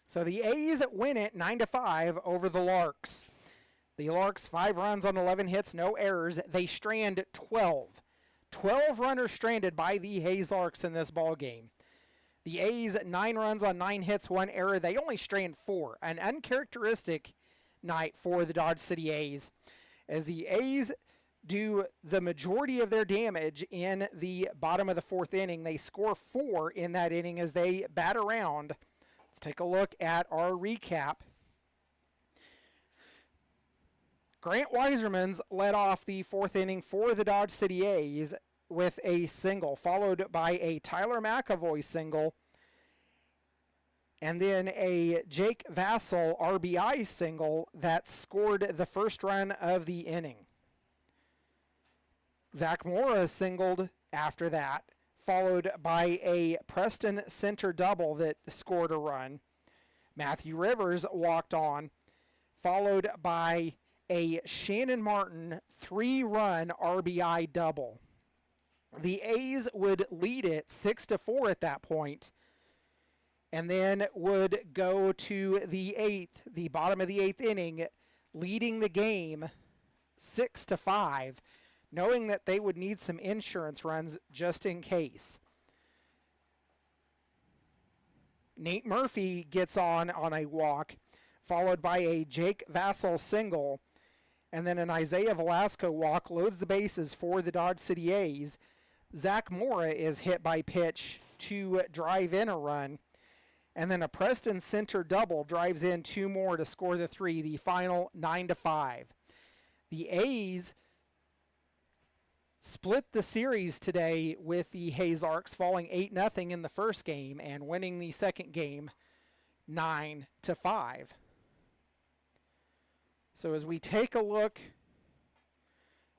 So the A's win it 9-5 over the Larks. The Larks, 5 runs on 11 hits, no errors. They strand 12. 12 runners stranded by the Hayes Larks in this ball game. The A's, 9 runs on 9 hits, 1 error. They only strand 4. An uncharacteristic night for the Dodge City A's, as the A's do the majority of their damage in the bottom of the 4th inning. They score 4 in that inning as they bat around. Let's take a look at our recap. Grant Weisermans led off the 4th inning for the Dodge City A's with a single, followed by a Tyler McAvoy single, and then a Jake Vassell RBI single that scored the first run of the inning. Zach Mora singled after that, followed by a Preston Center double that scored a run. Matthew Rivers walked on, followed by a Shannon Martin 3-run RBI double. The A's would lead it 6-4 at that point, and then would go to the bottom of the 8th inning, leading the game 6-5, knowing that they would need some insurance runs just in case. Nate Murphy gets on a walk, followed by a Jake Vassell single, and then an Isaiah Velasco walk loads the bases for the Dodge City A's. Zach Mora is hit by pitch to drive in a run, and then a Preston Center double drives in 2 more to score the 3, the final 9-5. The A's split the series today with the Hayes Larks, falling 8-0 in the first game and winning the second game 9-5. So as we take a look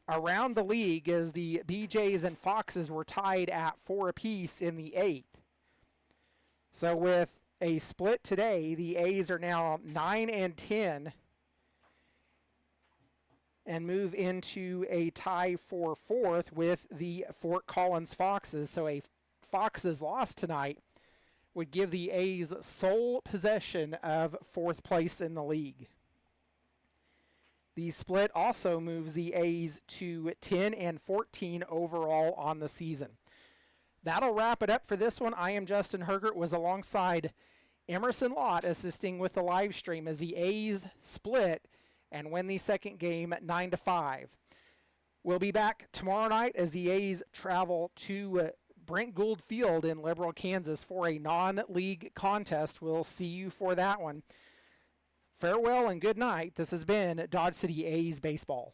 around the league, as the BJs and Foxes were tied at 4 apiece in the 8th. So with a split today, the A's are now 9-10 and move into a tie for 4th with the Fort Collins Foxes. So a Foxes loss tonight would give the A's sole possession of 4th place in the league. The split also moves the A's to 10-14 overall on the season. That'll wrap it up for this one. I am Justin Hergert, was alongside Emerson Lott assisting with the live stream as the A's split and win the second game at 9-5. We'll be back tomorrow night as the A's travel to Brent Gould Field in Liberal, Kansas for a non-league contest. We'll see you for that one. Farewell and good night. This has been Dodge City A's Baseball.